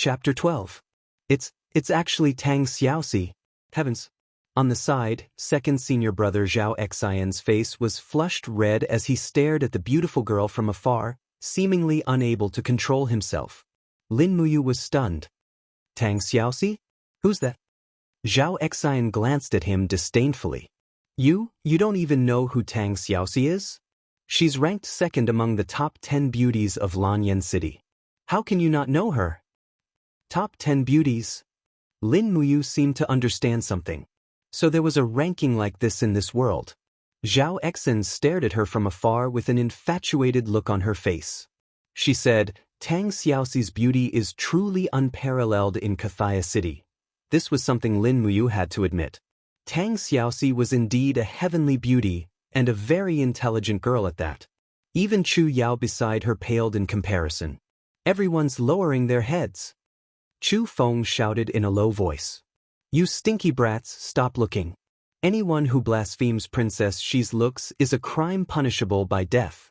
Chapter 12. It's actually Tang Xiaoxi. Heavens. On the side, second senior brother Zhao Xian's face was flushed red as he stared at the beautiful girl from afar, seemingly unable to control himself. Lin Muyu was stunned. Tang Xiaoxi? Who's that? Zhao Xian glanced at him disdainfully. You don't even know who Tang Xiaoxi is? She's ranked second among the top 10 beauties of Lanyan City. How can you not know her? Top 10 beauties? Lin Muyu seemed to understand something. So there was a ranking like this in this world. Zhao Xian stared at her from afar with an infatuated look on her face. She said, Tang Xiaoxi's beauty is truly unparalleled in Cathaya City. This was something Lin Muyu had to admit. Tang Xiaoxi was indeed a heavenly beauty, and a very intelligent girl at that. Even Chu Yao beside her paled in comparison. Everyone's lowering their heads. Chu Feng shouted in a low voice. You stinky brats, stop looking. Anyone who blasphemes Princess Xi's looks is a crime punishable by death.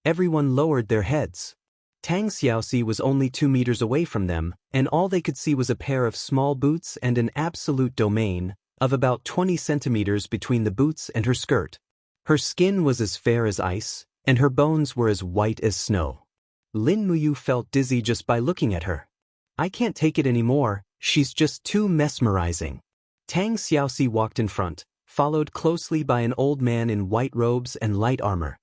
Everyone lowered their heads. Tang Xiaoxi was only 2 meters away from them, and all they could see was a pair of small boots and an absolute domain of about 20 centimeters between the boots and her skirt. Her skin was as fair as ice, and her bones were as white as snow. Lin Muyu felt dizzy just by looking at her. I can't take it anymore, she's just too mesmerizing. Tang Xiaoxi walked in front, followed closely by an old man in white robes and light armor.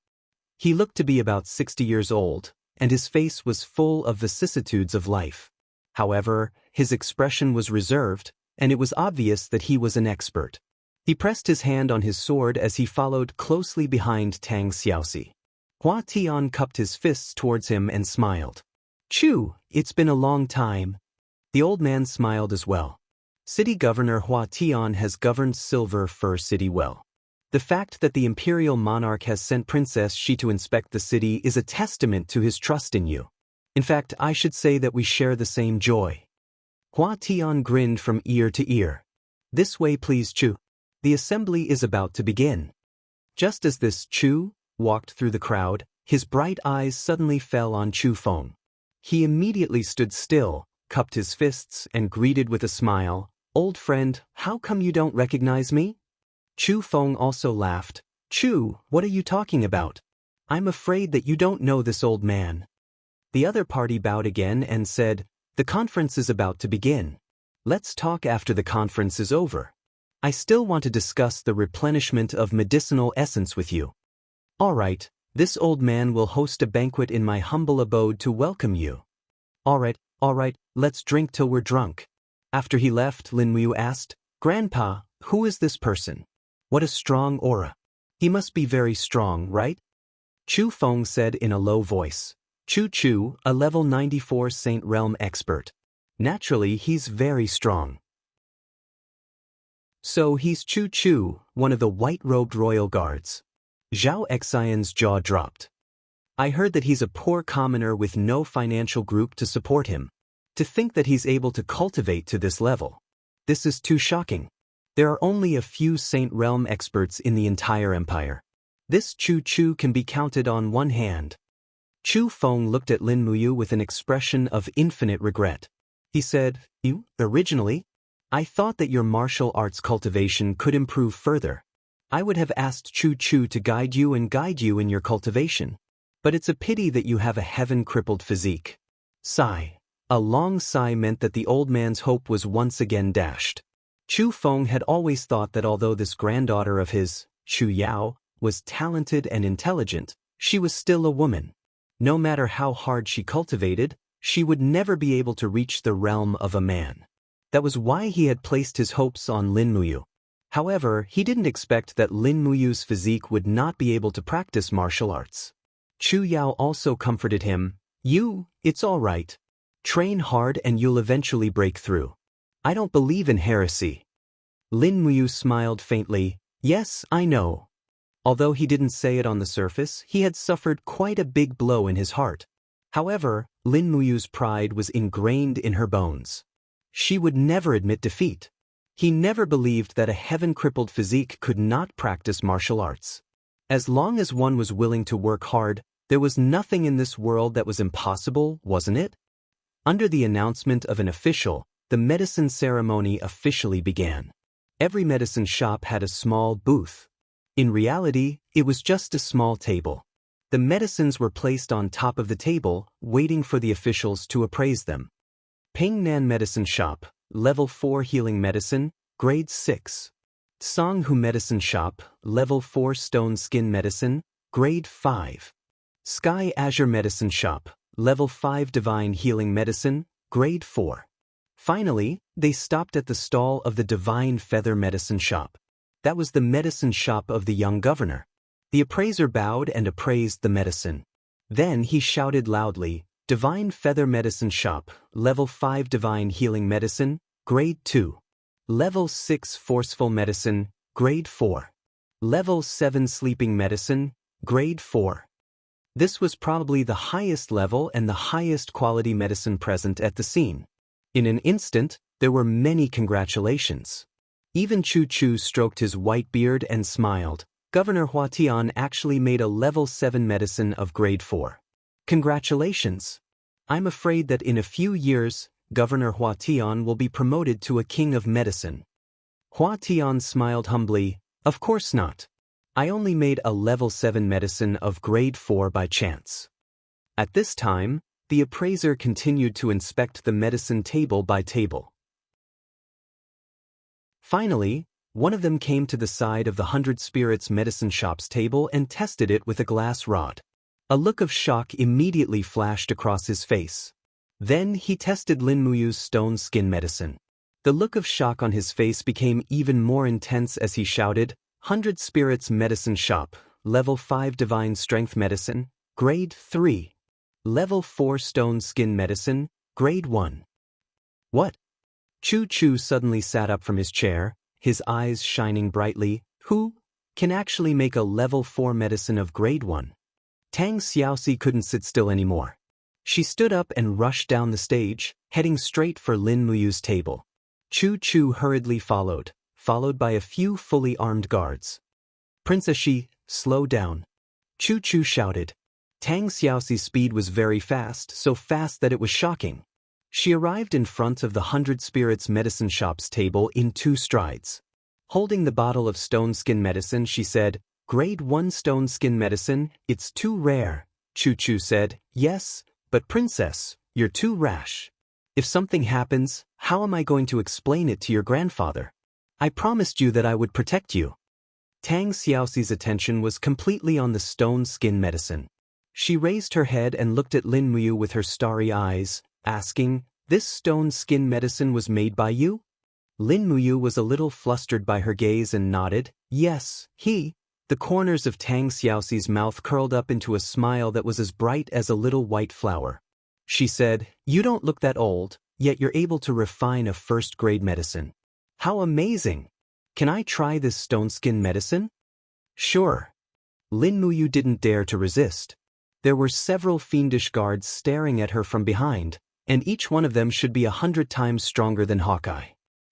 He looked to be about 60 years old, and his face was full of vicissitudes of life. However, his expression was reserved, and it was obvious that he was an expert. He pressed his hand on his sword as he followed closely behind Tang Xiaoxi. Hua Tian cupped his fists towards him and smiled. Chu, it's been a long time. The old man smiled as well. City Governor Hua Tian has governed Silver Fir City well. The fact that the imperial monarch has sent Princess Xi to inspect the city is a testament to his trust in you. In fact, I should say that we share the same joy. Hua Tian grinned from ear to ear. This way please, Chu. The assembly is about to begin. Just as this Chu walked through the crowd, his bright eyes suddenly fell on Chu Feng. He immediately stood still, cupped his fists, and greeted with a smile, Old friend, how come you don't recognize me? Chu Feng also laughed. Chu, what are you talking about? I'm afraid that you don't know this old man. The other party bowed again and said, The conference is about to begin. Let's talk after the conference is over. I still want to discuss the replenishment of medicinal essence with you. All right, this old man will host a banquet in my humble abode to welcome you. All right, let's drink till we're drunk. After he left, Lin Muyu asked, Grandpa, who is this person? What a strong aura. He must be very strong, right? Chu Feng said in a low voice. Chu, a level 94 Saint Realm expert. Naturally, he's very strong. So he's Chu, one of the white-robed royal guards. Zhao Xian's jaw dropped. I heard that he's a poor commoner with no financial group to support him. To think that he's able to cultivate to this level. This is too shocking. There are only a few Saint Realm experts in the entire empire. This Chu can be counted on one hand. Chu Feng looked at Lin Muyu with an expression of infinite regret. He said, Originally, I thought that your martial arts cultivation could improve further. I would have asked Chu to guide you in your cultivation. But it's a pity that you have a heaven-crippled physique. Sigh. A long sigh meant that the old man's hope was once again dashed. Chu Feng had always thought that although this granddaughter of his, Chu Yao, was talented and intelligent, she was still a woman. No matter how hard she cultivated, she would never be able to reach the realm of a man. That was why he had placed his hopes on Lin Muyu. However, he didn't expect that Lin Muyu's physique would not be able to practice martial arts. Chu Yao also comforted him. It's all right. Train hard and you'll eventually break through. I don't believe in heresy. Lin Muyu smiled faintly. Yes, I know. Although he didn't say it on the surface, he had suffered quite a big blow in his heart. However, Lin Muyu's pride was ingrained in her bones. She would never admit defeat. He never believed that a heaven-crippled physique could not practice martial arts. As long as one was willing to work hard, there was nothing in this world that was impossible, wasn't it? Under the announcement of an official, the medicine ceremony officially began. Every medicine shop had a small booth. In reality, it was just a small table. The medicines were placed on top of the table, waiting for the officials to appraise them. Pingnan Medicine Shop, Level 4 Healing Medicine, Grade 6. Songhu Medicine Shop, Level 4 Stone Skin Medicine, Grade 5. Sky Azure Medicine Shop, Level 5 Divine Healing Medicine, Grade 4. Finally, they stopped at the stall of the Divine Feather Medicine Shop. That was the medicine shop of the young governor. The appraiser bowed and appraised the medicine. Then he shouted loudly, Divine Feather Medicine Shop, Level 5 Divine Healing Medicine, Grade 2. Level 6 Forceful Medicine, Grade 4. Level 7 Sleeping Medicine, Grade 4. This was probably the highest level and the highest quality medicine present at the scene. In an instant, there were many congratulations. Even Chu Chu stroked his white beard and smiled. Governor Huatian actually made a Level 7 medicine of Grade 4. Congratulations! I'm afraid that in a few years, Governor Huatian will be promoted to a king of medicine. Huatian smiled humbly, Of course not. I only made a Level 7 medicine of Grade 4 by chance. At this time, the appraiser continued to inspect the medicine table by table. Finally, one of them came to the side of the 100 Spirits Medicine Shop's table and tested it with a glass rod. A look of shock immediately flashed across his face. Then he tested Lin Muyu's stone skin medicine. The look of shock on his face became even more intense as he shouted, 100 Spirits Medicine Shop, Level 5 Divine Strength Medicine, Grade 3. Level 4 Stone Skin Medicine, Grade 1. What? Chu Chu suddenly sat up from his chair, his eyes shining brightly. Who can actually make a Level 4 medicine of Grade 1? Tang Xiaoxi couldn't sit still anymore. She stood up and rushed down the stage, heading straight for Lin Muyu's table. Chu Chu hurriedly followed by a few fully armed guards. Princess Shi, slow down. Chu Chu shouted. Tang Xiaoxi's speed was very fast, so fast that it was shocking. She arrived in front of the 100 Spirits Medicine Shop's table in 2 strides. Holding the bottle of stone skin medicine, she said, Grade 1 stone skin medicine, it's too rare. Chu Chu said, Yes, but princess, you're too rash. If something happens, how am I going to explain it to your grandfather? I promised you that I would protect you. Tang Xiaoxi's attention was completely on the stone skin medicine. She raised her head and looked at Lin Muyu with her starry eyes, asking, This stone skin medicine was made by you? Lin Muyu was a little flustered by her gaze and nodded, Yes, he. The corners of Tang Xiaoxi's mouth curled up into a smile that was as bright as a little white flower. She said, You don't look that old, yet you're able to refine a first-grade medicine. How amazing! Can I try this stone skin medicine? Sure. Lin Muyu didn't dare to resist. There were several fiendish guards staring at her from behind, and each one of them should be 100 times stronger than Hawkeye.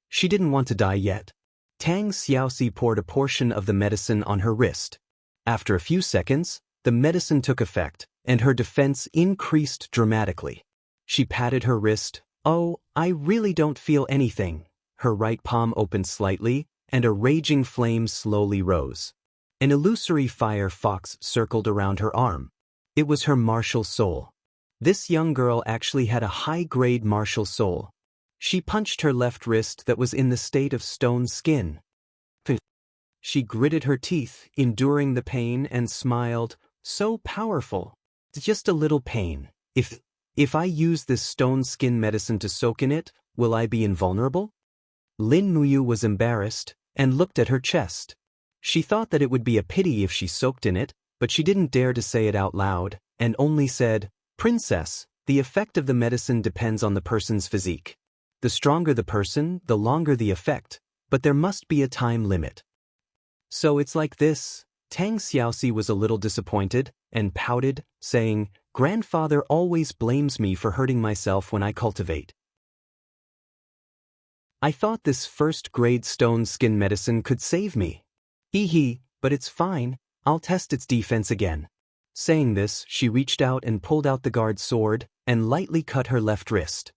She didn't want to die yet. Tang Xiaoxi poured a portion of the medicine on her wrist. After a few seconds, the medicine took effect, and her defense increased dramatically. She patted her wrist. Oh, I really don't feel anything. Her right palm opened slightly, and a raging flame slowly rose. An illusory fire fox circled around her arm. It was her martial soul. This young girl actually had a high-grade martial soul. She punched her left wrist that was in the state of stone skin. She gritted her teeth, enduring the pain, and smiled, So powerful. Just a little pain. If I use this stone skin medicine to soak in it, will I be invulnerable? Lin Muyu was embarrassed, and looked at her chest. She thought that it would be a pity if she soaked in it, but she didn't dare to say it out loud, and only said, Princess, the effect of the medicine depends on the person's physique. The stronger the person, the longer the effect, but there must be a time limit. So it's like this. Tang Xiaoxi was a little disappointed, and pouted, saying, Grandfather always blames me for hurting myself when I cultivate. I thought this first-grade stone skin medicine could save me. Hee, but it's fine, I'll test its defense again. Saying this, she reached out and pulled out the guard's sword, and lightly cut her left wrist.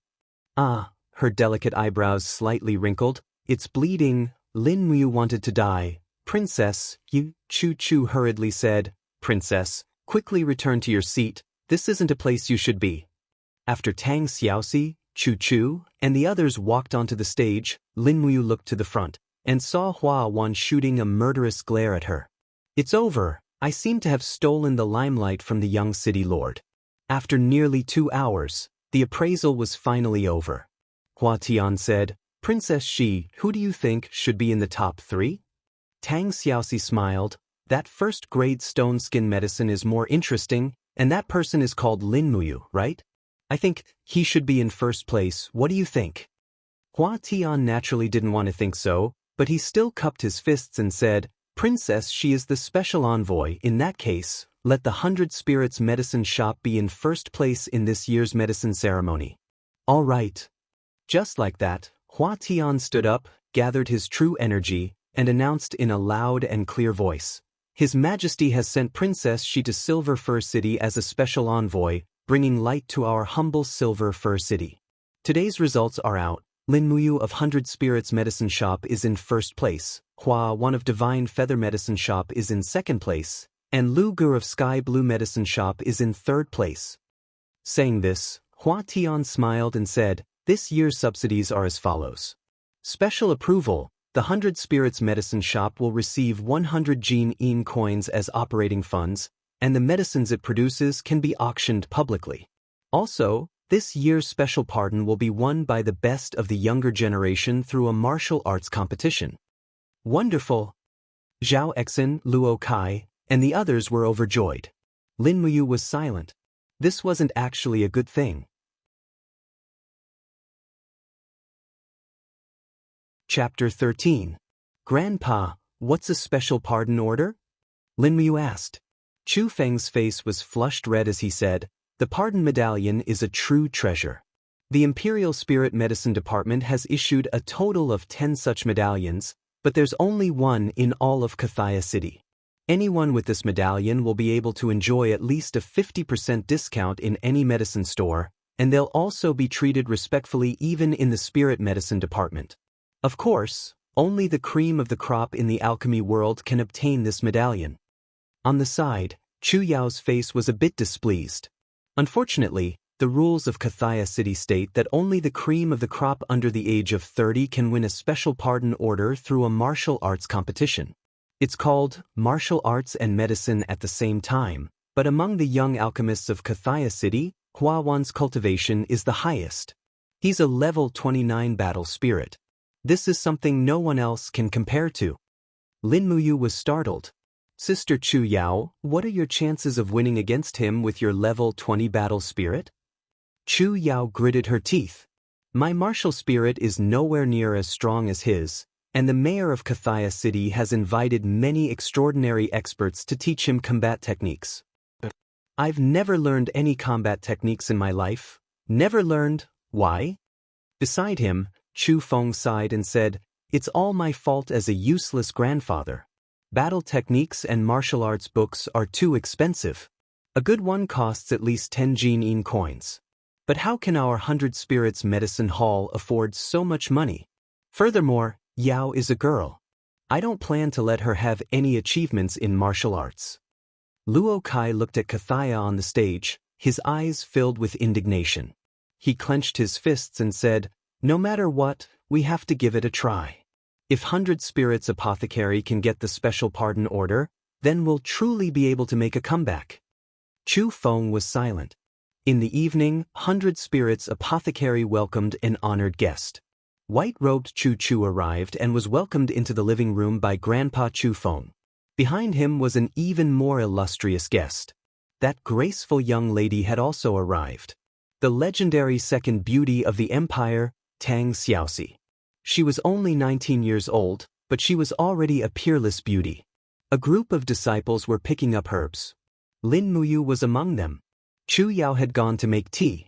Ah, her delicate eyebrows slightly wrinkled. It's bleeding. Lin Muyu wanted to die. Princess, Chu hurriedly said. Princess, quickly return to your seat. This isn't a place you should be. After Tang Xiaoxi, Chu, and the others walked onto the stage, Lin Muyu looked to the front and saw Hua Wan shooting a murderous glare at her. It's over. I seem to have stolen the limelight from the young city lord. After nearly 2 hours, the appraisal was finally over. Hua Tian said, Princess Shi, who do you think should be in the top 3? Tang Xiaoxi smiled. That first-grade stone skin medicine is more interesting, and that person is called Lin Muyu, right? I think he should be in first place. What do you think? Hua Tian naturally didn't want to think so, but he still cupped his fists and said, Princess, she is the special envoy. In that case, let the 100 Spirits medicine shop be in first place in this year's medicine ceremony. All right. Just like that, Hua Tian stood up, gathered his true energy, and announced in a loud and clear voice, His Majesty has sent Princess Shi to Silver Fir City as a special envoy, bringing light to our humble Silver Fir City. Today's results are out. Lin Muyu of 100 Spirits Medicine Shop is in first place, Hua Wan of Divine Feather Medicine Shop is in second place, and Lu Gur of Sky Blue Medicine Shop is in third place. Saying this, Hua Tian smiled and said, This year's subsidies are as follows. Special approval, the 100 Spirits Medicine Shop will receive 100 Jin coins as operating funds, and the medicines it produces can be auctioned publicly. Also, this year's special pardon will be won by the best of the younger generation through a martial arts competition. Wonderful! Zhao Exin, Luo Kai, and the others were overjoyed. Lin Muyu was silent. This wasn't actually a good thing. Chapter 13. Grandpa, what's a special pardon order? Lin Muyu asked. Chu Feng's face was flushed red as he said, The pardon medallion is a true treasure. The Imperial Spirit Medicine Department has issued a total of 10 such medallions, but there's only one in all of Cathaya City. Anyone with this medallion will be able to enjoy at least a 50% discount in any medicine store, and they'll also be treated respectfully even in the Spirit Medicine Department. Of course, only the cream of the crop in the alchemy world can obtain this medallion. On the side, Chu Yao's face was a bit displeased. Unfortunately, the rules of Cathaya City state that only the cream of the crop under the age of 30 can win a special pardon order through a martial arts competition. It's called martial arts and medicine at the same time, but among the young alchemists of Cathaya City, Hua Wan's cultivation is the highest. He's a level 29 battle spirit. This is something no one else can compare to. Lin Muyu was startled. Sister Chu Yao, what are your chances of winning against him with your level 20 battle spirit? Chu Yao gritted her teeth. My martial spirit is nowhere near as strong as his, and the mayor of Cathaya City has invited many extraordinary experts to teach him combat techniques. I've never learned any combat techniques in my life. Never learned. Why? Beside him, Chu Feng sighed and said, It's all my fault as a useless grandfather. Battle techniques and martial arts books are too expensive. A good one costs at least 10 Jin coins. But how can our 100 Spirits Medicine Hall afford so much money? Furthermore, Yao is a girl. I don't plan to let her have any achievements in martial arts. Luo Kai looked at Cathaya on the stage, his eyes filled with indignation. He clenched his fists and said, No matter what, we have to give it a try. If 100 Spirits Apothecary can get the special pardon order, then we'll truly be able to make a comeback. Chu Feng was silent. In the evening, 100 Spirits Apothecary welcomed an honored guest. White-robed Chu Chu arrived and was welcomed into the living room by Grandpa Chu Feng. Behind him was an even more illustrious guest. That graceful young lady had also arrived. The legendary second beauty of the empire, Tang Xiaoxi. She was only 19 years old, but she was already a peerless beauty. A group of disciples were picking up herbs. Lin Muyu was among them. Chu Yao had gone to make tea.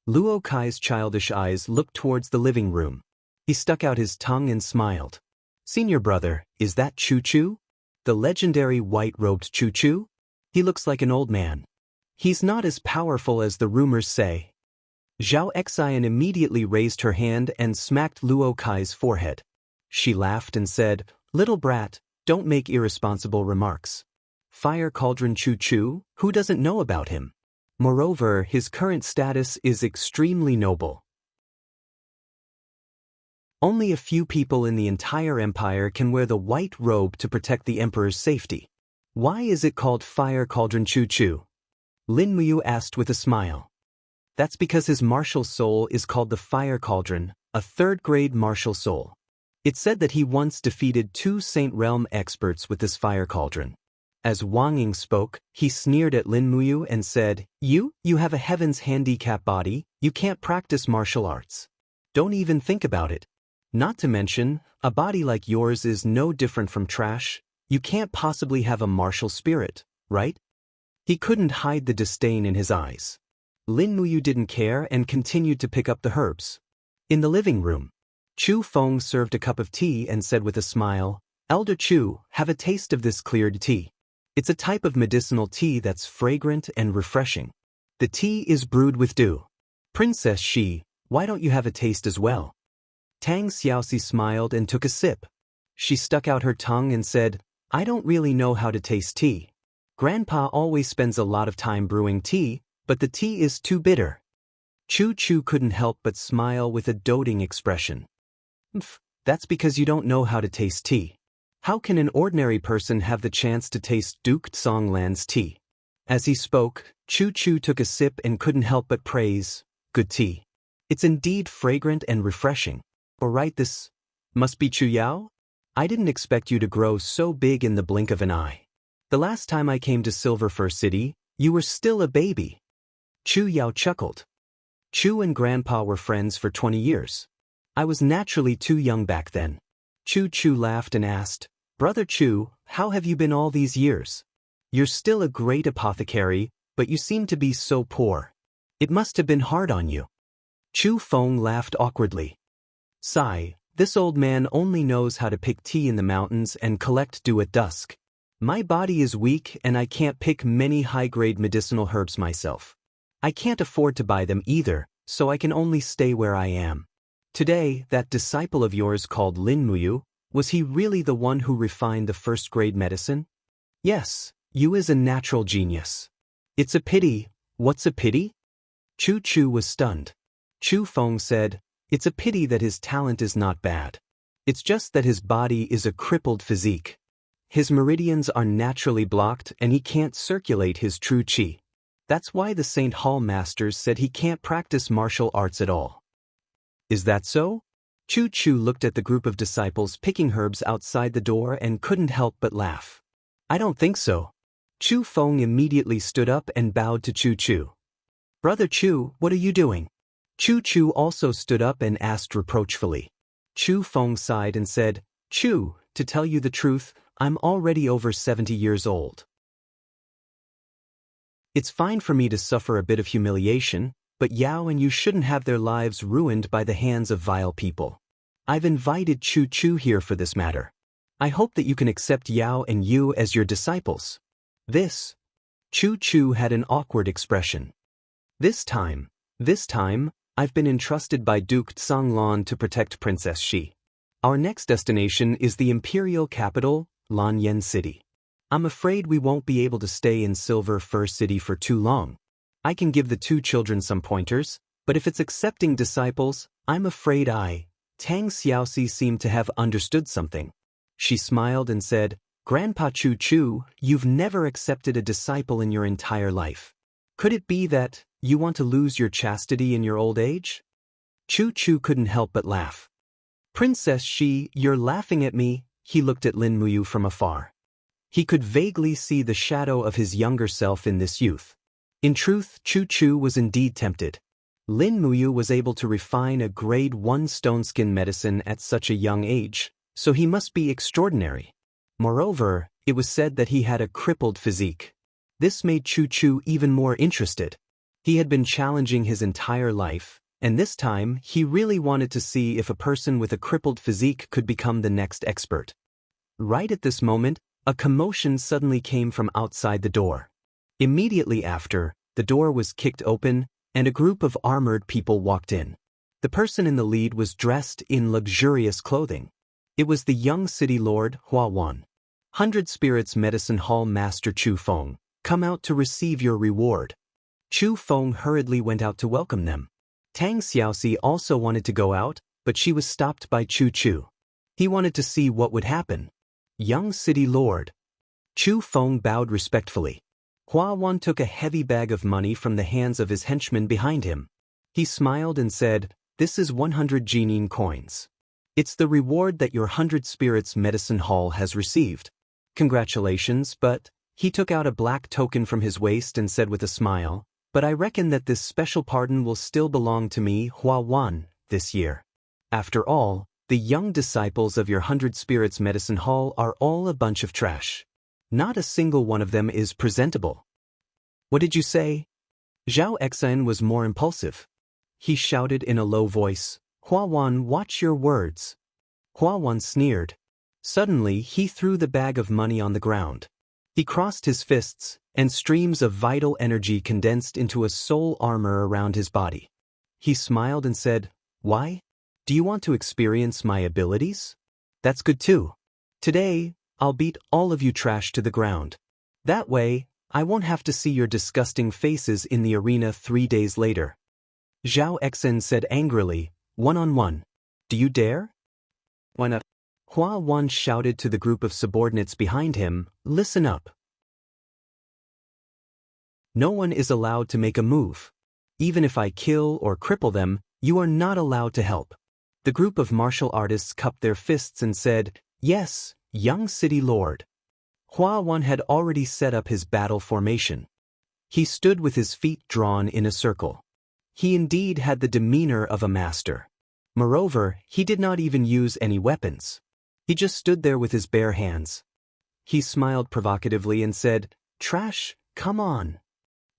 Luo Kai's childish eyes looked towards the living room. He stuck out his tongue and smiled. Senior brother, is that Chu Chu? The legendary white-robed Chu Chu? He looks like an old man. He's not as powerful as the rumors say. Xianxia immediately raised her hand and smacked Luo Kai's forehead. She laughed and said, "Little brat, don't make irresponsible remarks. Fire Cauldron Chu Chu, who doesn't know about him? Moreover, his current status is extremely noble. Only a few people in the entire empire can wear the white robe to protect the emperor's safety. Why is it called Fire Cauldron Chu Chu?" Lin Muyu asked with a smile. "That's because his martial soul is called the Fire Cauldron, a third-grade martial soul. It's said that he once defeated 2 Saint Realm experts with this Fire Cauldron." As Wang Ying spoke, he sneered at Lin Muyu and said, You have a heaven's handicap body, you can't practice martial arts. Don't even think about it. Not to mention, a body like yours is no different from trash. You can't possibly have a martial spirit, right? He couldn't hide the disdain in his eyes. Lin Muyu didn't care and continued to pick up the herbs. In the living room, Chu Feng served a cup of tea and said with a smile, "Elder Chu, have a taste of this cleared tea. It's a type of medicinal tea that's fragrant and refreshing. The tea is brewed with dew. Princess Shi, why don't you have a taste as well?" Tang Xiaoxi smiled and took a sip. She stuck out her tongue and said, "I don't really know how to taste tea. Grandpa always spends a lot of time brewing tea, but the tea is too bitter." Chu Chu couldn't help but smile with a doting expression. That's because you don't know how to taste tea. How can an ordinary person have the chance to taste Duke Songlan's tea?" As he spoke, Chu Chu took a sip and couldn't help but praise, "Good tea. It's indeed fragrant and refreshing. Alright, this must be Chu Yao? I didn't expect you to grow so big in the blink of an eye. The last time I came to Silver Fir City, you were still a baby." Chu Yao chuckled. "Chu and Grandpa were friends for 20 years. I was naturally too young back then." Chu Chu laughed and asked, "Brother Chu, how have you been all these years? You're still a great apothecary, but you seem to be so poor. It must have been hard on you." Chu Feng laughed awkwardly. "Sigh, this old man only knows how to pick tea in the mountains and collect dew at dusk. My body is weak and I can't pick many high-grade medicinal herbs myself. I can't afford to buy them either, so I can only stay where I am. Today, that disciple of yours called Lin Muyu, was he really the one who refined the first-grade medicine? Yes, you is a natural genius. It's a pity." "What's a pity?" Chu Chu was stunned. Chu Feng said, "It's a pity that his talent is not bad. It's just that his body is a crippled physique. His meridians are naturally blocked and he can't circulate his true qi. That's why the St. Hall masters said he can't practice martial arts at all." "Is that so?" Chu Chu looked at the group of disciples picking herbs outside the door and couldn't help but laugh. "I don't think so." Chu Feng immediately stood up and bowed to Chu Chu. "Brother Chu, what are you doing?" Chu Chu also stood up and asked reproachfully. Chu Feng sighed and said, "Chu, to tell you the truth, I'm already over 70 years old. It's fine for me to suffer a bit of humiliation, but Yao and you shouldn't have their lives ruined by the hands of vile people. I've invited Chu Chu here for this matter. I hope that you can accept Yao and you as your disciples." Chu Chu had an awkward expression. This time, I've been entrusted by Duke Tsanglan to protect Princess Shi. Our next destination is the imperial capital, Lanyan City. I'm afraid we won't be able to stay in Silver Fir City for too long. I can give the 2 children some pointers, but if it's accepting disciples, I'm afraid Tang Xiaoxi seemed to have understood something. She smiled and said, "Grandpa Chu Chu, you've never accepted a disciple in your entire life. Could it be that you want to lose your chastity in your old age?" Chu Chu couldn't help but laugh. "Princess Shi, you're laughing at me." He looked at Lin Muyu from afar. He could vaguely see the shadow of his younger self in this youth. In truth, Chu Chu was indeed tempted. Lin Muyu was able to refine a grade 1 stone skin medicine at such a young age, so he must be extraordinary. Moreover, it was said that he had a crippled physique. This made Chu Chu even more interested. He had been challenging his entire life, and this time he really wanted to see if a person with a crippled physique could become the next expert. Right at this moment, a commotion suddenly came from outside the door. Immediately after, the door was kicked open, and a group of armored people walked in. The person in the lead was dressed in luxurious clothing. It was the young city lord, Hua Wan. 100 Spirits Medicine Hall Master Chu Feng, come out to receive your reward. Chu Feng hurriedly went out to welcome them. Tang Xiaoxi also wanted to go out, but she was stopped by Chu Chu. He wanted to see what would happen. Young city lord. Chu Feng bowed respectfully. Hua Wan took a heavy bag of money from the hands of his henchmen behind him. He smiled and said, "This is 100 Jining coins. It's the reward that your 100 Spirits Medicine Hall has received. Congratulations," but he took out a black token from his waist and said with a smile, "But I reckon that this special pardon will still belong to me, Hua Wan, this year. After all, the young disciples of your 100 Spirits Medicine Hall are all a bunch of trash. Not a single one of them is presentable." "What did you say?" Zhao Xian was more impulsive. He shouted in a low voice, "Hua Wan, watch your words." Hua Wan sneered. Suddenly, he threw the bag of money on the ground. He crossed his fists, and streams of vital energy condensed into a soul armor around his body. He smiled and said, "Why? Do you want to experience my abilities? That's good too. Today, I'll beat all of you trash to the ground. That way, I won't have to see your disgusting faces in the arena 3 days later." Zhao Xian said angrily, "One-on-one. Do you dare?" "Why not?" Hua Wan shouted to the group of subordinates behind him, "Listen up. No one is allowed to make a move. Even if I kill or cripple them, you are not allowed to help." The group of martial artists cupped their fists and said, "Yes, young city lord." Hua Wan had already set up his battle formation. He stood with his feet drawn in a circle. He indeed had the demeanor of a master. Moreover, he did not even use any weapons. He just stood there with his bare hands. He smiled provocatively and said, "Trash, come on."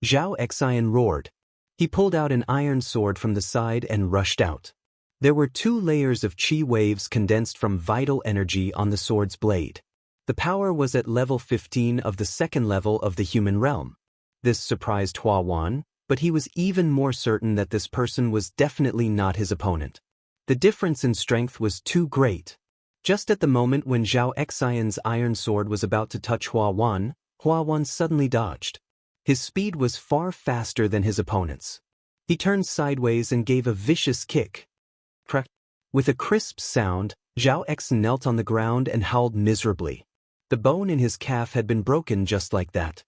Zhao Xian roared. He pulled out an iron sword from the side and rushed out. There were 2 layers of chi waves condensed from vital energy on the sword's blade. The power was at level 15 of the 2nd level of the human realm. This surprised Hua Wan, but he was even more certain that this person was definitely not his opponent. The difference in strength was too great. Just at the moment when Zhao Xian's iron sword was about to touch Hua Wan suddenly dodged. His speed was far faster than his opponent's. He turned sideways and gave a vicious kick. Crack! With a crisp sound, Zhao Xian knelt on the ground and howled miserably. The bone in his calf had been broken just like that.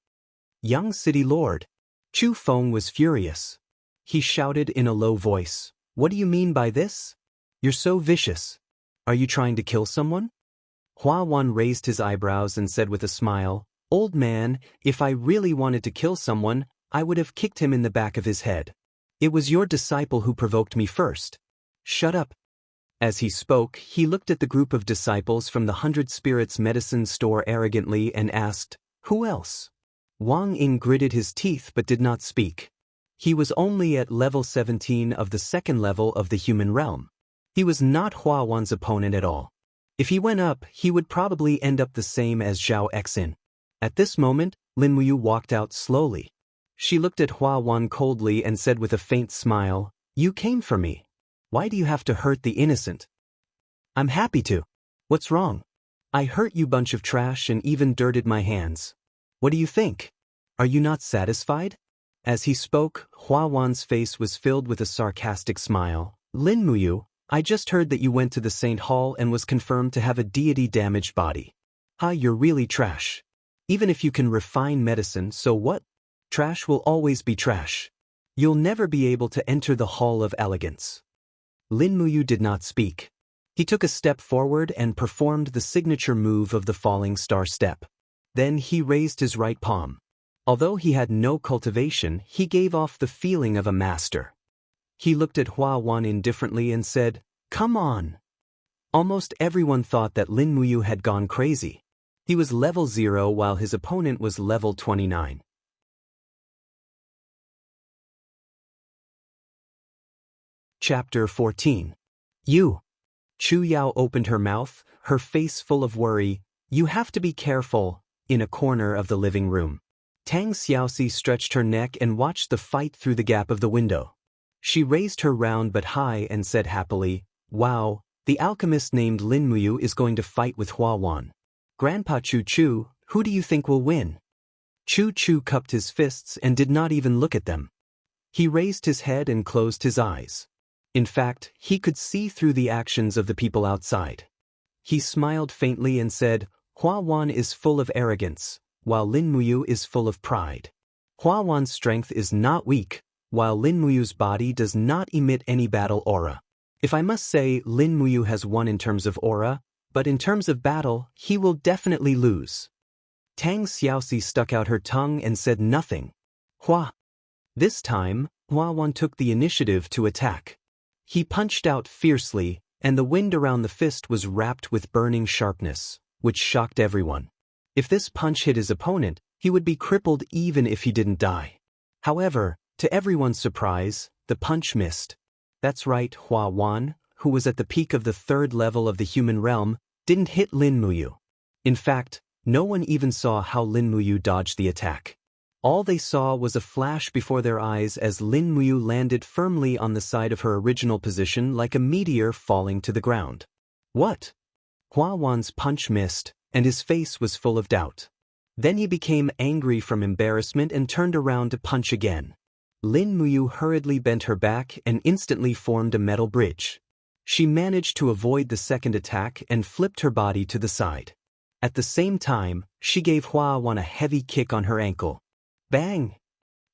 "Young city lord." Chu Feng was furious. He shouted in a low voice, "What do you mean by this? You're so vicious. Are you trying to kill someone?" Hua Wan raised his eyebrows and said with a smile, "Old man, if I really wanted to kill someone, I would have kicked him in the back of his head. It was your disciple who provoked me first. Shut up." As he spoke, he looked at the group of disciples from the 100 Spirits Medicine store arrogantly and asked, "Who else?" Wang Ying gritted his teeth but did not speak. He was only at level 17 of the 2nd level of the human realm. He was not Hua Wan's opponent at all. If he went up, he would probably end up the same as Zhao Xian. At this moment, Lin Muyu walked out slowly. She looked at Hua Wan coldly and said with a faint smile, "You came for me. Why do you have to hurt the innocent?" "I'm happy to. What's wrong? I hurt you bunch of trash and even dirted my hands. What do you think? Are you not satisfied?" As he spoke, Hua Wan's face was filled with a sarcastic smile. "Lin Muyu, I just heard that you went to the Saint Hall and was confirmed to have a deity-damaged body. You're really trash. Even if you can refine medicine, so what? Trash will always be trash. You'll never be able to enter the Hall of Elegance." Lin Muyu did not speak. He took a step forward and performed the signature move of the falling star step. Then he raised his right palm. Although he had no cultivation, he gave off the feeling of a master. He looked at Hua Wan indifferently and said, "Come on." Almost everyone thought that Lin Muyu had gone crazy. He was level 0 while his opponent was level 29. Chapter 14. You. Chu Yao opened her mouth, her face full of worry. "You have to be careful," in a corner of the living room. Tang Xiaoxi stretched her neck and watched the fight through the gap of the window. She raised her round but high and said happily, "Wow, the alchemist named Lin Muyu is going to fight with Hua Wan. Grandpa Chu Chu, who do you think will win?" Chu Chu cupped his fists and did not even look at them. He raised his head and closed his eyes. In fact, he could see through the actions of the people outside. He smiled faintly and said, "Hua Wan is full of arrogance, while Lin Muyu is full of pride. Hua Wan's strength is not weak, while Lin Muyu's body does not emit any battle aura. If I must say, Lin Muyu has won in terms of aura, but in terms of battle, he will definitely lose." Tang Xiaoxi stuck out her tongue and said nothing. Hua. This time, Hua Wan took the initiative to attack. He punched out fiercely, and the wind around the fist was wrapped with burning sharpness, which shocked everyone. If this punch hit his opponent, he would be crippled even if he didn't die. However, to everyone's surprise, the punch missed. That's right, Hua Wan, who was at the peak of the 3rd level of the human realm, didn't hit Lin Muyu. In fact, no one even saw how Lin Muyu dodged the attack. All they saw was a flash before their eyes as Lin Muyu landed firmly on the side of her original position like a meteor falling to the ground. What? Hua Wan's punch missed, and his face was full of doubt. Then he became angry from embarrassment and turned around to punch again. Lin Muyu hurriedly bent her back and instantly formed a metal bridge. She managed to avoid the second attack and flipped her body to the side. At the same time, she gave Hua Wan a heavy kick on her ankle. Bang!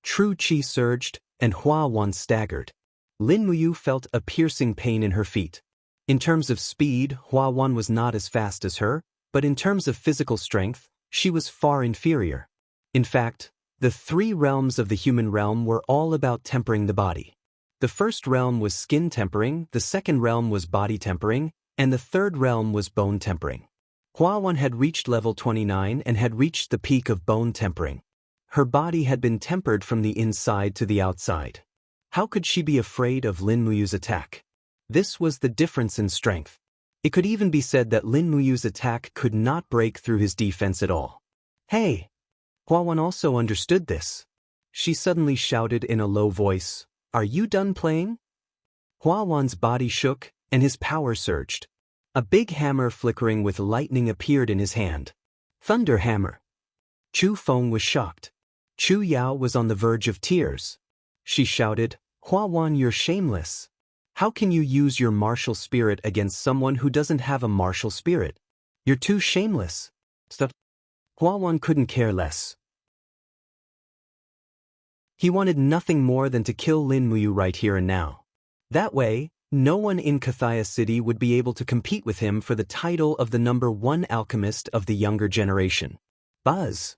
True Qi surged, and Hua Wan staggered. Lin Muyu felt a piercing pain in her feet. In terms of speed, Hua Wan was not as fast as her, but in terms of physical strength, she was far inferior. In fact, the 3 realms of the human realm were all about tempering the body. The first realm was skin tempering, the second realm was body tempering, and the third realm was bone tempering. Hua Wan had reached level 29 and had reached the peak of bone tempering. Her body had been tempered from the inside to the outside. How could she be afraid of Lin Muyu's attack? This was the difference in strength. It could even be said that Lin Muyu's attack could not break through his defense at all. Hey! Hua Wan also understood this. She suddenly shouted in a low voice, "Are you done playing?" Hua Wan's body shook, and his power surged. A big hammer flickering with lightning appeared in his hand. Thunder hammer. Chu Feng was shocked. Chu Yao was on the verge of tears. She shouted, "Hua Wan, you're shameless. How can you use your martial spirit against someone who doesn't have a martial spirit? You're too shameless." Stop. Hua Wan couldn't care less. He wanted nothing more than to kill Lin Muyu right here and now. That way, no one in Cathaya City would be able to compete with him for the title of the #1 alchemist of the younger generation. Buzz.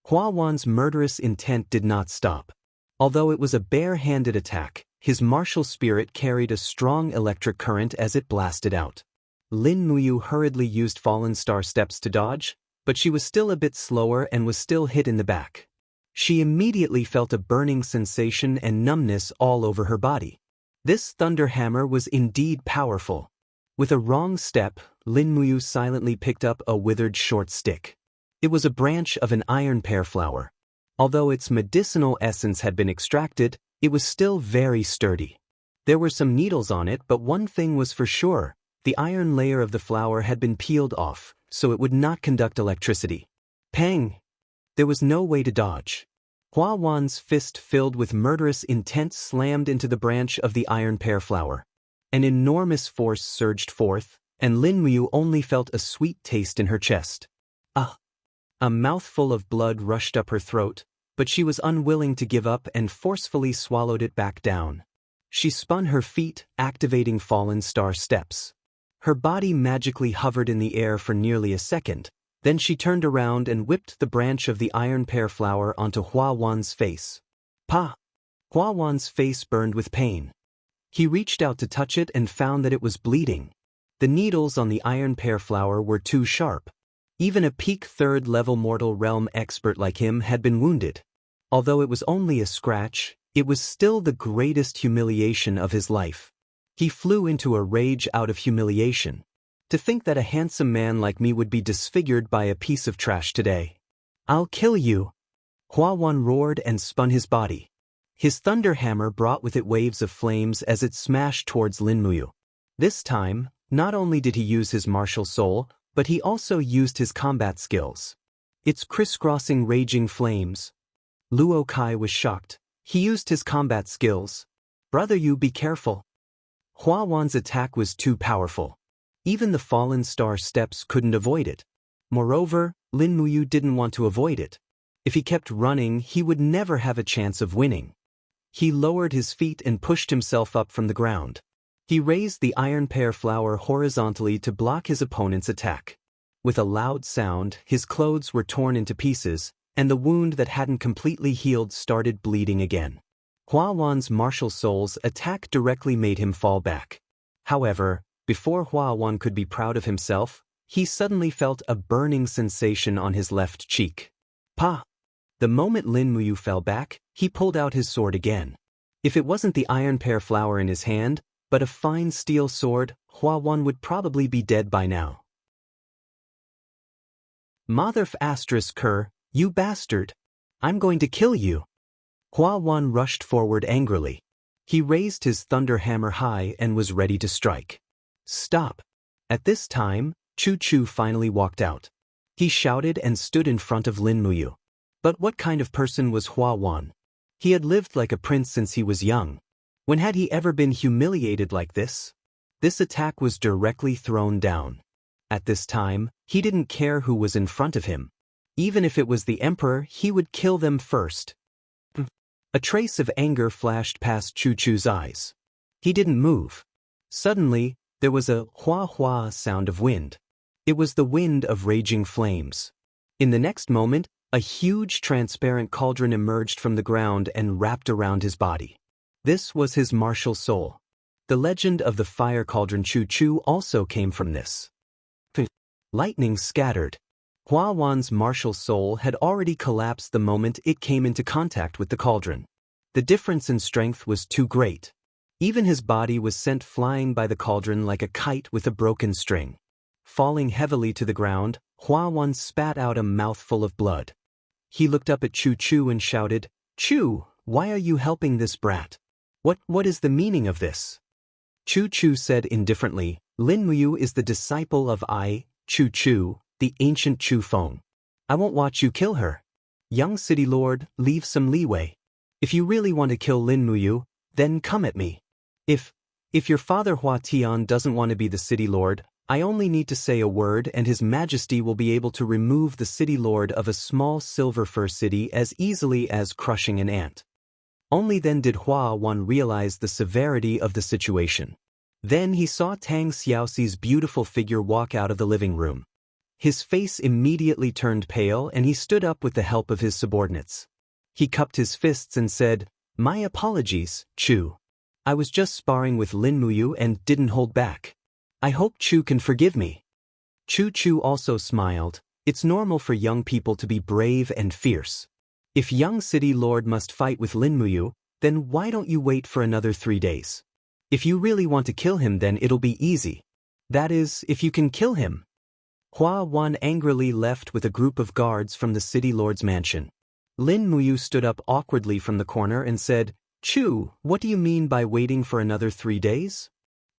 Hua Wan's murderous intent did not stop. Although it was a bare-handed attack, his martial spirit carried a strong electric current as it blasted out. Lin Muyu hurriedly used fallen star steps to dodge, but she was still a bit slower and was still hit in the back. She immediately felt a burning sensation and numbness all over her body. This thunder hammer was indeed powerful. With a wrong step, Lin Muyu silently picked up a withered short stick. It was a branch of an iron pear flower. Although its medicinal essence had been extracted, it was still very sturdy. There were some needles on it, but one thing was for sure: the iron layer of the flower had been peeled off, so it would not conduct electricity. Pang! There was no way to dodge. Hua Wan's fist filled with murderous intent slammed into the branch of the iron pear flower. An enormous force surged forth, and Lin Muyu only felt a sweet taste in her chest. A mouthful of blood rushed up her throat, but she was unwilling to give up and forcefully swallowed it back down. She spun her feet, activating fallen star steps. Her body magically hovered in the air for nearly a second, then she turned around and whipped the branch of the iron pear flower onto Hua Wan's face. Pa! Hua Wan's face burned with pain. He reached out to touch it and found that it was bleeding. The needles on the iron pear flower were too sharp. Even a peak 3rd level mortal realm expert like him had been wounded. Although it was only a scratch, it was still the greatest humiliation of his life. He flew into a rage out of humiliation. To think that a handsome man like me would be disfigured by a piece of trash today. I'll kill you. Hua Wan roared and spun his body. His thunder hammer brought with it waves of flames as it smashed towards Lin Muyu. This time, not only did he use his martial soul, but he also used his combat skills. It's crisscrossing raging flames. Luo Kai was shocked. He used his combat skills. Brother Yu, be careful. Hua Wan's attack was too powerful. Even the fallen star steps couldn't avoid it. Moreover, Lin Muyu didn't want to avoid it. If he kept running, he would never have a chance of winning. He lowered his feet and pushed himself up from the ground. He raised the iron pear flower horizontally to block his opponent's attack. With a loud sound, his clothes were torn into pieces, and the wound that hadn't completely healed started bleeding again. Hua Wan's martial soul's attack directly made him fall back. However, before Hua Wan could be proud of himself, he suddenly felt a burning sensation on his left cheek. Pa! The moment Lin Muyu fell back, he pulled out his sword again. If it wasn't the iron pear flower in his hand, but a fine steel sword, Hua Wan would probably be dead by now. Motherf asterisk cur, you bastard! I'm going to kill you! Hua Wan rushed forward angrily. He raised his thunder hammer high and was ready to strike. Stop! At this time, Chu Chu finally walked out. He shouted and stood in front of Lin Muyu. But what kind of person was Hua Wan? He had lived like a prince since he was young. When had he ever been humiliated like this? This attack was directly thrown down. At this time, he didn't care who was in front of him. Even if it was the emperor, he would kill them first. A trace of anger flashed past Chu Chu's eyes. He didn't move. Suddenly, there was a hua-hua sound of wind. It was the wind of raging flames. In the next moment, a huge transparent cauldron emerged from the ground and wrapped around his body. This was his martial soul. The legend of the fire cauldron Chu Chu also came from this. Lightning scattered. Hua Wan's martial soul had already collapsed the moment it came into contact with the cauldron. The difference in strength was too great. Even his body was sent flying by the cauldron like a kite with a broken string. Falling heavily to the ground, Hua Wan spat out a mouthful of blood. He looked up at Chu Chu and shouted, "Chu, why are you helping this brat? What is the meaning of this?" Chu Chu said indifferently, "Lin Muyu is the disciple of Chu Chu, the ancient Chu Feng. I won't watch you kill her. Young city lord, leave some leeway. If you really want to kill Lin Muyu, then come at me. If your father Hua Tian doesn't want to be the city lord, I only need to say a word and His Majesty will be able to remove the city lord of a small silver fir city as easily as crushing an ant." Only then did Hua Wan realize the severity of the situation. Then he saw Tang Xiaoxi's beautiful figure walk out of the living room. His face immediately turned pale and he stood up with the help of his subordinates. He cupped his fists and said, "My apologies, Chu. I was just sparring with Lin Muyu and didn't hold back. I hope Chu can forgive me." Chu Chu also smiled. It's normal for young people to be brave and fierce. If young city lord must fight with Lin Muyu, then why don't you wait for another 3 days? If you really want to kill him, then it'll be easy. That is, if you can kill him. Hua Wan angrily left with a group of guards from the city lord's mansion. Lin Muyu stood up awkwardly from the corner and said, "Chu, what do you mean by waiting for another 3 days?"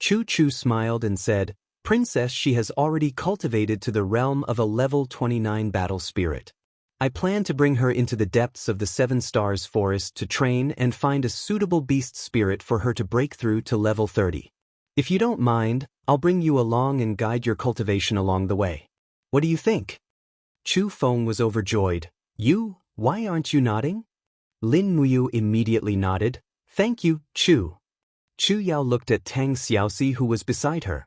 Chu Chu smiled and said, "Princess, she has already cultivated to the realm of a level 29 battle spirit. I plan to bring her into the depths of the 7 Stars Forest to train and find a suitable beast spirit for her to break through to level 30. If you don't mind, I'll bring you along and guide your cultivation along the way. What do you think?" Chu Feng was overjoyed. "You? Why aren't you nodding?" Lin Muyu immediately nodded. "Thank you, Chu." Chu Yao looked at Tang Xiaoxi who was beside her.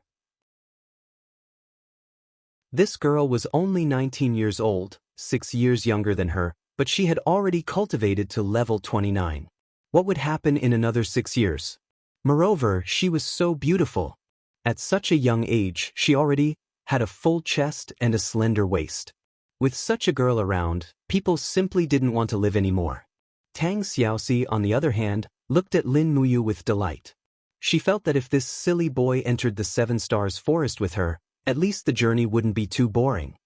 This girl was only 19 years old, 6 years younger than her, but she had already cultivated to level 29. What would happen in another 6 years? Moreover, she was so beautiful. At such a young age, she already had a full chest and a slender waist. With such a girl around, people simply didn't want to live anymore. Tang Xiaoxi, on the other hand, looked at Lin Muyu with delight. She felt that if this silly boy entered the 7 Stars Forest with her, at least the journey wouldn't be too boring.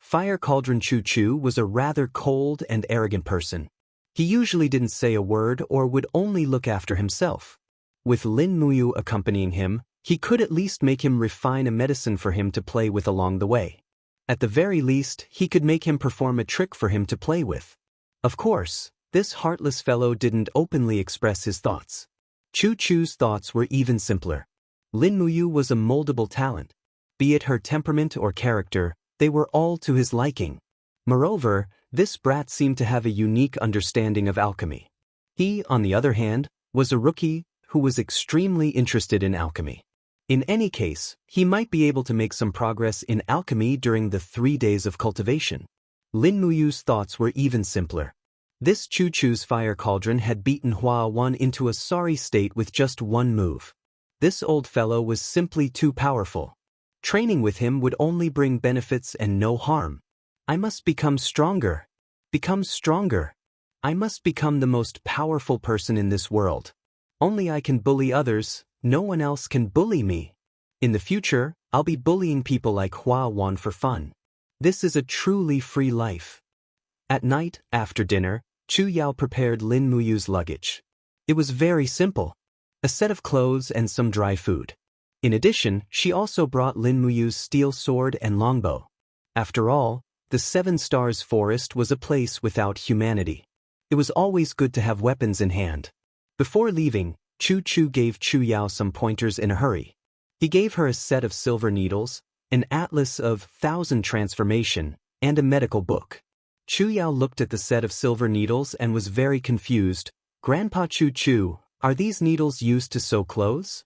Fire Cauldron Chu Chu was a rather cold and arrogant person. He usually didn't say a word or would only look after himself. With Lin Muyu accompanying him, he could at least make him refine a medicine for him to play with along the way. At the very least, he could make him perform a trick for him to play with. Of course, this heartless fellow didn't openly express his thoughts. Chu Chu's thoughts were even simpler. Lin Muyu was a moldable talent. Be it her temperament or character, they were all to his liking. Moreover, this brat seemed to have a unique understanding of alchemy. He, on the other hand, was a rookie who was extremely interested in alchemy. In any case, he might be able to make some progress in alchemy during the 3 days of cultivation. Lin Muyu's thoughts were even simpler. This Chu Chu's fire cauldron had beaten Hua Wan into a sorry state with just one move. This old fellow was simply too powerful. Training with him would only bring benefits and no harm. I must become stronger. Become stronger. I must become the most powerful person in this world. Only I can bully others, no one else can bully me. In the future, I'll be bullying people like Hua Wan for fun. This is a truly free life. At night, after dinner, Chu Yao prepared Lin Muyu's luggage. It was very simple. A set of clothes and some dry food. In addition, she also brought Lin Muyu's steel sword and longbow. After all, the Seven Stars Forest was a place without humanity. It was always good to have weapons in hand. Before leaving, Chu Chu gave Chu Yao some pointers in a hurry. He gave her a set of silver needles, an atlas of 1,000 transformation, and a medical book. Chu Yao looked at the set of silver needles and was very confused. Grandpa Chu Chu, are these needles used to sew clothes?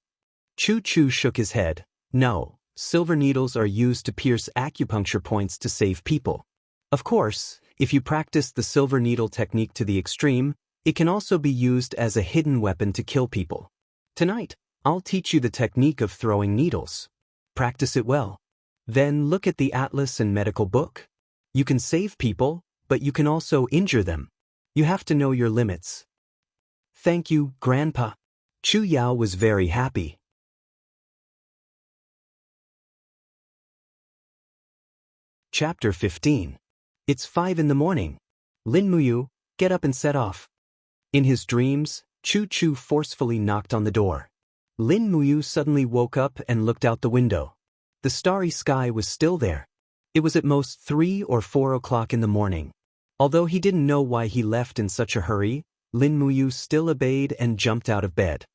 Chu Chu shook his head. No, silver needles are used to pierce acupuncture points to save people. Of course, if you practice the silver needle technique to the extreme, it can also be used as a hidden weapon to kill people. Tonight, I'll teach you the technique of throwing needles. Practice it well. Then look at the atlas and medical book. You can save people, but you can also injure them. You have to know your limits. Thank you, Grandpa. Chu Yao was very happy. Chapter 15. It's 5 in the morning. Lin Muyu, get up and set off. In his dreams, Chu Chu forcefully knocked on the door. Lin Muyu suddenly woke up and looked out the window. The starry sky was still there. It was at most 3 or 4 o'clock in the morning. Although he didn't know why he left in such a hurry, Lin Muyu still obeyed and jumped out of bed.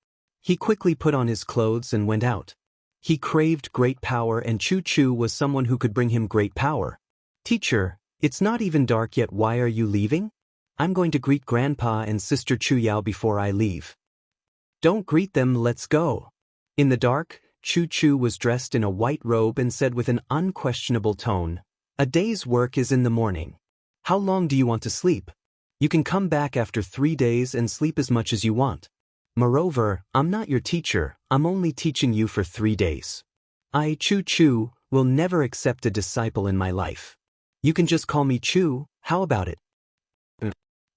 He quickly put on his clothes and went out. He craved great power, and Chu Chu was someone who could bring him great power. Teacher, it's not even dark yet, why are you leaving? I'm going to greet Grandpa and Sister Chu Yao before I leave. Don't greet them, let's go. In the dark, Chu Chu was dressed in a white robe and said with an unquestionable tone, a day's work is in the morning. How long do you want to sleep? You can come back after 3 days and sleep as much as you want. Moreover, I'm not your teacher, I'm only teaching you for 3 days. I, Chu Chu, will never accept a disciple in my life. You can just call me Chu, how about it?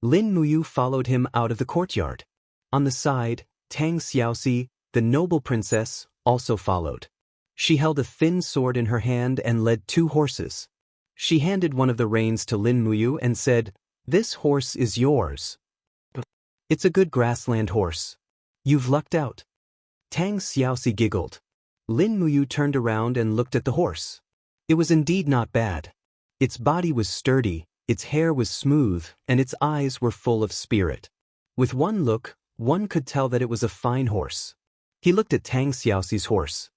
Lin Muyu followed him out of the courtyard. On the side, Tang Xiaoxi, the noble princess, also followed. She held a thin sword in her hand and led 2 horses. She handed one of the reins to Lin Muyu and said, "This horse is yours. It's a good grassland horse. You've lucked out." Tang Xiaoxi giggled. Lin Muyu turned around and looked at the horse. It was indeed not bad. Its body was sturdy, its hair was smooth, and its eyes were full of spirit. With one look, one could tell that it was a fine horse. He looked at Tang Xiaoxi's horse.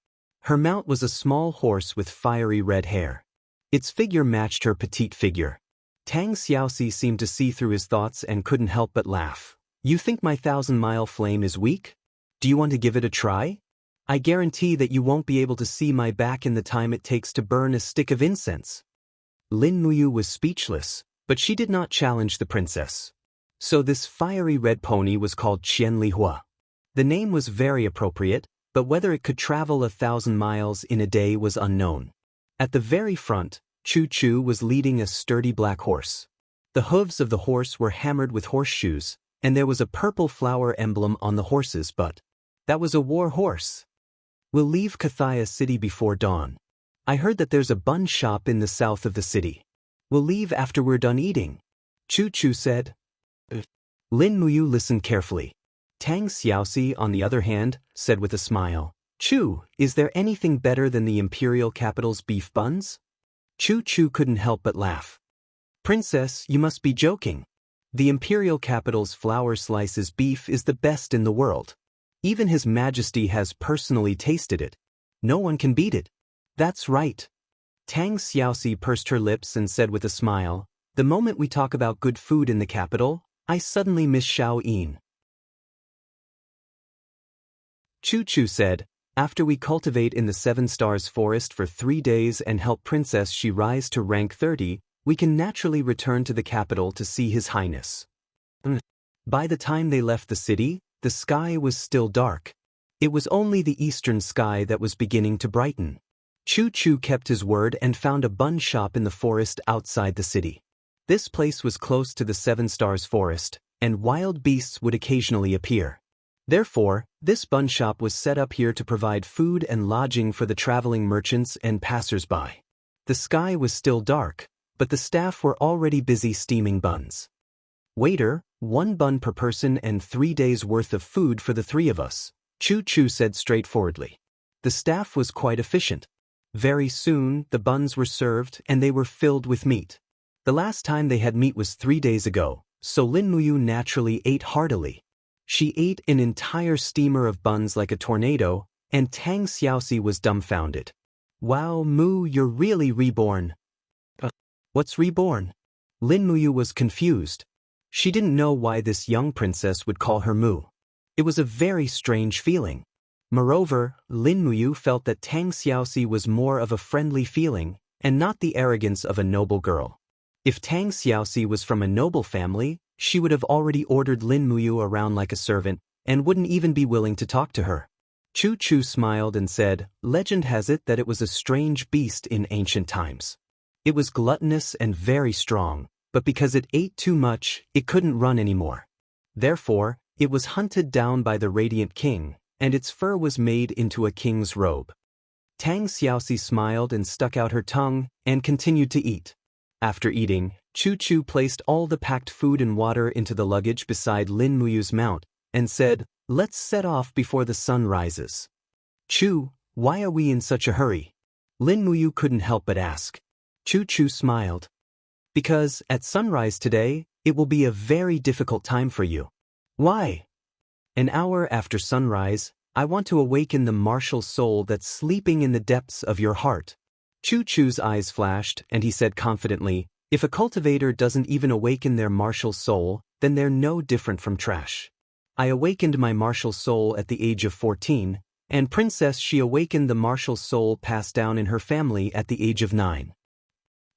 Her mount was a small horse with fiery red hair. Its figure matched her petite figure. Tang Xiaoxi seemed to see through his thoughts and couldn't help but laugh. You think my 1,000-mile flame is weak? Do you want to give it a try? I guarantee that you won't be able to see my back in the time it takes to burn a stick of incense. Lin Muyu was speechless, but she did not challenge the princess. So this fiery red pony was called Qianlihua. The name was very appropriate, but whether it could travel 1,000 miles in a day was unknown. At the very front, Chu Chu was leading a sturdy black horse. The hooves of the horse were hammered with horseshoes, and there was a purple flower emblem on the horse's butt. That was a war horse. We'll leave Kathaya City before dawn. I heard that there's a bun shop in the south of the city. We'll leave after we're done eating, Chu Chu said. Lin Muyu listened carefully. Tang Xiaoxi, on the other hand, said with a smile, Chu, is there anything better than the imperial capital's beef buns? Chu Chu couldn't help but laugh. Princess, you must be joking. The imperial capital's flour slices beef is the best in the world. Even His Majesty has personally tasted it. No one can beat it. That's right. Tang Xiaoxi pursed her lips and said with a smile, the moment we talk about good food in the capital, I suddenly miss Shao Yin. Chu Chu said, after we cultivate in the 7 Stars Forest for 3 days and help Princess Shi rise to rank 30, we can naturally return to the capital to see His Highness. By the time they left the city, the sky was still dark. It was only the eastern sky that was beginning to brighten. Chu Chu kept his word and found a bun shop in the forest outside the city. This place was close to the 7 Stars Forest, and wild beasts would occasionally appear. Therefore, this bun shop was set up here to provide food and lodging for the traveling merchants and passers-by. The sky was still dark, but the staff were already busy steaming buns. Waiter, 1 bun per person and 3 days' worth of food for the 3 of us, Chu Chu said straightforwardly. The staff was quite efficient. Very soon, the buns were served and they were filled with meat. The last time they had meat was 3 days ago, so Lin Muyu naturally ate heartily. She ate an entire steamer of buns like a tornado, and Tang Xiaoxi was dumbfounded. Wow, Mu, you're really reborn. What's reborn? Lin Muyu was confused. She didn't know why this young princess would call her Mu. It was a very strange feeling. Moreover, Lin Muyu felt that Tang Xiaoxi was more of a friendly feeling, and not the arrogance of a noble girl. If Tang Xiaoxi was from a noble family, she would have already ordered Lin Muyu around like a servant, and wouldn't even be willing to talk to her. Chu Chu smiled and said, legend has it that it was a strange beast in ancient times. It was gluttonous and very strong, but because it ate too much, it couldn't run anymore. Therefore, it was hunted down by the Radiant King, and its fur was made into a king's robe. Tang Xiaoxi smiled and stuck out her tongue, and continued to eat. After eating, Chu Chu placed all the packed food and water into the luggage beside Lin Muyu's mount, and said, let's set off before the sun rises. Chu, why are we in such a hurry? Lin Muyu couldn't help but ask. Chu Chu smiled. Because, at sunrise today, it will be a very difficult time for you. Why? An hour after sunrise, I want to awaken the martial soul that's sleeping in the depths of your heart. Chu Chu's eyes flashed, and he said confidently, if a cultivator doesn't even awaken their martial soul, then they're no different from trash. I awakened my martial soul at the age of 14, and Princess Shi awakened the martial soul passed down in her family at the age of 9.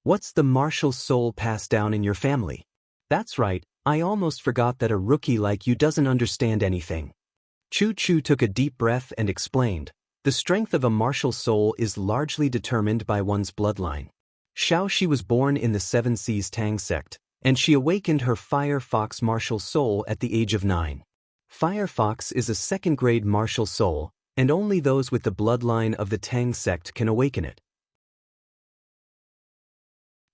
What's the martial soul passed down in your family? That's right, I almost forgot that a rookie like you doesn't understand anything. Chu Chu took a deep breath and explained, the strength of a martial soul is largely determined by one's bloodline. Shao Shi was born in the 7 Seas Tang sect, and she awakened her Fire Fox martial soul at the age of 9. Fire Fox is a 2nd-grade martial soul, and only those with the bloodline of the Tang sect can awaken it.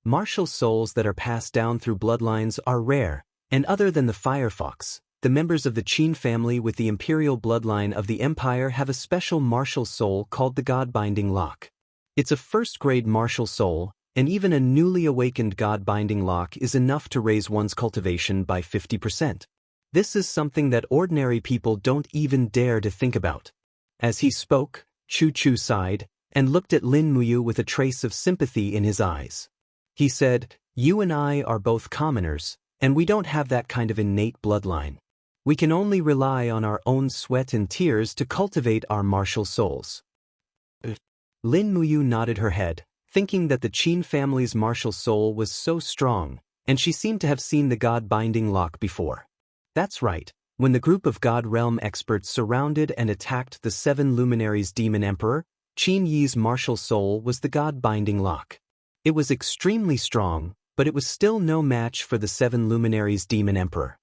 Martial souls that are passed down through bloodlines are rare, and other than the Fire Fox, the members of the Qin family with the imperial bloodline of the empire have a special martial soul called the God-Binding Lock. It's a 1st-grade martial soul, and even a newly awakened God-Binding Lock is enough to raise one's cultivation by 50%. This is something that ordinary people don't even dare to think about. As he spoke, Chu Chu sighed, and looked at Lin Muyu with a trace of sympathy in his eyes. He said, you and I are both commoners, and we don't have that kind of innate bloodline. We can only rely on our own sweat and tears to cultivate our martial souls. Lin Muyu nodded her head, thinking that the Qin family's martial soul was so strong, and she seemed to have seen the God-Binding Lock before. That's right, when the group of God Realm experts surrounded and attacked the 7 Luminaries Demon Emperor, Qin Yi's martial soul was the God-Binding Lock. It was extremely strong, but it was still no match for the 7 Luminaries Demon Emperor.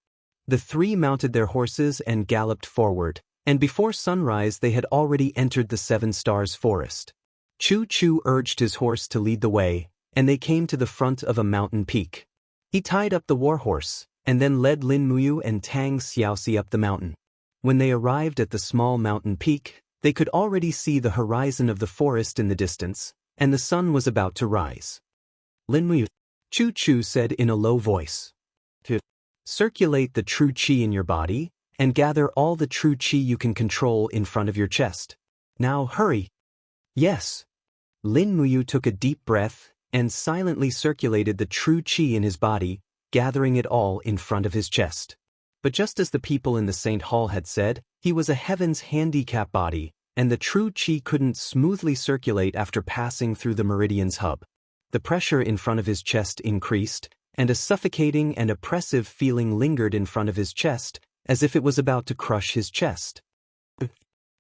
The 3 mounted their horses and galloped forward, and before sunrise they had already entered the 7 Stars Forest. Chu Chu urged his horse to lead the way, and they came to the front of a mountain peak. He tied up the warhorse, and then led Lin Muyu and Tang Xiaoxi up the mountain. When they arrived at the small mountain peak, they could already see the horizon of the forest in the distance, and the sun was about to rise. Lin Muyu, Chu Chu said in a low voice. To circulate the true qi in your body, and gather all the true qi you can control in front of your chest. Now hurry. Yes. Lin Muyu took a deep breath and silently circulated the true qi in his body, gathering it all in front of his chest. But just as the people in the Saint Hall had said, he was a heaven's handicap body, and the true qi couldn't smoothly circulate after passing through the meridian's hub. The pressure in front of his chest increased, and a suffocating and oppressive feeling lingered in front of his chest, as if it was about to crush his chest.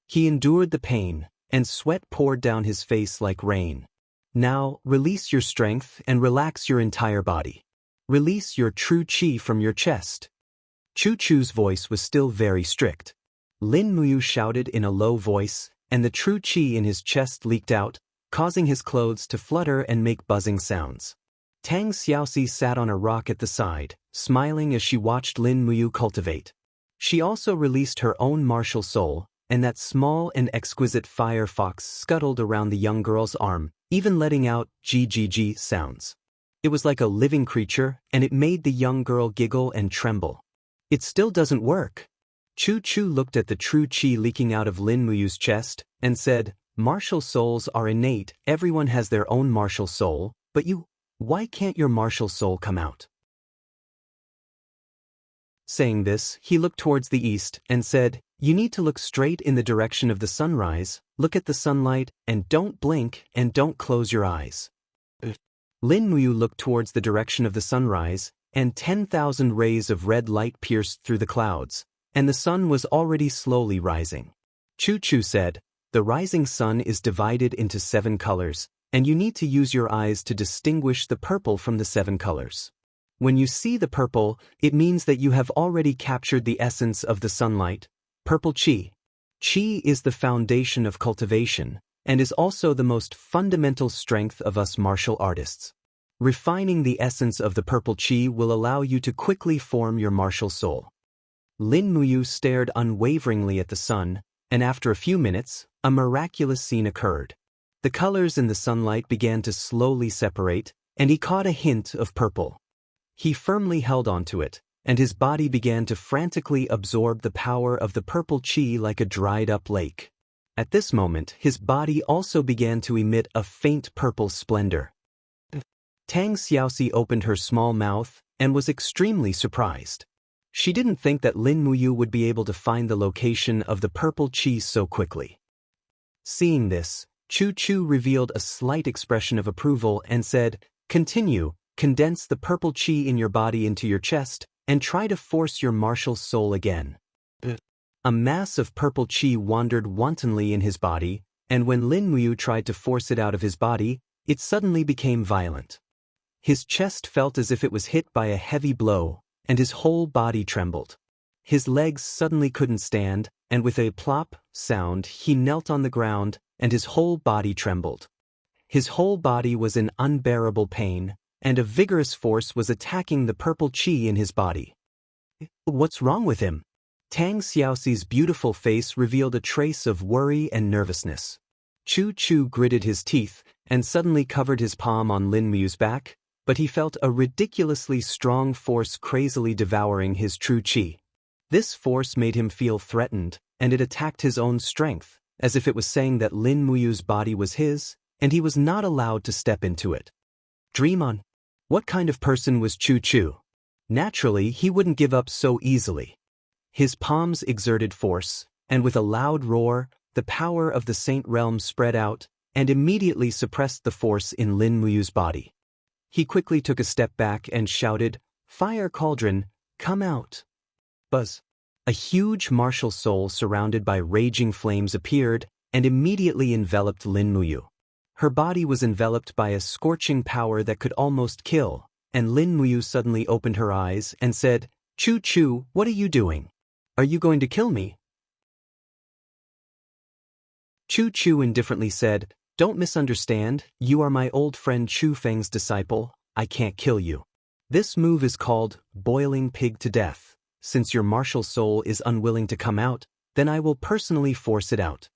He endured the pain, and sweat poured down his face like rain. Now, release your strength and relax your entire body. Release your true qi from your chest. Chu Chu's voice was still very strict. Lin Muyu shouted in a low voice, and the true qi in his chest leaked out, causing his clothes to flutter and make buzzing sounds. Tang Xiaoxi sat on a rock at the side, smiling as she watched Lin Muyu cultivate. She also released her own martial soul, and that small and exquisite fire fox scuttled around the young girl's arm, even letting out GGG sounds. It was like a living creature, and it made the young girl giggle and tremble. It still doesn't work. Chu Chu looked at the true qi leaking out of Lin Muyu's chest, and said, martial souls are innate, everyone has their own martial soul, but why can't your martial soul come out? Saying this, he looked towards the east and said, you need to look straight in the direction of the sunrise, look at the sunlight, and don't blink and don't close your eyes. Lin Muyu looked towards the direction of the sunrise, and 10,000 rays of red light pierced through the clouds, and the sun was already slowly rising. Chu Chu said, the rising sun is divided into 7 colors, and you need to use your eyes to distinguish the purple from the 7 colors. When you see the purple, it means that you have already captured the essence of the sunlight, purple qi. Qi is the foundation of cultivation, and is also the most fundamental strength of us martial artists. Refining the essence of the purple qi will allow you to quickly form your martial soul. Lin Muyu stared unwaveringly at the sun, and after a few minutes, a miraculous scene occurred. The colors in the sunlight began to slowly separate, and he caught a hint of purple. He firmly held onto it, and his body began to frantically absorb the power of the purple qi like a dried-up lake. At this moment, his body also began to emit a faint purple splendor. Tang Xiaoxi opened her small mouth and was extremely surprised. She didn't think that Lin Muyu would be able to find the location of the purple qi so quickly. Seeing this, Chu Chu revealed a slight expression of approval and said, continue, condense the purple qi in your body into your chest, and try to force your martial soul again. A mass of purple qi wandered wantonly in his body, and when Lin Muyu tried to force it out of his body, it suddenly became violent. His chest felt as if it was hit by a heavy blow, and his whole body trembled. His legs suddenly couldn't stand, and with a plop sound he knelt on the ground, and his whole body trembled. His whole body was in unbearable pain, and a vigorous force was attacking the purple qi in his body. What's wrong with him? Tang Xiaoxi's beautiful face revealed a trace of worry and nervousness. Chu Chu gritted his teeth and suddenly covered his palm on Lin Muyu's back, but he felt a ridiculously strong force crazily devouring his true qi. This force made him feel threatened, and it attacked his own strength, as if it was saying that Lin Muyu's body was his, and he was not allowed to step into it. Dream on. What kind of person was Chu Chu? Naturally, he wouldn't give up so easily. His palms exerted force, and with a loud roar, the power of the Saint Realm spread out, and immediately suppressed the force in Lin Muyu's body. He quickly took a step back and shouted, Fire Cauldron, come out. Buzz. A huge martial soul surrounded by raging flames appeared, and immediately enveloped Lin Muyu. Her body was enveloped by a scorching power that could almost kill, and Lin Muyu suddenly opened her eyes and said, Chu Chu, what are you doing? Are you going to kill me? Chu Chu indifferently said, Don't misunderstand, you are my old friend Chu Feng's disciple, I can't kill you. This move is called boiling pig to death. Since your martial soul is unwilling to come out, then I will personally force it out.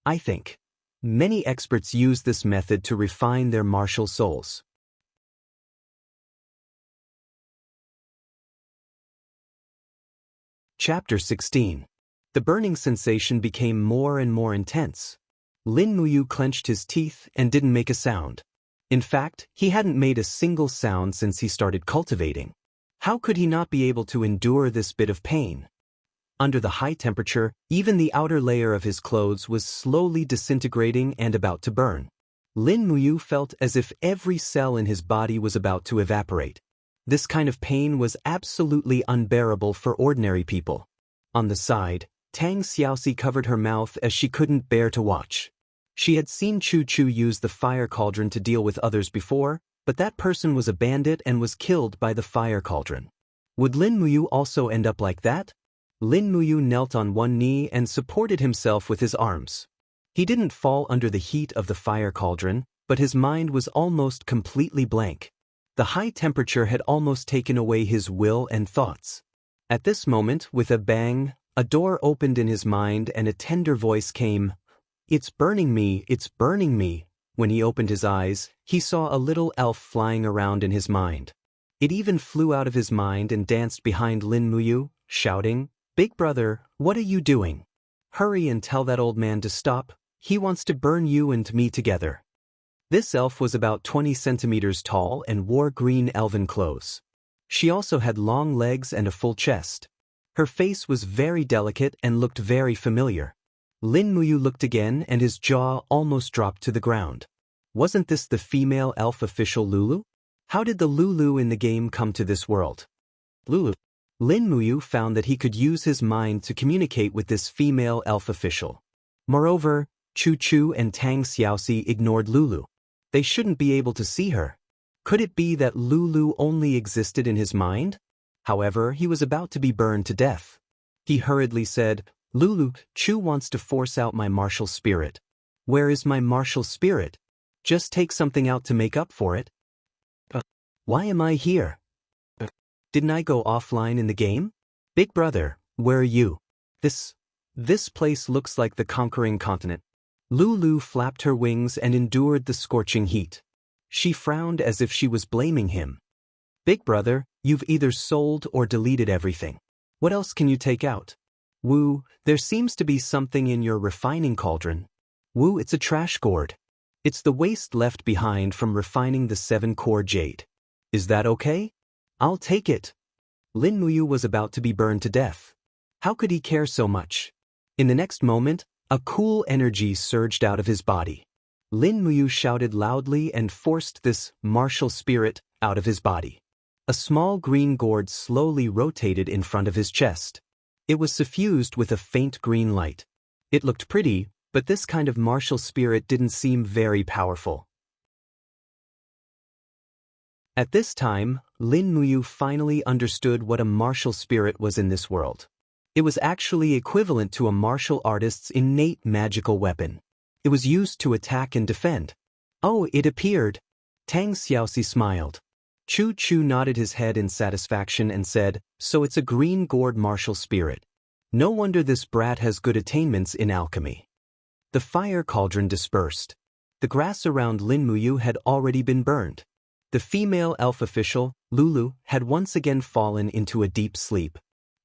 I think. Many experts use this method to refine their martial souls. Chapter 16. The burning sensation became more and more intense. Lin Muyu clenched his teeth and didn't make a sound. In fact, he hadn't made a single sound since he started cultivating. How could he not be able to endure this bit of pain? Under the high temperature, even the outer layer of his clothes was slowly disintegrating and about to burn. Lin Muyu felt as if every cell in his body was about to evaporate. This kind of pain was absolutely unbearable for ordinary people. On the side, Tang Xiaoxi covered her mouth as she couldn't bear to watch. She had seen Chu Chu use the fire cauldron to deal with others before, but that person was a bandit and was killed by the fire cauldron. Would Lin Muyu also end up like that? Lin Muyu knelt on one knee and supported himself with his arms. He didn't fall under the heat of the fire cauldron, but his mind was almost completely blank. The high temperature had almost taken away his will and thoughts. At this moment, with a bang, a door opened in his mind and a tender voice came, "It's burning me, it's burning me." When he opened his eyes, he saw a little elf flying around in his mind. It even flew out of his mind and danced behind Lin Muyu, shouting, "Big brother, what are you doing? Hurry and tell that old man to stop, he wants to burn you and me together." This elf was about 20 centimeters tall and wore green elven clothes. She also had long legs and a full chest. Her face was very delicate and looked very familiar. Lin Muyu looked again and his jaw almost dropped to the ground. Wasn't this the female elf official Lulu? How did the Lulu in the game come to this world? Lulu. Lin Muyu found that he could use his mind to communicate with this female elf official. Moreover, Chu Chu and Tang Xiaoxi ignored Lulu. They shouldn't be able to see her. Could it be that Lulu only existed in his mind? However, he was about to be burned to death. He hurriedly said, "Lulu, Chu wants to force out my martial spirit." "Where is my martial spirit? Just take something out to make up for it." "Why am I here? Didn't I go offline in the game? Big brother, where are you? This place looks like the conquering continent." Lulu flapped her wings and endured the scorching heat. She frowned as if she was blaming him. "Big brother, you've either sold or deleted everything. What else can you take out?" "Wu, there seems to be something in your refining cauldron." "Wu, it's a trash gourd. It's the waste left behind from refining the 7-core jade. Is that okay? I'll take it." Lin Muyu was about to be burned to death. How could he care so much? In the next moment, a cool energy surged out of his body. Lin Muyu shouted loudly and forced this martial spirit out of his body. A small green gourd slowly rotated in front of his chest. It was suffused with a faint green light. It looked pretty, but this kind of martial spirit didn't seem very powerful. At this time, Lin Muyu finally understood what a martial spirit was in this world. It was actually equivalent to a martial artist's innate magical weapon. It was used to attack and defend. "Oh, it appeared." Tang Xiaoxi smiled. Chu Chu nodded his head in satisfaction and said, "So it's a green gourd martial spirit. No wonder this brat has good attainments in alchemy." The fire cauldron dispersed. The grass around Lin Muyu had already been burned. The female elf official, Lulu, had once again fallen into a deep sleep.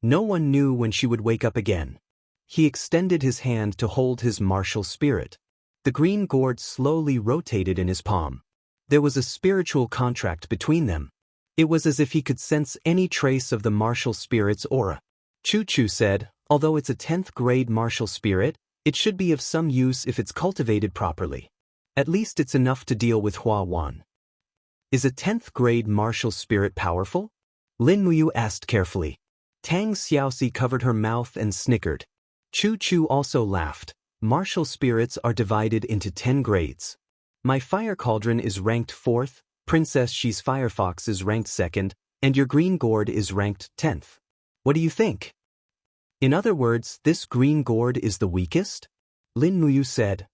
No one knew when she would wake up again. He extended his hand to hold his martial spirit. The green gourd slowly rotated in his palm. There was a spiritual contract between them. It was as if he could sense any trace of the martial spirit's aura. Chu Chu said, "Although it's a 10th grade martial spirit, it should be of some use if it's cultivated properly. At least it's enough to deal with Hua Wan." "Is a 10th grade martial spirit powerful?" Lin Muyu asked carefully. Tang Xiaoxi covered her mouth and snickered. Chu Chu also laughed. "Martial spirits are divided into 10 grades. My fire cauldron is ranked 4th, Princess Xi's firefox is ranked 2nd, and your green gourd is ranked 10th. What do you think?" "In other words, this green gourd is the weakest?" Lin Muyu said.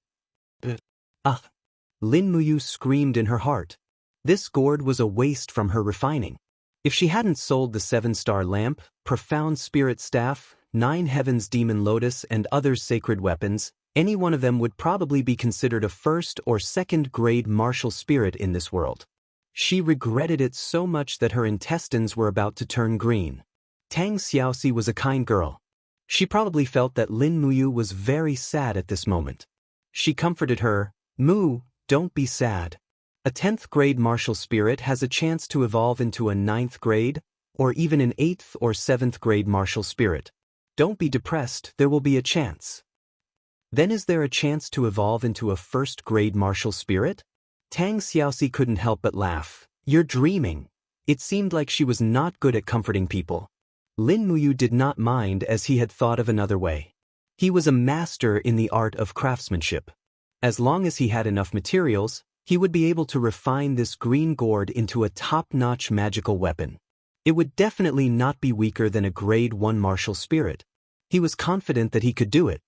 Lin Muyu screamed in her heart. This gourd was a waste from her refining. If she hadn't sold the 7-star lamp, profound spirit staff, 9 heavens demon lotus and other sacred weapons, any one of them would probably be considered a 1st or 2nd grade martial spirit in this world. She regretted it so much that her intestines were about to turn green. Tang Xiaoxi was a kind girl. She probably felt that Lin Muyu was very sad at this moment. She comforted her, "Mu, don't be sad. A 10th grade martial spirit has a chance to evolve into a 9th grade, or even an 8th or 7th grade martial spirit. Don't be depressed, there will be a chance." Then is there a chance to evolve into a 1st grade martial spirit? Tang Xiaoxi couldn't help but laugh. "You're dreaming." It seemed like she was not good at comforting people. Lin Muyu did not mind as he had thought of another way. He was a master in the art of craftsmanship. As long as he had enough materials, he would be able to refine this green gourd into a top-notch magical weapon. It would definitely not be weaker than a grade 1 martial spirit. He was confident that he could do it.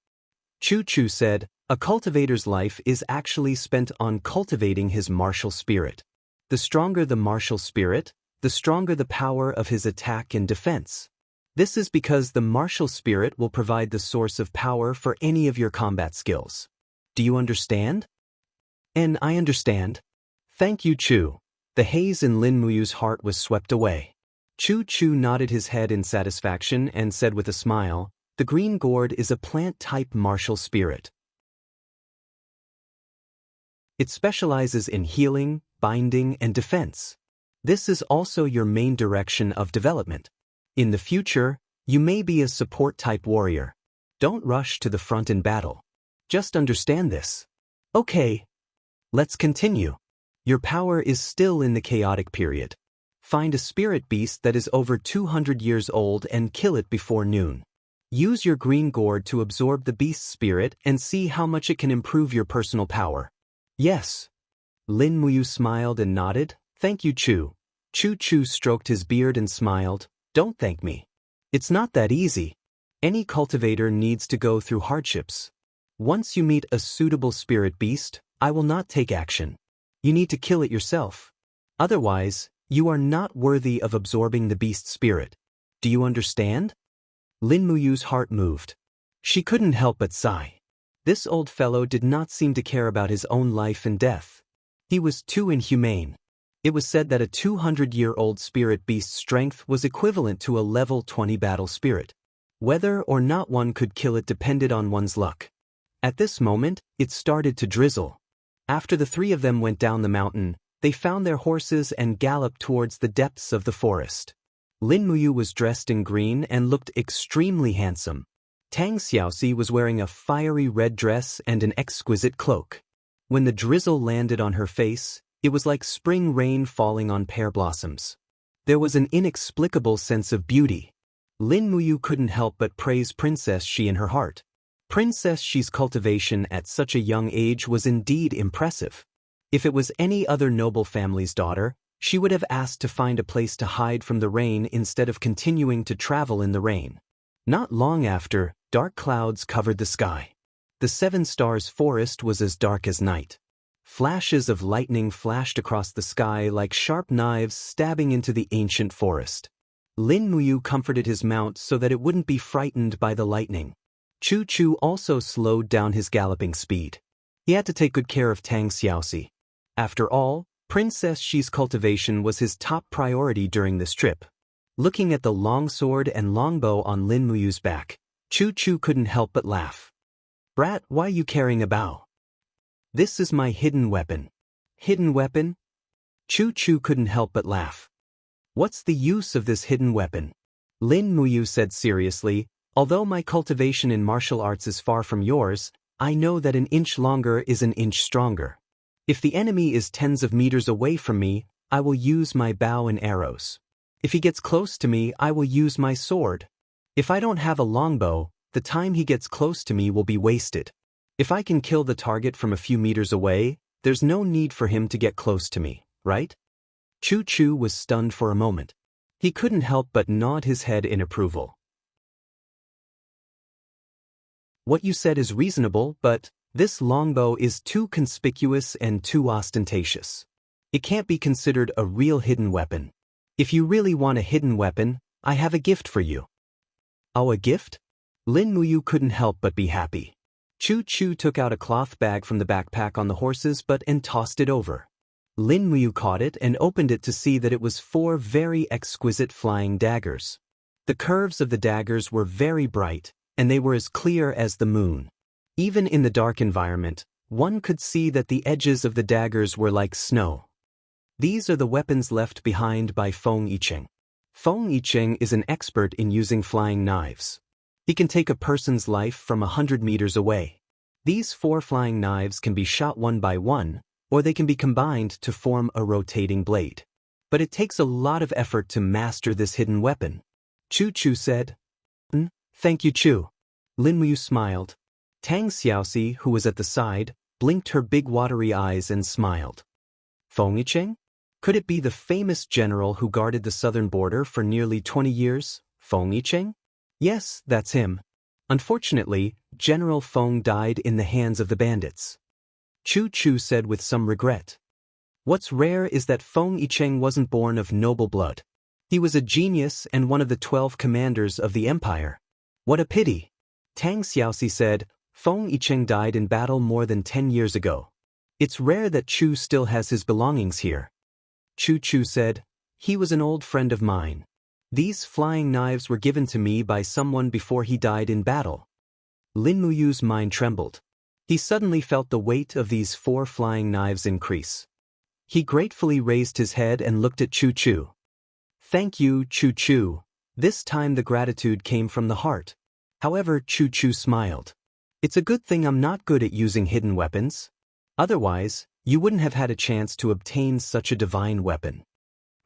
Chu Chu said, "A cultivator's life is actually spent on cultivating his martial spirit. The stronger the martial spirit, the stronger the power of his attack and defense. This is because the martial spirit will provide the source of power for any of your combat skills. Do you understand?" "And I understand. Thank you, Chu." The haze in Lin Muyu's heart was swept away. Chu Chu nodded his head in satisfaction and said with a smile, "The green gourd is a plant-type martial spirit. It specializes in healing, binding, and defense. This is also your main direction of development. In the future, you may be a support-type warrior. Don't rush to the front in battle. Just understand this." "Okay. Let's continue. Your power is still in the chaotic period. Find a spirit beast that is over 200 years old and kill it before noon. Use your green gourd to absorb the beast's spirit and see how much it can improve your personal power." "Yes." Lin Muyu smiled and nodded. "Thank you, Chu." Chu Chu stroked his beard and smiled. "Don't thank me. It's not that easy. Any cultivator needs to go through hardships. Once you meet a suitable spirit beast, I will not take action. You need to kill it yourself. Otherwise, you are not worthy of absorbing the beast's spirit. Do you understand?" Lin Muyu's heart moved. She couldn't help but sigh. This old fellow did not seem to care about his own life and death. He was too inhumane. It was said that a 200-year-old spirit beast's strength was equivalent to a level 20 battle spirit. Whether or not one could kill it depended on one's luck. At this moment, it started to drizzle. After the 3 of them went down the mountain, they found their horses and galloped towards the depths of the forest. Lin Muyu was dressed in green and looked extremely handsome. Tang Xiaoxi was wearing a fiery red dress and an exquisite cloak. When the drizzle landed on her face, it was like spring rain falling on pear blossoms. There was an inexplicable sense of beauty. Lin Muyu couldn't help but praise Princess Xi in her heart. Princess Xi's cultivation at such a young age was indeed impressive. If it was any other noble family's daughter, she would have asked to find a place to hide from the rain instead of continuing to travel in the rain. Not long after, dark clouds covered the sky. The 7 Stars forest was as dark as night. Flashes of lightning flashed across the sky like sharp knives stabbing into the ancient forest. Lin Muyu comforted his mount so that it wouldn't be frightened by the lightning. Chu Chu also slowed down his galloping speed. He had to take good care of Tang Xiaoxi. After all, Princess Xi's cultivation was his top priority during this trip. Looking at the longsword and longbow on Lin Muyu's back, Chu Chu couldn't help but laugh. "Brat, why you carrying a bow?" "This is my hidden weapon." "Hidden weapon?" Chu Chu couldn't help but laugh. "What's the use of this hidden weapon?" Lin Muyu said seriously, "Although my cultivation in martial arts is far from yours, I know that an inch longer is an inch stronger. If the enemy is tens of meters away from me, I will use my bow and arrows. If he gets close to me, I will use my sword. If I don't have a longbow, the time he gets close to me will be wasted. If I can kill the target from a few meters away, there's no need for him to get close to me, right?" Chu Chu was stunned for a moment. He couldn't help but nod his head in approval. "What you said is reasonable, but This longbow is too conspicuous and too ostentatious. It can't be considered a real hidden weapon. If you really want a hidden weapon, I have a gift for you. Oh, a gift? Lin Muyu couldn't help but be happy. Chu Chu took out a cloth bag from the backpack on the horses and tossed it over. Lin Muyu caught it and opened it to see that it was 4 very exquisite flying daggers. The curves of the daggers were very bright, and they were as clear as the moon. Even in the dark environment, one could see that the edges of the daggers were like snow. These are the weapons left behind by Feng Yicheng. Feng Yicheng is an expert in using flying knives. He can take a person's life from 100 meters away. These 4 flying knives can be shot one by one, or they can be combined to form a rotating blade. But it takes a lot of effort to master this hidden weapon. Chu Chu said. Thank you, Chu. Lin Muyu smiled. Tang Xiaoxi, who was at the side, blinked her big watery eyes and smiled. Feng Yicheng? Could it be the famous general who guarded the southern border for nearly 20 years, Feng Yicheng? Yes, that's him. Unfortunately, General Feng died in the hands of the bandits. Chu Chu said with some regret. What's rare is that Feng Yicheng wasn't born of noble blood. He was a genius and one of the 12 commanders of the empire. What a pity. Tang Xiaoxi said, Feng Yicheng died in battle more than 10 years ago. It's rare that Chu still has his belongings here. Chu Chu said, he was an old friend of mine. These flying knives were given to me by someone before he died in battle. Lin Muyu's mind trembled. He suddenly felt the weight of these 4 flying knives increase. He gratefully raised his head and looked at Chu Chu. Thank you, Chu Chu. This time the gratitude came from the heart. However, Chu Chu smiled. It's a good thing I'm not good at using hidden weapons. Otherwise, you wouldn't have had a chance to obtain such a divine weapon.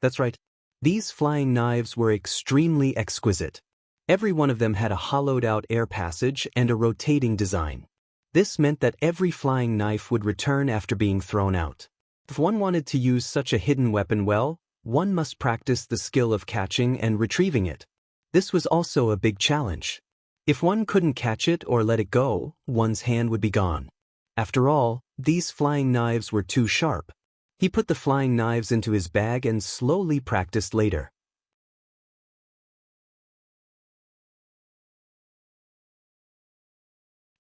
That's right. These flying knives were extremely exquisite. Every one of them had a hollowed-out air passage and a rotating design. This meant that every flying knife would return after being thrown out. If one wanted to use such a hidden weapon well, one must practice the skill of catching and retrieving it. This was also a big challenge. If one couldn't catch it or let it go, one's hand would be gone. After all, these flying knives were too sharp. He put the flying knives into his bag and slowly practiced later.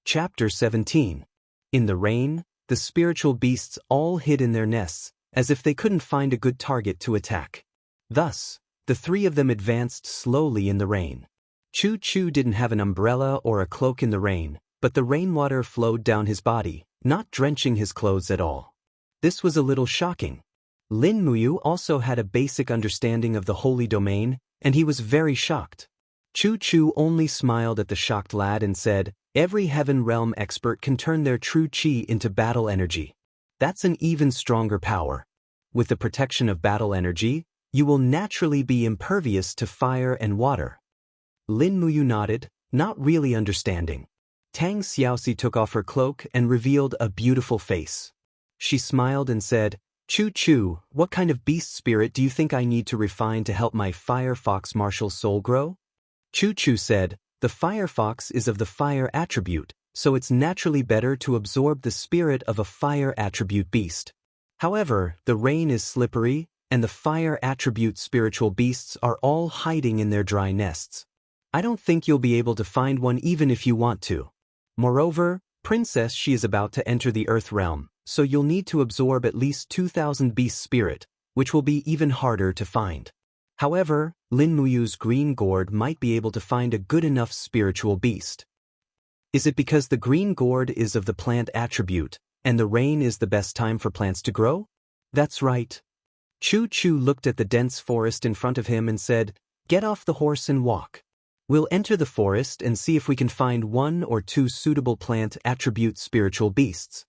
Chapter 17. In the rain, the spiritual beasts all hid in their nests, as if they couldn't find a good target to attack. Thus, the 3 of them advanced slowly in the rain. Chu Chu didn't have an umbrella or a cloak in the rain, but the rainwater flowed down his body, not drenching his clothes at all. This was a little shocking. Lin Muyu also had a basic understanding of the holy domain, and he was very shocked. Chu Chu only smiled at the shocked lad and said, every heaven realm expert can turn their true qi into battle energy. That's an even stronger power. With the protection of battle energy, you will naturally be impervious to fire and water. Lin Muyu nodded, not really understanding. Tang Xiaoxi took off her cloak and revealed a beautiful face. She smiled and said, Chu Chu, what kind of beast spirit do you think I need to refine to help my fire fox martial soul grow? Chu Chu said, the fire fox is of the fire attribute, so it's naturally better to absorb the spirit of a fire attribute beast. However, the rain is slippery, and the fire attribute spiritual beasts are all hiding in their dry nests. I don't think you'll be able to find one even if you want to. Moreover, Princess she is about to enter the Earth realm, so you'll need to absorb at least 2,000 beast spirit, which will be even harder to find. However, Lin Muyu's green gourd might be able to find a good enough spiritual beast. Is it because the green gourd is of the plant attribute, and the rain is the best time for plants to grow? That's right. Chu Chu looked at the dense forest in front of him and said, get off the horse and walk. We'll enter the forest and see if we can find 1 or 2 suitable plant attribute spiritual beasts.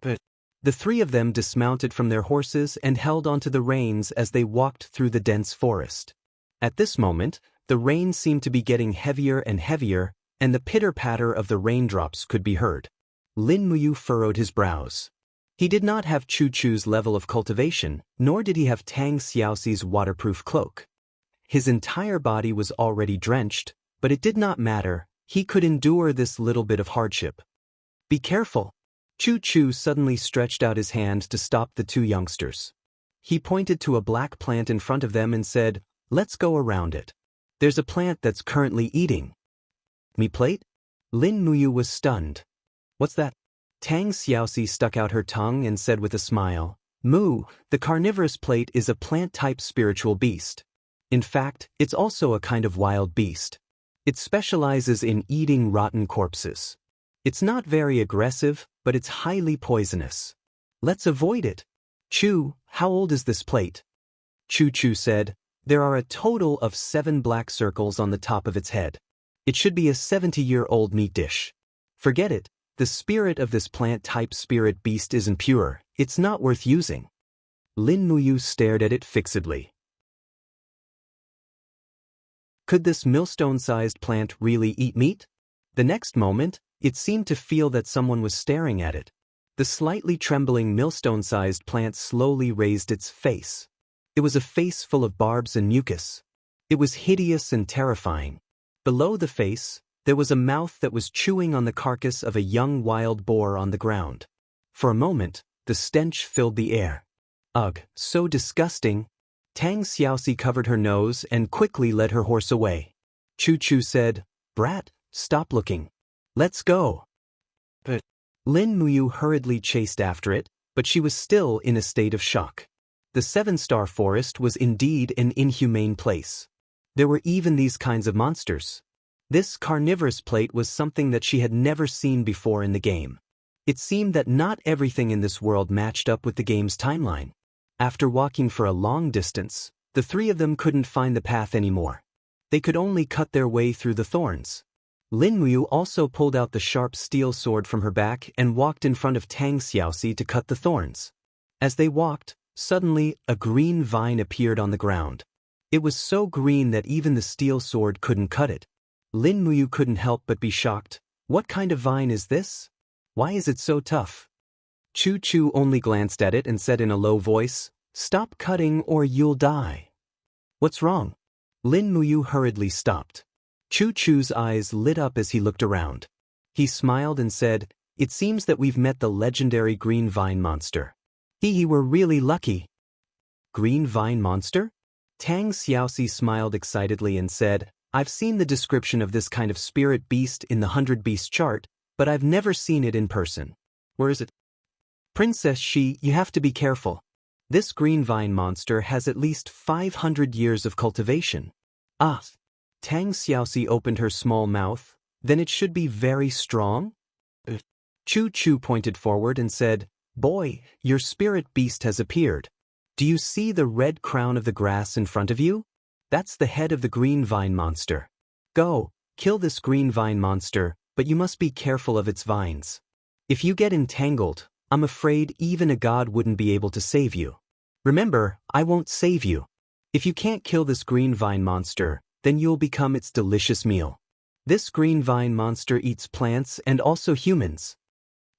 But the 3 of them dismounted from their horses and held onto the reins as they walked through the dense forest. At this moment, the rain seemed to be getting heavier and heavier, and the pitter-patter of the raindrops could be heard. Lin Muyu furrowed his brows. He did not have Chu Chu's level of cultivation, nor did he have Tang Xiaoxi's waterproof cloak. His entire body was already drenched, but it did not matter, he could endure this little bit of hardship. Be careful. Chu suddenly stretched out his hand to stop the two youngsters. He pointed to a black plant in front of them and said, "Let's go around it. There's a plant that's currently eating." "Me plate?" Lin Muyu was stunned. "What's that?" Tang Xiaoxi stuck out her tongue and said with a smile, "Mu, the carnivorous plate is a plant-type spiritual beast. In fact, it's also a kind of wild beast. It specializes in eating rotten corpses. It's not very aggressive, but it's highly poisonous. Let's avoid it." "Chu, how old is this plate?" Chu said, "There are a total of 7 black circles on the top of its head. It should be a 70-year-old meat dish. Forget it. The spirit of this plant-type spirit beast isn't pure. It's not worth using." Lin Muyu stared at it fixedly. Could this millstone-sized plant really eat meat? The next moment, it seemed to feel that someone was staring at it. The slightly trembling millstone-sized plant slowly raised its face. It was a face full of barbs and mucus. It was hideous and terrifying. Below the face, there was a mouth that was chewing on the carcass of a young wild boar on the ground. For a moment, the stench filled the air. Ugh, so disgusting. Tang Xiaoxi covered her nose and quickly led her horse away. Chu said, "Brat, stop looking. Let's go." But Lin Muyu hurriedly chased after it, but she was still in a state of shock. The 7-star forest was indeed an inhumane place. There were even these kinds of monsters. This carnivorous plate was something that she had never seen before in the game. It seemed that not everything in this world matched up with the game's timeline. After walking for a long distance, the 3 of them couldn't find the path anymore. They could only cut their way through the thorns. Lin Muyu also pulled out the sharp steel sword from her back and walked in front of Tang Xiaoxi to cut the thorns. As they walked, suddenly a green vine appeared on the ground. It was so green that even the steel sword couldn't cut it. Lin Muyu couldn't help but be shocked. What kind of vine is this? Why is it so tough? Chu only glanced at it and said in a low voice, "Stop cutting or you'll die." "What's wrong?" Lin Muyu hurriedly stopped. Chu's eyes lit up as he looked around. He smiled and said, "It seems that we've met the legendary green vine monster. We're really lucky." "Green vine monster?" Tang Xiaoxi smiled excitedly and said, "I've seen the description of this kind of spirit beast in the 100 Beast chart, but I've never seen it in person." "Where is it?" "Princess Shi, you have to be careful. This green vine monster has at least 500 years of cultivation." "Ah." Tang Xiaoxi opened her small mouth. "Then it should be very strong?" Chu pointed forward and said, "Boy, your spirit beast has appeared. Do you see the red crown of the grass in front of you? That's the head of the green vine monster. Go, kill this green vine monster, but you must be careful of its vines. If you get entangled, I'm afraid even a god wouldn't be able to save you. Remember, I won't save you. If you can't kill this green vine monster, then you'll become its delicious meal. This green vine monster eats plants and also humans."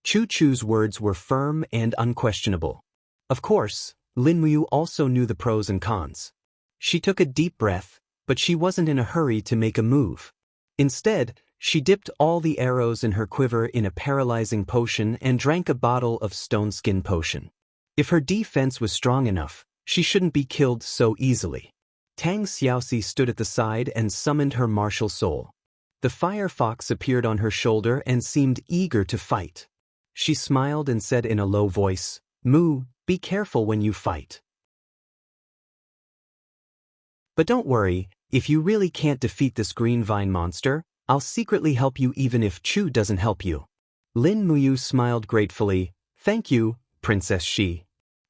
Chu's words were firm and unquestionable. Of course, Lin Muyu also knew the pros and cons. She took a deep breath, but she wasn't in a hurry to make a move. Instead, she dipped all the arrows in her quiver in a paralyzing potion and drank a bottle of stone skin potion. If her defense was strong enough, she shouldn't be killed so easily. Tang Xiaoxi stood at the side and summoned her martial soul. The fire fox appeared on her shoulder and seemed eager to fight. She smiled and said in a low voice, "Mu, be careful when you fight. But don't worry, if you really can't defeat this green vine monster, I'll secretly help you even if Chu doesn't help you." Lin Muyu smiled gratefully. "Thank you, Princess Shi."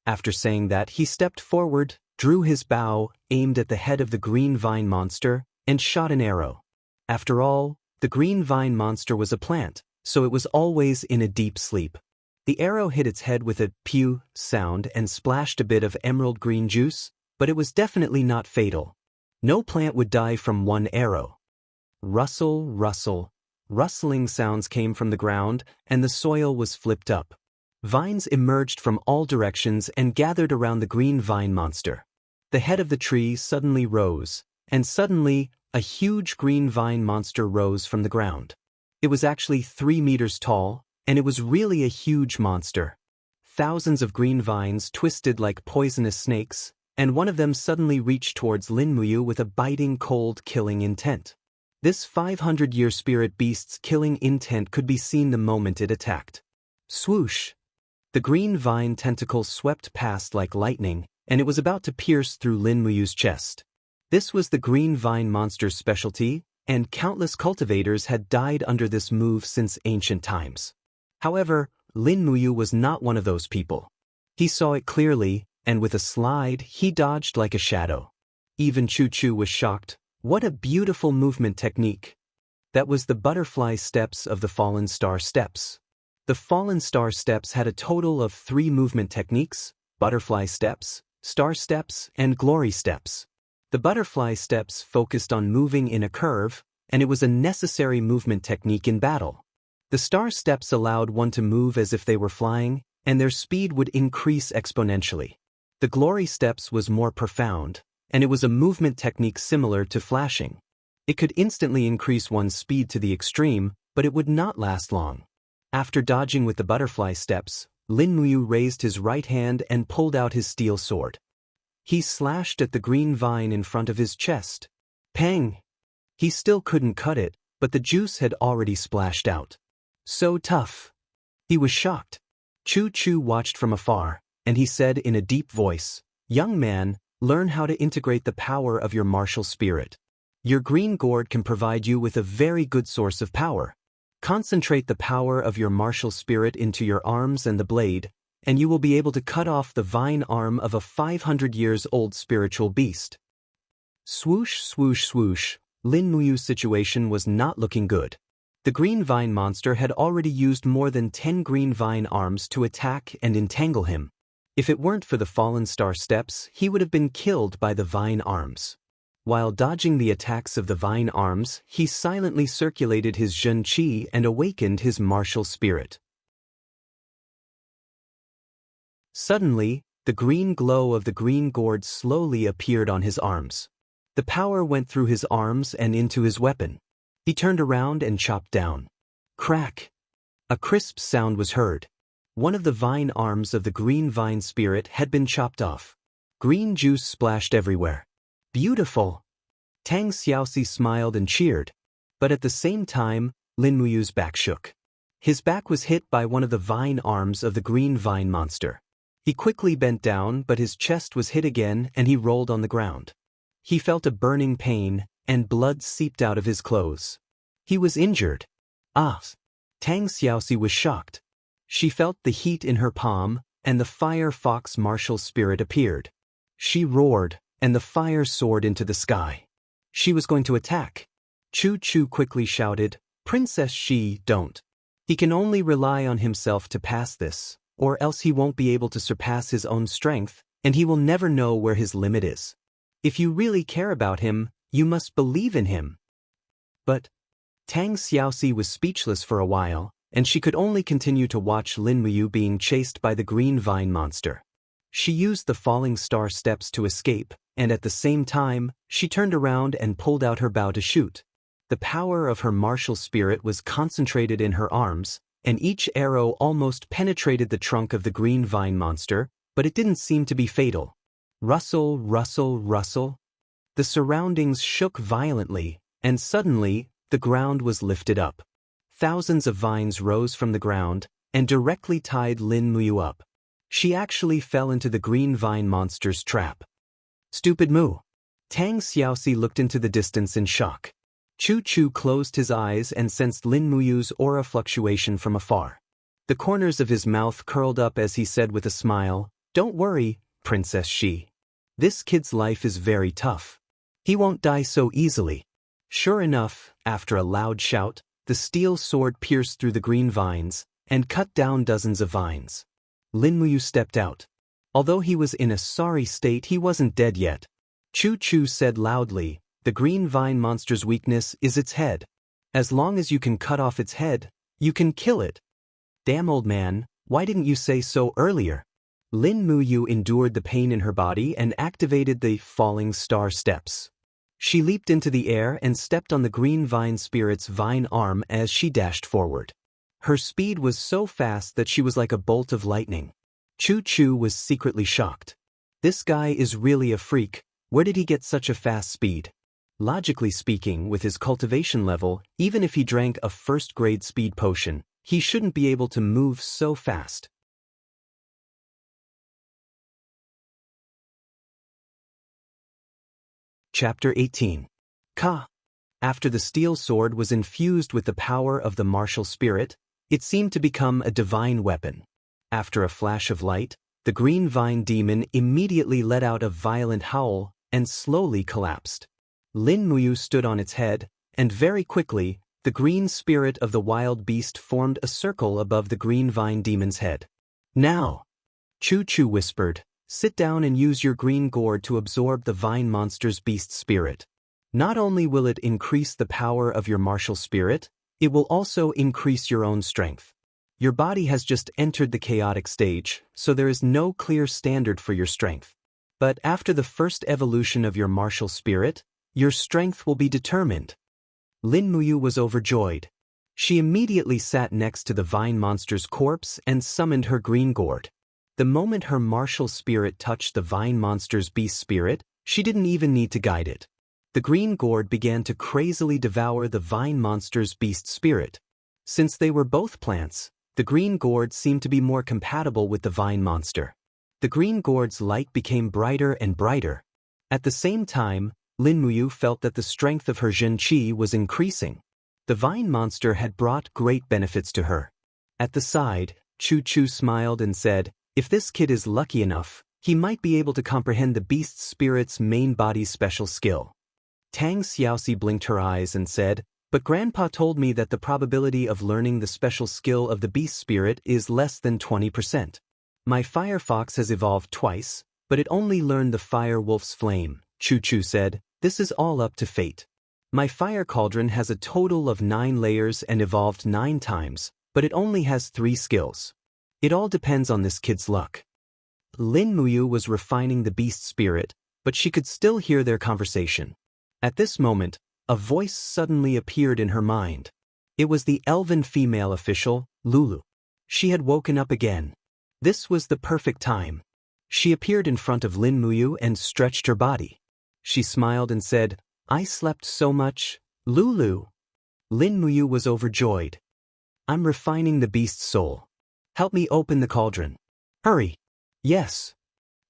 After saying that, he stepped forward, drew his bow, aimed at the head of the green vine monster, and shot an arrow. After all, the green vine monster was a plant, so it was always in a deep sleep. The arrow hit its head with a pew sound and splashed a bit of emerald green juice, but it was definitely not fatal. No plant would die from one arrow. Rustle, rustle. Rustling sounds came from the ground, and the soil was flipped up. Vines emerged from all directions and gathered around the green vine monster. The head of the tree suddenly rose, and suddenly, a huge green vine monster rose from the ground. It was actually 3 meters tall, And it was really a huge monster. Thousands of green vines twisted like poisonous snakes, and one of them suddenly reached towards Lin Muyu with a biting, cold, killing intent. This 500-year spirit beast's killing intent could be seen the moment it attacked. Swoosh! The green vine tentacle swept past like lightning, and it was about to pierce through Lin Muyu's chest. This was the green vine monster's specialty, and countless cultivators had died under this move since ancient times. However, Lin Muyu was not one of those people. He saw it clearly, and with a slide, he dodged like a shadow. Even Chu Chu was shocked. What a beautiful movement technique! That was the butterfly steps of the Fallen Star steps. The Fallen Star steps had a total of 3 movement techniques: butterfly steps, star steps, and glory steps. The butterfly steps focused on moving in a curve, and it was a necessary movement technique in battle. The star steps allowed one to move as if they were flying, and their speed would increase exponentially. The glory steps was more profound, and it was a movement technique similar to flashing. It could instantly increase one's speed to the extreme, but it would not last long. After dodging with the butterfly steps, Lin Muyu raised his right hand and pulled out his steel sword. He slashed at the green vine in front of his chest. Pang! He still couldn't cut it, but the juice had already splashed out. So tough! He was shocked. Chu Chu watched from afar, and he said in a deep voice, "Young man, learn how to integrate the power of your martial spirit. Your green gourd can provide you with a very good source of power. Concentrate the power of your martial spirit into your arms and the blade, and you will be able to cut off the vine arm of a 500 years old spiritual beast." Swoosh, swoosh, swoosh. Lin Muyu's situation was not looking good. The green vine monster had already used more than 10 green vine arms to attack and entangle him. If it weren't for the fallen star steps, he would have been killed by the vine arms. While dodging the attacks of the vine arms, he silently circulated his Zhen Qi and awakened his martial spirit. Suddenly, the green glow of the green gourd slowly appeared on his arms. The power went through his arms and into his weapon. He turned around and chopped down. Crack! A crisp sound was heard. One of the vine arms of the green vine spirit had been chopped off. Green juice splashed everywhere. Beautiful! Tang Xiaoxi smiled and cheered. But at the same time, Lin Muyu's back shook. His back was hit by one of the vine arms of the green vine monster. He quickly bent down, but his chest was hit again and he rolled on the ground. He felt a burning pain, and blood seeped out of his clothes. He was injured. Ah! Tang Xiaoxi was shocked. She felt the heat in her palm, and the fire fox martial spirit appeared. She roared, and the fire soared into the sky. She was going to attack. Chu Chu quickly shouted, "Princess Shi, don't. He can only rely on himself to pass this, or else he won't be able to surpass his own strength, and he will never know where his limit is. If you really care about him, you must believe in him." But Tang Xiaoxi was speechless for a while, and she could only continue to watch Lin Muyu being chased by the green vine monster. She used the falling star steps to escape, and at the same time, she turned around and pulled out her bow to shoot. The power of her martial spirit was concentrated in her arms, and each arrow almost penetrated the trunk of the green vine monster, but it didn't seem to be fatal. Rustle, rustle, rustle. The surroundings shook violently, and suddenly, the ground was lifted up. Thousands of vines rose from the ground, and directly tied Lin Muyu up. She actually fell into the green vine monster's trap. Stupid Mu! Tang Xiaoxi looked into the distance in shock. Chu Chu closed his eyes and sensed Lin Muyu's aura fluctuation from afar. The corners of his mouth curled up as he said with a smile, "Don't worry, Princess Shi. This kid's life is very tough. He won't die so easily." Sure enough, after a loud shout, the steel sword pierced through the green vines and cut down dozens of vines. Lin Muyu stepped out. Although he was in a sorry state, he wasn't dead yet. Chu Chu said loudly, "The green vine monster's weakness is its head. As long as you can cut off its head, you can kill it." Damn, old man, why didn't you say so earlier? Lin Muyu endured the pain in her body and activated the falling star steps. She leaped into the air and stepped on the green vine spirit's vine arm as she dashed forward. Her speed was so fast that she was like a bolt of lightning. Chu Chu was secretly shocked. This guy is really a freak. Where did he get such a fast speed? Logically speaking, with his cultivation level, even if he drank a first-grade speed potion, he shouldn't be able to move so fast. Chapter 18. Ka. After the steel sword was infused with the power of the martial spirit, it seemed to become a divine weapon. After a flash of light, the green vine demon immediately let out a violent howl and slowly collapsed. Lin Muyu stood on its head, and very quickly, the green spirit of the wild beast formed a circle above the green vine demon's head. Now, Chu Chu whispered, sit down and use your green gourd to absorb the vine monster's beast spirit. Not only will it increase the power of your martial spirit, it will also increase your own strength. Your body has just entered the chaotic stage, so there is no clear standard for your strength. But after the first evolution of your martial spirit, your strength will be determined. Lin Muyu was overjoyed. She immediately sat next to the vine monster's corpse and summoned her green gourd. The moment her martial spirit touched the vine monster's beast spirit, she didn't even need to guide it. The green gourd began to crazily devour the vine monster's beast spirit. Since they were both plants, the green gourd seemed to be more compatible with the vine monster. The green gourd's light became brighter and brighter. At the same time, Lin Muyu felt that the strength of her Zhen Qi was increasing. The vine monster had brought great benefits to her. At the side, Chu Chu smiled and said, if this kid is lucky enough, he might be able to comprehend the beast spirit's main body's special skill. Tang Xiaoxi blinked her eyes and said, but Grandpa told me that the probability of learning the special skill of the beast spirit is less than 20%. My fire fox has evolved twice, but it only learned the fire wolf's flame. Chu Chu said, this is all up to fate. My fire cauldron has a total of 9 layers and evolved 9 times, but it only has 3 skills. It all depends on this kid's luck. Lin Muyu was refining the beast spirit, but she could still hear their conversation. At this moment, a voice suddenly appeared in her mind. It was the elven female official, Lulu. She had woken up again. This was the perfect time. She appeared in front of Lin Muyu and stretched her body. She smiled and said, I slept so much, Lulu. Lin Muyu was overjoyed. I'm refining the beast's soul. Help me open the cauldron. Hurry. Yes.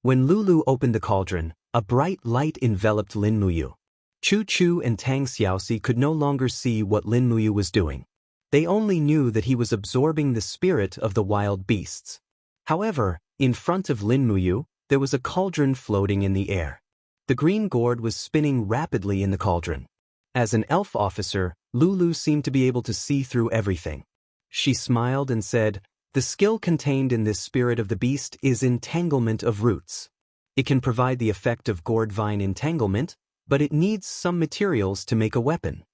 When Lulu opened the cauldron, a bright light enveloped Lin Muyu. Chu Chu and Tang Xiaoxi could no longer see what Lin Muyu was doing. They only knew that he was absorbing the spirit of the wild beasts. However, in front of Lin Muyu, there was a cauldron floating in the air. The green gourd was spinning rapidly in the cauldron. As an elf officer, Lulu seemed to be able to see through everything. She smiled and said, the skill contained in this spirit of the beast is entanglement of roots. It can provide the effect of gourd vine entanglement, but it needs some materials to make a weapon.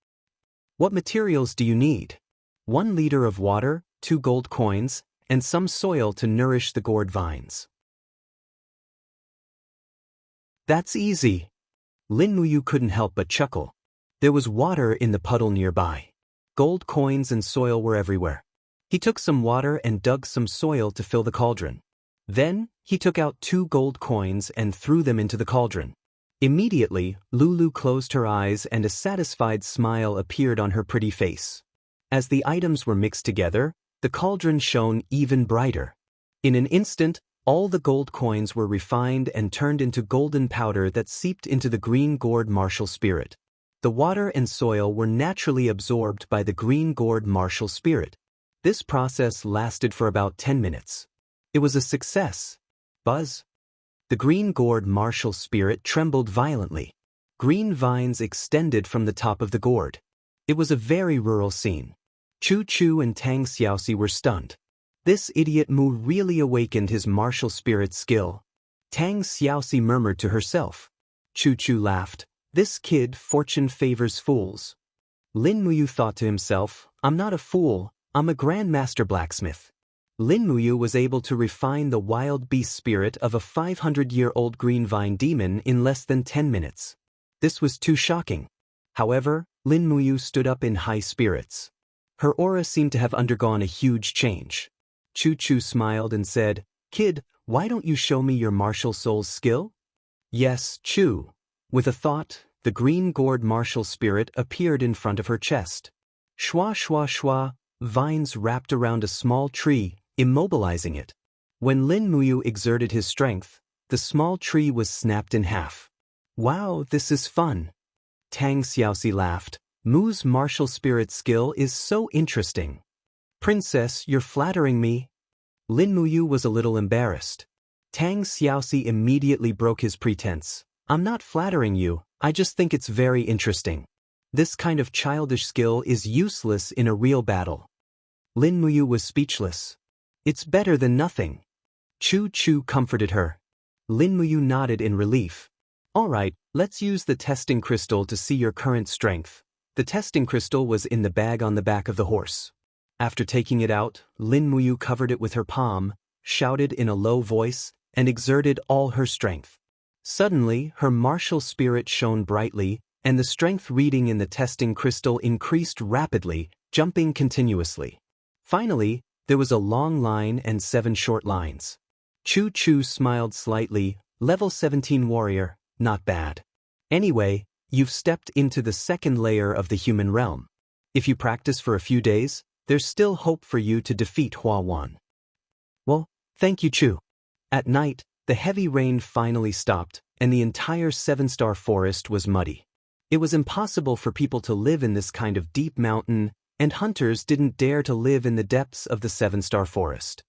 What materials do you need? 1 liter of water, 2 gold coins, and some soil to nourish the gourd vines. That's easy. Lin Muyu couldn't help but chuckle. There was water in the puddle nearby. Gold coins and soil were everywhere. He took some water and dug some soil to fill the cauldron. Then, he took out 2 gold coins and threw them into the cauldron. Immediately, Lulu closed her eyes and a satisfied smile appeared on her pretty face. As the items were mixed together, the cauldron shone even brighter. In an instant, all the gold coins were refined and turned into golden powder that seeped into the green gourd martial spirit. The water and soil were naturally absorbed by the green gourd martial spirit. This process lasted for about 10 minutes. It was a success. Buzz. The green gourd martial spirit trembled violently. Green vines extended from the top of the gourd. It was a very rural scene. Chu Chu and Tang Xiaoxi were stunned. This idiot Mu really awakened his martial spirit skill. Tang Xiaoxi murmured to herself. Chu Chu laughed. This kid fortune favors fools. Lin Muyu thought to himself, I'm not a fool, I'm a grandmaster blacksmith. Lin Muyu was able to refine the wild beast spirit of a 500-year-old green vine demon in less than 10 minutes. This was too shocking. However, Lin Muyu stood up in high spirits. Her aura seemed to have undergone a huge change. Chu smiled and said, "Kid, why don't you show me your martial soul's skill?" "Yes, Chu." With a thought, the green-gourd martial spirit appeared in front of her chest. Shwa shwa shwa, vines wrapped around a small tree, immobilizing it. When Lin Muyu exerted his strength, the small tree was snapped in half. "Wow, this is fun." Tang Xiaoxi laughed. "Mu's martial spirit skill is so interesting." "Princess, you're flattering me." Lin Muyu was a little embarrassed. Tang Xiaoxi immediately broke his pretense. "I'm not flattering you, I just think it's very interesting. This kind of childish skill is useless in a real battle." Lin Muyu was speechless. "It's better than nothing." Chu comforted her. Lin Muyu nodded in relief. "All right, let's use the testing crystal to see your current strength." The testing crystal was in the bag on the back of the horse. After taking it out, Lin Muyu covered it with her palm, shouted in a low voice, and exerted all her strength. Suddenly, her martial spirit shone brightly, and the strength reading in the testing crystal increased rapidly, jumping continuously. Finally, there was a long line and 7 short lines. Chu smiled slightly. "Level 17 warrior, not bad. Anyway, you've stepped into the second layer of the human realm. If you practice for a few days, there's still hope for you to defeat Hua Wan." "Well, thank you, Chu." At night, the heavy rain finally stopped, and the entire 7-star forest was muddy. It was impossible for people to live in this kind of deep mountain, and hunters didn't dare to live in the depths of the 7-star forest.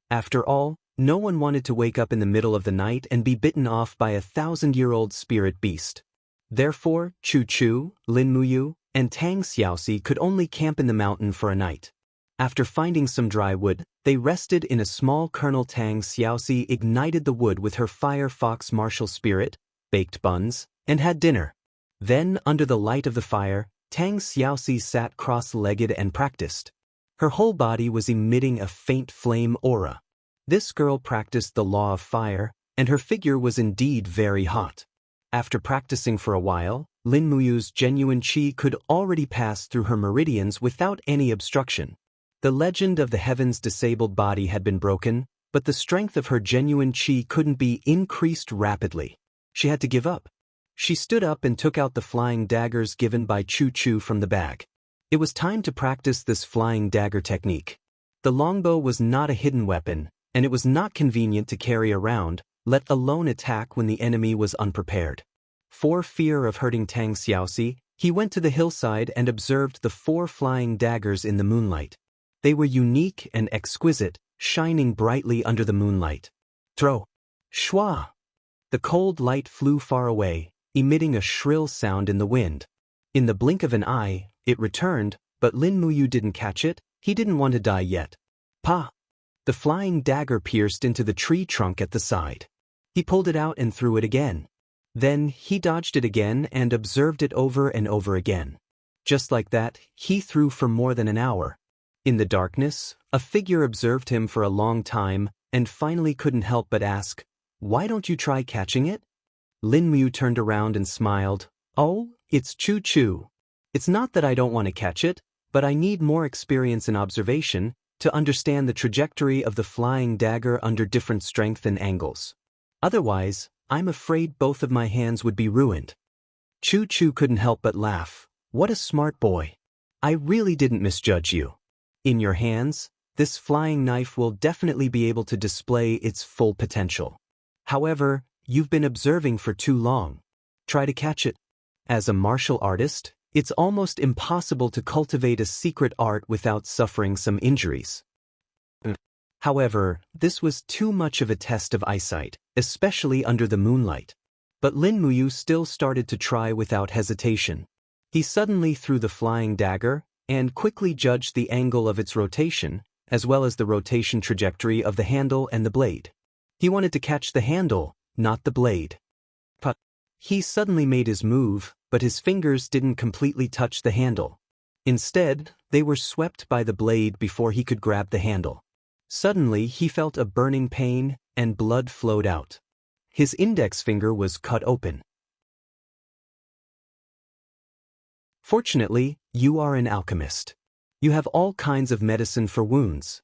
After all, no one wanted to wake up in the middle of the night and be bitten off by a 1,000-year-old spirit beast. Therefore, Chu, Lin Muyu, and Tang Xiaoxi could only camp in the mountain for a night. After finding some dry wood, they rested in a small kernel. Tang Xiaoxi ignited the wood with her fire fox martial spirit, baked buns, and had dinner. Then, under the light of the fire, Tang Xiaoxi sat cross-legged and practiced. Her whole body was emitting a faint flame aura. This girl practiced the law of fire, and her figure was indeed very hot. After practicing for a while, Lin Muyu's genuine qi could already pass through her meridians without any obstruction. The legend of the heaven's disabled body had been broken, but the strength of her genuine qi couldn't be increased rapidly. She had to give up. She stood up and took out the flying daggers given by Chu from the bag. It was time to practice this flying dagger technique. The longbow was not a hidden weapon, and it was not convenient to carry around, let alone attack when the enemy was unprepared. For fear of hurting Tang Xiaoxi, he went to the hillside and observed the 4 flying daggers in the moonlight. They were unique and exquisite, shining brightly under the moonlight. Throw! Shwa! The cold light flew far away, emitting a shrill sound in the wind. In the blink of an eye, it returned, but Lin Muyu didn't catch it. He didn't want to die yet. Pa! The flying dagger pierced into the tree trunk at the side. He pulled it out and threw it again. Then he dodged it again and observed it over and over again. Just like that, he threw for more than an hour. In the darkness, a figure observed him for a long time and finally couldn't help but ask, "Why don't you try catching it?" Lin Muyu turned around and smiled. "Oh, it's Chu. It's not that I don't want to catch it, but I need more experience and observation to understand the trajectory of the flying dagger under different strength and angles. Otherwise, I'm afraid both of my hands would be ruined." Chu couldn't help but laugh. "What a smart boy. I really didn't misjudge you. In your hands, this flying knife will definitely be able to display its full potential. However, you've been observing for too long. Try to catch it. As a martial artist, it's almost impossible to cultivate a secret art without suffering some injuries." However, this was too much of a test of eyesight, especially under the moonlight. But Lin Muyu still started to try without hesitation. He suddenly threw the flying dagger and quickly judged the angle of its rotation, as well as the rotation trajectory of the handle and the blade. He wanted to catch the handle, not the blade. But he suddenly made his move, but his fingers didn't completely touch the handle. Instead, they were swept by the blade before he could grab the handle. Suddenly, he felt a burning pain, and blood flowed out. His index finger was cut open. Fortunately, you are an alchemist. You have all kinds of medicine for wounds.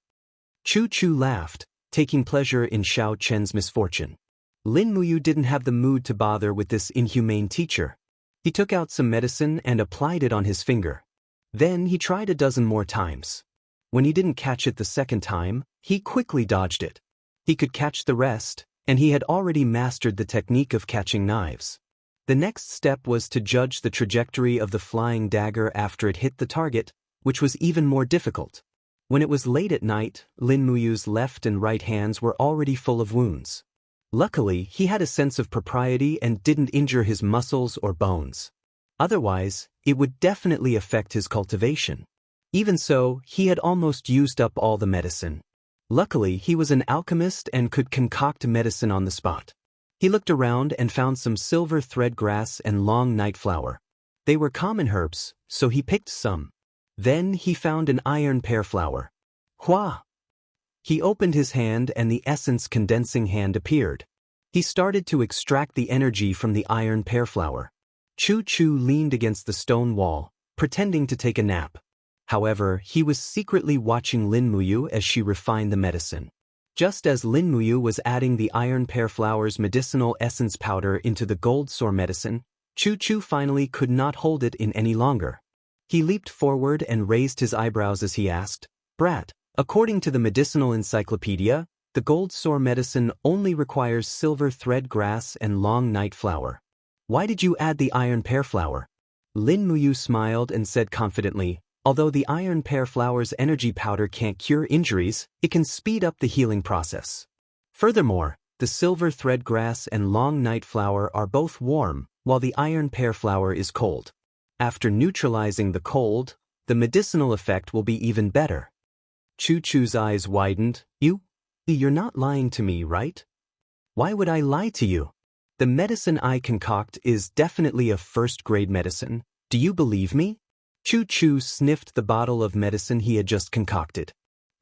Chu Chu laughed, taking pleasure in Xiao Chen's misfortune. Lin Muyu didn't have the mood to bother with this inhumane teacher. He took out some medicine and applied it on his finger. Then he tried a dozen more times. When he didn't catch it the second time, he quickly dodged it. He could catch the rest, and he had already mastered the technique of catching knives. The next step was to judge the trajectory of the flying dagger after it hit the target, which was even more difficult. When it was late at night, Lin Muyu's left and right hands were already full of wounds. Luckily, he had a sense of propriety and didn't injure his muscles or bones. Otherwise, it would definitely affect his cultivation. Even so, he had almost used up all the medicine. Luckily, he was an alchemist and could concoct medicine on the spot. He looked around and found some silver thread grass and long night flower. They were common herbs, so he picked some. Then he found an iron pear flower. Hua! He opened his hand and the essence condensing hand appeared. He started to extract the energy from the iron pear flower. Chu Chu leaned against the stone wall, pretending to take a nap. However, he was secretly watching Lin Muyu as she refined the medicine. Just as Lin Muyu was adding the iron pear flower's medicinal essence powder into the gold sore medicine, Chu Chu finally could not hold it in any longer. He leaped forward and raised his eyebrows as he asked, "Brat, according to the medicinal encyclopedia, the gold sore medicine only requires silver thread grass and long night flower. Why did you add the iron pear flower?" Lin Muyu smiled and said confidently, "Although the iron pear flower's energy powder can't cure injuries, it can speed up the healing process. Furthermore, the silver thread grass and long night flower are both warm, while the iron pear flower is cold. After neutralizing the cold, the medicinal effect will be even better." Chu Chu's eyes widened. You're not lying to me, right? Why would I lie to you? The medicine I concoct is definitely a first-grade medicine. Do you believe me? Chu Chu sniffed the bottle of medicine he had just concocted.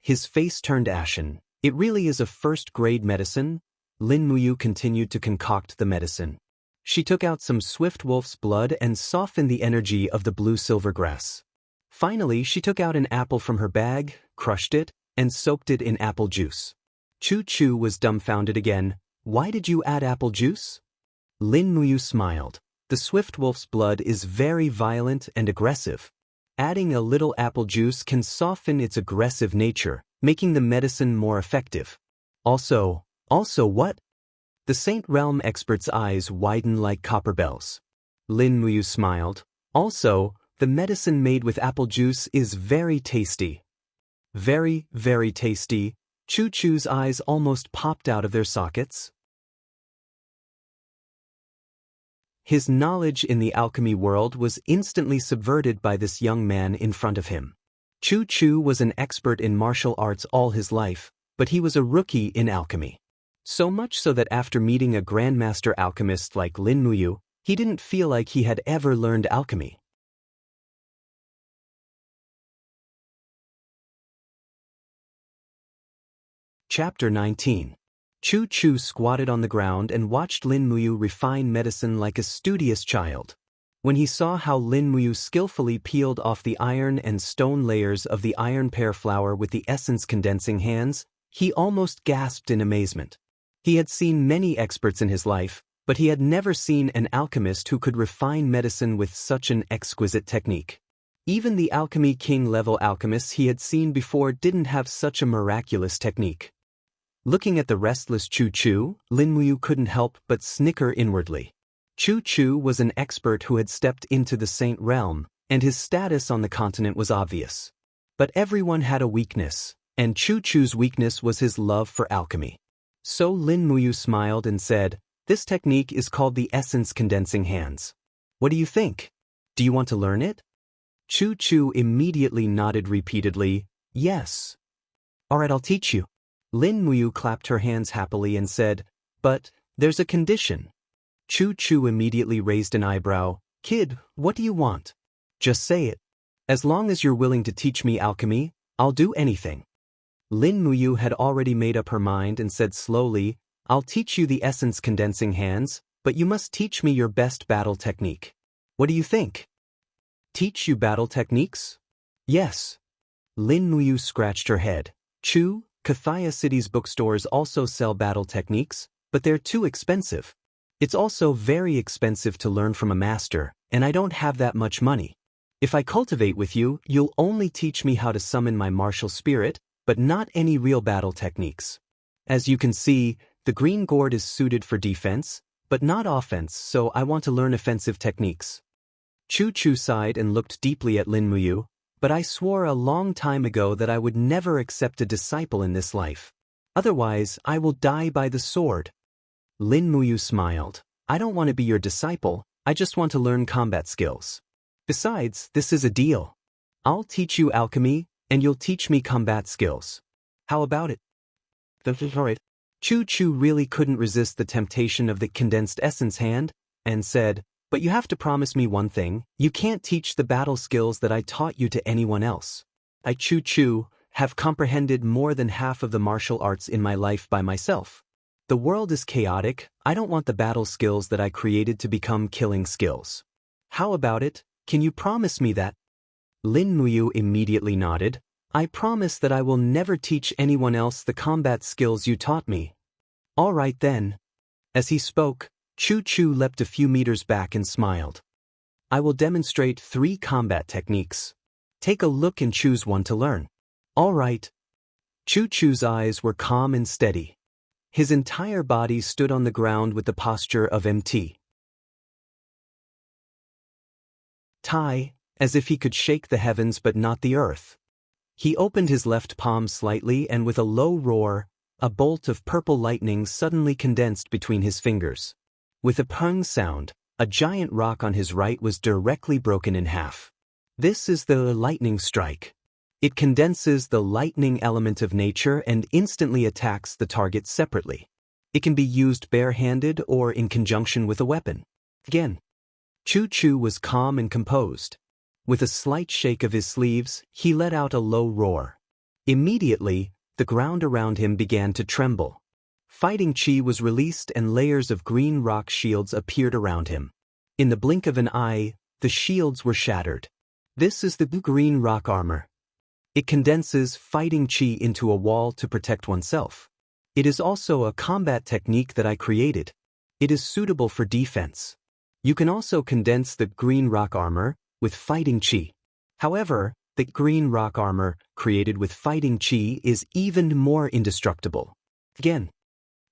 His face turned ashen. "It really is a first-grade medicine?" Lin Muyu continued to concoct the medicine. She took out some swift wolf's blood and softened the energy of the blue-silver grass. Finally, she took out an apple from her bag, crushed it, and soaked it in apple juice. Chu Chu was dumbfounded again. "Why did you add apple juice?" Lin Muyu smiled. "The swift wolf's blood is very violent and aggressive. Adding a little apple juice can soften its aggressive nature, making the medicine more effective. Also what?" The Saint Realm expert's eyes widened like copper bells. Lin Muyu smiled. "Also, the medicine made with apple juice is very tasty." "Very, very tasty." Chu Chu's eyes almost popped out of their sockets. His knowledge in the alchemy world was instantly subverted by this young man in front of him. Chu Chu was an expert in martial arts all his life, but he was a rookie in alchemy. So much so that after meeting a grandmaster alchemist like Lin Muyu, he didn't feel like he had ever learned alchemy. Chapter 19. Chu Chu squatted on the ground and watched Lin Muyu refine medicine like a studious child. When he saw how Lin Muyu skillfully peeled off the iron and stone layers of the iron pear flower with the essence condensing hands, he almost gasped in amazement. He had seen many experts in his life, but he had never seen an alchemist who could refine medicine with such an exquisite technique. Even the Alchemy King-level alchemists he had seen before didn't have such a miraculous technique. Looking at the restless Chu Chu, Lin Muyu couldn't help but snicker inwardly. Chu Chu was an expert who had stepped into the Saint Realm, and his status on the continent was obvious. But everyone had a weakness, and Chu Chu's weakness was his love for alchemy. So Lin Muyu smiled and said, "This technique is called the essence condensing hands. What do you think? Do you want to learn it?" Chu Chu immediately nodded repeatedly, "Yes." "All right, I'll teach you." Lin Muyu clapped her hands happily and said, "But there's a condition." Chu Chu immediately raised an eyebrow. "Kid, what do you want? Just say it. As long as you're willing to teach me alchemy, I'll do anything." Lin Muyu had already made up her mind and said slowly, "I'll teach you the essence condensing hands, but you must teach me your best battle technique. What do you think?" Teach you battle techniques? Yes. Lin Muyu scratched her head. Chu, Kathaya City's bookstores also sell battle techniques, but they're too expensive. It's also very expensive to learn from a master, and I don't have that much money. If I cultivate with you, you'll only teach me how to summon my martial spirit, but not any real battle techniques. As you can see, the green gourd is suited for defense, but not offense, so I want to learn offensive techniques. Chu sighed and looked deeply at Lin Muyu, but I swore a long time ago that I would never accept a disciple in this life. Otherwise, I will die by the sword. Lin Muyu smiled. I don't want to be your disciple, I just want to learn combat skills. Besides, this is a deal. I'll teach you alchemy, and you'll teach me combat skills. How about it? Alright. Chu really couldn't resist the temptation of the condensed essence hand, and said, but you have to promise me one thing, you can't teach the battle skills that I taught you to anyone else. I Chu have comprehended more than half of the martial arts in my life by myself. The world is chaotic, I don't want the battle skills that I created to become killing skills. How about it, can you promise me that? Lin Muyu immediately nodded. I promise that I will never teach anyone else the combat skills you taught me. All right then. As he spoke, Chu leapt a few meters back and smiled. I will demonstrate 3 combat techniques. Take a look and choose one to learn. All right. Chu's eyes were calm and steady. His entire body stood on the ground with the posture of MT. Tai, as if he could shake the heavens but not the earth. He opened his left palm slightly and with a low roar, a bolt of purple lightning suddenly condensed between his fingers. With a pung sound, a giant rock on his right was directly broken in half. This is the lightning strike. It condenses the lightning element of nature and instantly attacks the target separately. It can be used barehanded or in conjunction with a weapon. Again. Chu was calm and composed. With a slight shake of his sleeves, he let out a low roar. Immediately, the ground around him began to tremble. Fighting chi was released and layers of green rock shields appeared around him. In the blink of an eye, the shields were shattered. This is the green rock armor. It condenses fighting chi into a wall to protect oneself. It is also a combat technique that I created. It is suitable for defense. You can also condense the green rock armor with fighting chi. However, the green rock armor created with fighting chi is even more indestructible. Again.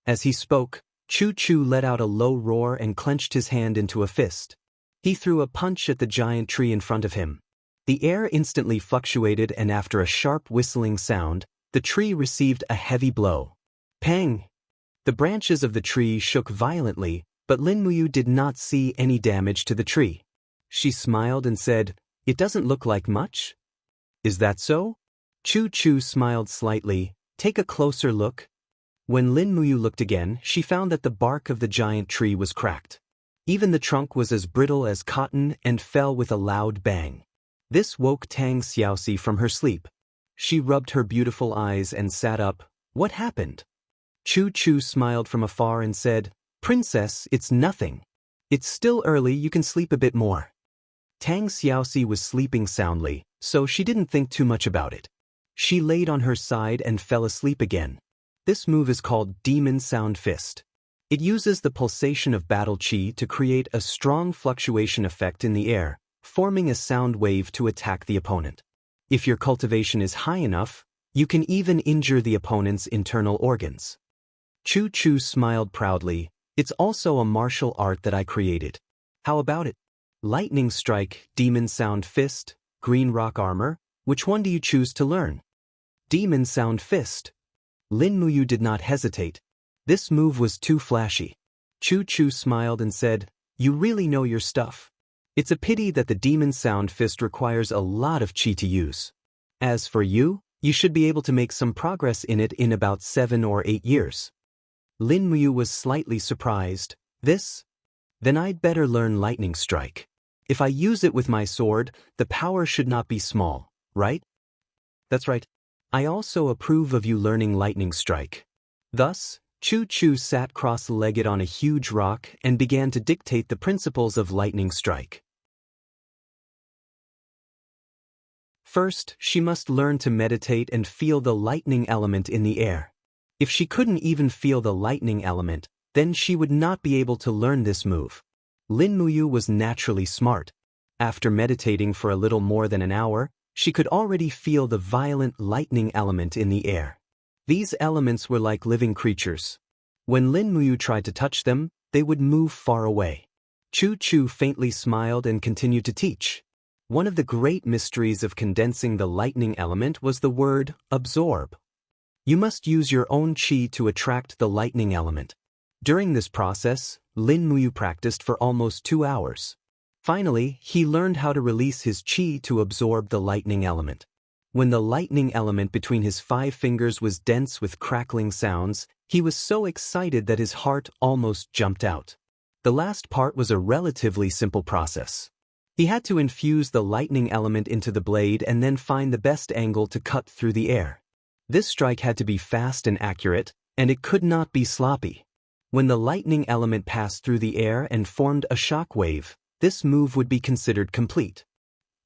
As he spoke, Chu let out a low roar and clenched his hand into a fist. He threw a punch at the giant tree in front of him. The air instantly fluctuated and after a sharp whistling sound, the tree received a heavy blow. Pang! The branches of the tree shook violently, but Lin Muyu did not see any damage to the tree. She smiled and said, "It doesn't look like much?" "Is that so?" Chu smiled slightly. "Take a closer look." When Lin Muyu looked again, she found that the bark of the giant tree was cracked. Even the trunk was as brittle as cotton and fell with a loud bang. This woke Xianxia from her sleep. She rubbed her beautiful eyes and sat up. What happened? Chu smiled from afar and said, "Princess, it's nothing. It's still early, you can sleep a bit more." Xiaoxi was sleeping soundly, so she didn't think too much about it. She laid on her side and fell asleep again. This move is called Demon Sound Fist. It uses the pulsation of battle chi to create a strong fluctuation effect in the air, forming a sound wave to attack the opponent. If your cultivation is high enough, you can even injure the opponent's internal organs. Chu smiled proudly. It's also a martial art that I created. How about it? Lightning strike, demon sound fist, green rock armor, which one do you choose to learn? Demon sound fist. Lin Muyu did not hesitate. This move was too flashy. Chu smiled and said, "You really know your stuff. It's a pity that the demon sound fist requires a lot of chi to use. As for you, you should be able to make some progress in it in about 7 or 8 years." Lin Muyu was slightly surprised. This? Then I'd better learn lightning strike. If I use it with my sword, the power should not be small, right? That's right. I also approve of you learning lightning strike. Thus, Chu sat cross-legged on a huge rock and began to dictate the principles of lightning strike. First, she must learn to meditate and feel the lightning element in the air. If she couldn't even feel the lightning element, then she would not be able to learn this move. Lin Muyu was naturally smart. After meditating for a little more than an hour, she could already feel the violent lightning element in the air. These elements were like living creatures. When Lin Muyu tried to touch them, they would move far away. Chu Chu faintly smiled and continued to teach. One of the great mysteries of condensing the lightning element was the word absorb. You must use your own qi to attract the lightning element. During this process, Lin Muyu practiced for almost 2 hours. Finally, he learned how to release his qi to absorb the lightning element. When the lightning element between his 5 fingers was dense with crackling sounds, he was so excited that his heart almost jumped out. The last part was a relatively simple process. He had to infuse the lightning element into the blade and then find the best angle to cut through the air. This strike had to be fast and accurate, and it could not be sloppy. When the lightning element passed through the air and formed a shock wave, this move would be considered complete.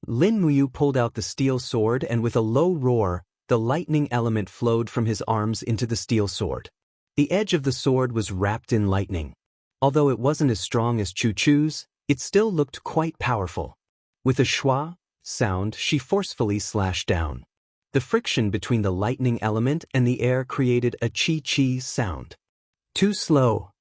Lin Muyu pulled out the steel sword and with a low roar, the lightning element flowed from his arms into the steel sword. The edge of the sword was wrapped in lightning. Although it wasn't as strong as Chu Chu's, it still looked quite powerful. With a schwa sound, she forcefully slashed down. The friction between the lightning element and the air created a chi-chi sound. Too slow.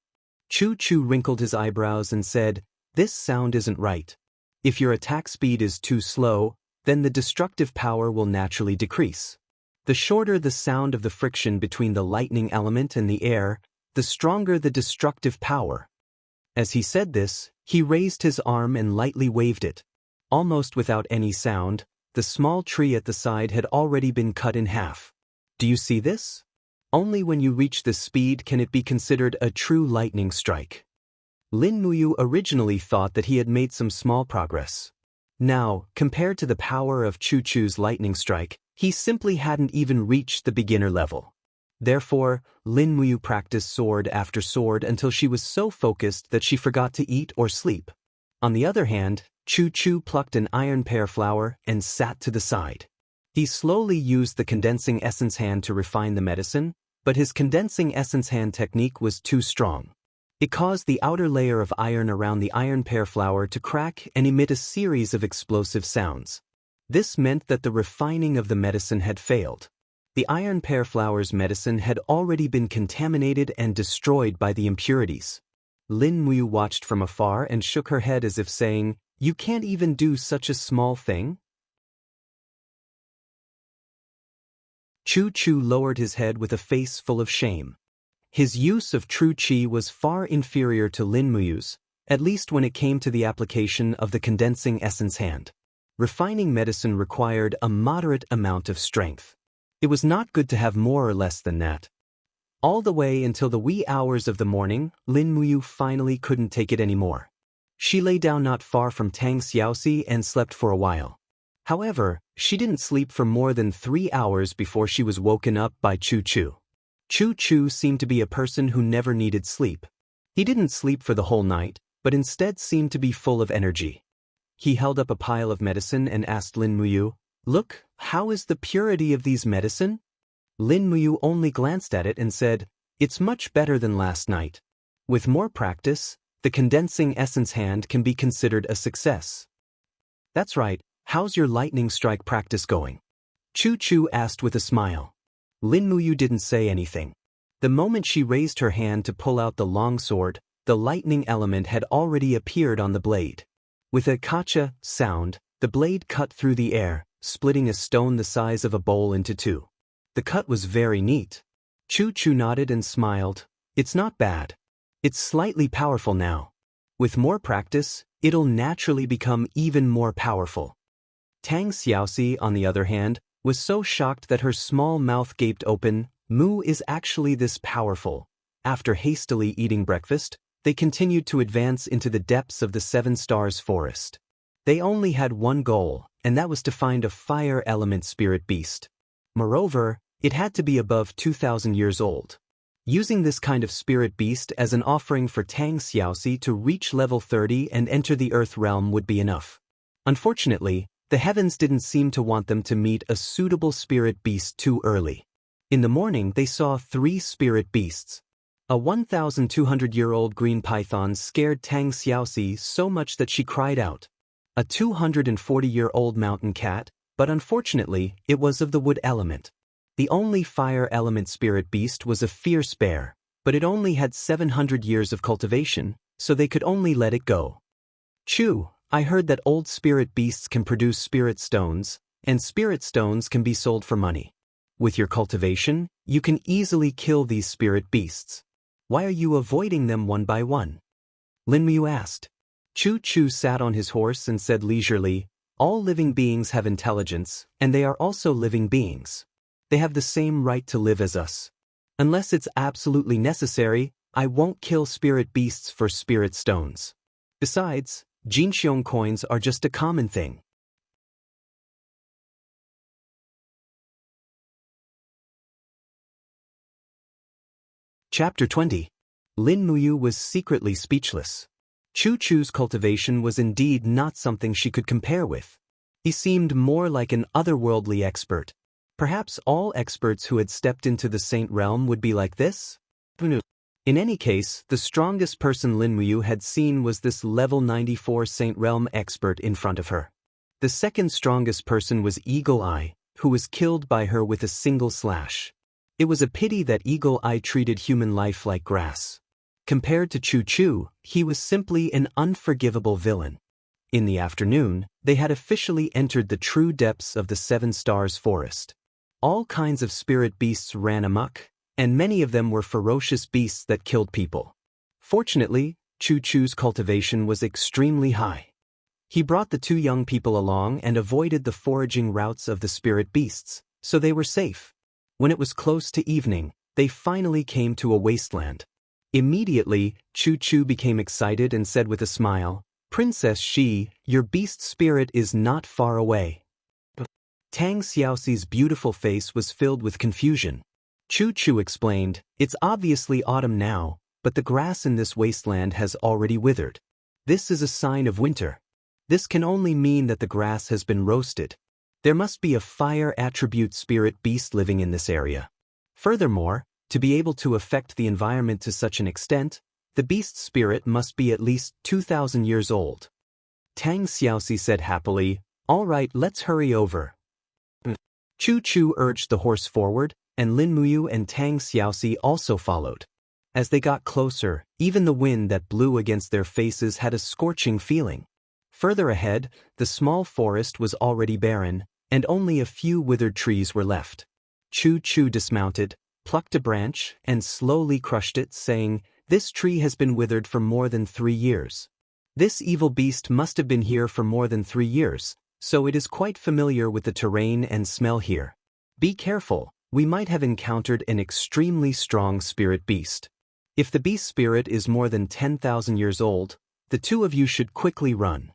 Chu Chu wrinkled his eyebrows and said, "This sound isn't right. If your attack speed is too slow, then the destructive power will naturally decrease. The shorter the sound of the friction between the lightning element and the air, the stronger the destructive power." As he said this, he raised his arm and lightly waved it. Almost without any sound, the small tree at the side had already been cut in half. Do you see this? Only when you reach this speed can it be considered a true lightning strike. Lin Muyu originally thought that he had made some small progress. Now, compared to the power of Chu Chu's lightning strike, he simply hadn't even reached the beginner level. Therefore, Lin Muyu practiced sword after sword until she was so focused that she forgot to eat or sleep. On the other hand, Chu Chu plucked an iron pear flower and sat to the side. He slowly used the condensing essence hand to refine the medicine, but his condensing essence hand technique was too strong. It caused the outer layer of iron around the iron pear flower to crack and emit a series of explosive sounds. This meant that the refining of the medicine had failed. The iron pear flower's medicine had already been contaminated and destroyed by the impurities. Lin Muyu watched from afar and shook her head as if saying, "You can't even do such a small thing?" Chu Chu lowered his head with a face full of shame. His use of true qi was far inferior to Lin Muyu's, at least when it came to the application of the condensing essence hand. Refining medicine required a moderate amount of strength. It was not good to have more or less than that. All the way until the wee hours of the morning, Lin Muyu finally couldn't take it anymore. She lay down not far from Xianxia and slept for a while. However, she didn't sleep for more than 3 hours before she was woken up by Chu Chu. Chu Chu seemed to be a person who never needed sleep. He didn't sleep for the whole night, but instead seemed to be full of energy. He held up a pile of medicine and asked Lin Muyu, "Look, how is the purity of these medicine?" Lin Muyu only glanced at it and said, "It's much better than last night. With more practice, the condensing essence hand can be considered a success." "That's right, how's your lightning strike practice going?" Chu Chu asked with a smile. Lin Muyu didn't say anything. The moment she raised her hand to pull out the long sword, the lightning element had already appeared on the blade. With a kacha sound, the blade cut through the air, splitting a stone the size of a bowl into two. The cut was very neat. Chu Chu nodded and smiled. "It's not bad. It's slightly powerful now. With more practice, it'll naturally become even more powerful." Tang Xiaoxi, on the other hand, was so shocked that her small mouth gaped open. Mu is actually this powerful. After hastily eating breakfast, they continued to advance into the depths of the Seven Stars forest. They only had one goal, and that was to find a fire element spirit beast. Moreover, it had to be above 2,000 years old. Using this kind of spirit beast as an offering for Tang Xiaoxi to reach level 30 and enter the Earth realm would be enough. Unfortunately, The heavens didn't seem to want them to meet a suitable spirit beast too early. In the morning they saw 3 spirit beasts. A 1,200-year-old green python scared Tang Xiaoxi so much that she cried out. A 240-year-old mountain cat, but unfortunately it was of the wood element. The only fire element spirit beast was a fierce bear, but it only had 700 years of cultivation, so they could only let it go. Chu, I heard that old spirit beasts can produce spirit stones, and spirit stones can be sold for money. With your cultivation, you can easily kill these spirit beasts. Why are you avoiding them one by one? Lin Muyu asked. Chu sat on his horse and said leisurely, all living beings have intelligence, and they are also living beings. They have the same right to live as us. Unless it's absolutely necessary, I won't kill spirit beasts for spirit stones. Besides, Jinxiong coins are just a common thing. Chapter 20. Lin Muyu was secretly speechless. Chu's cultivation was indeed not something she could compare with. He seemed more like an otherworldly expert. Perhaps all experts who had stepped into the Saint Realm would be like this? In any case, the strongest person Lin Muyu had seen was this level 94 Saint Realm expert in front of her. The second strongest person was Eagle Eye, who was killed by her with a single slash. It was a pity that Eagle Eye treated human life like grass. Compared to Chu, he was simply an unforgivable villain. In the afternoon, they had officially entered the true depths of the Seven Stars Forest. All kinds of spirit beasts ran amok, and many of them were ferocious beasts that killed people. Fortunately, Chu's cultivation was extremely high. He brought the 2 young people along and avoided the foraging routes of the spirit beasts, so they were safe. When it was close to evening, they finally came to a wasteland. Immediately, Chu became excited and said with a smile, Princess Shi, your beast spirit is not far away. Tang Xiaoxi's beautiful face was filled with confusion. Chu explained, it's obviously autumn now, but the grass in this wasteland has already withered. This is a sign of winter. This can only mean that the grass has been roasted. There must be a fire attribute spirit beast living in this area. Furthermore, to be able to affect the environment to such an extent, the beast spirit must be at least 2,000 years old. Tang Xiaoxi said happily, all right, let's hurry over. Chu urged the horse forward, and Lin Muyu and Tang Xiaoxi also followed. As they got closer, even the wind that blew against their faces had a scorching feeling. Further ahead, the small forest was already barren, and only a few withered trees were left. Chu dismounted, plucked a branch, and slowly crushed it, saying, this tree has been withered for more than 3 years. This evil beast must have been here for more than 3 years, so it is quite familiar with the terrain and smell here. Be careful, we might have encountered an extremely strong spirit beast. If the beast spirit is more than 10,000 years old, the 2 of you should quickly run.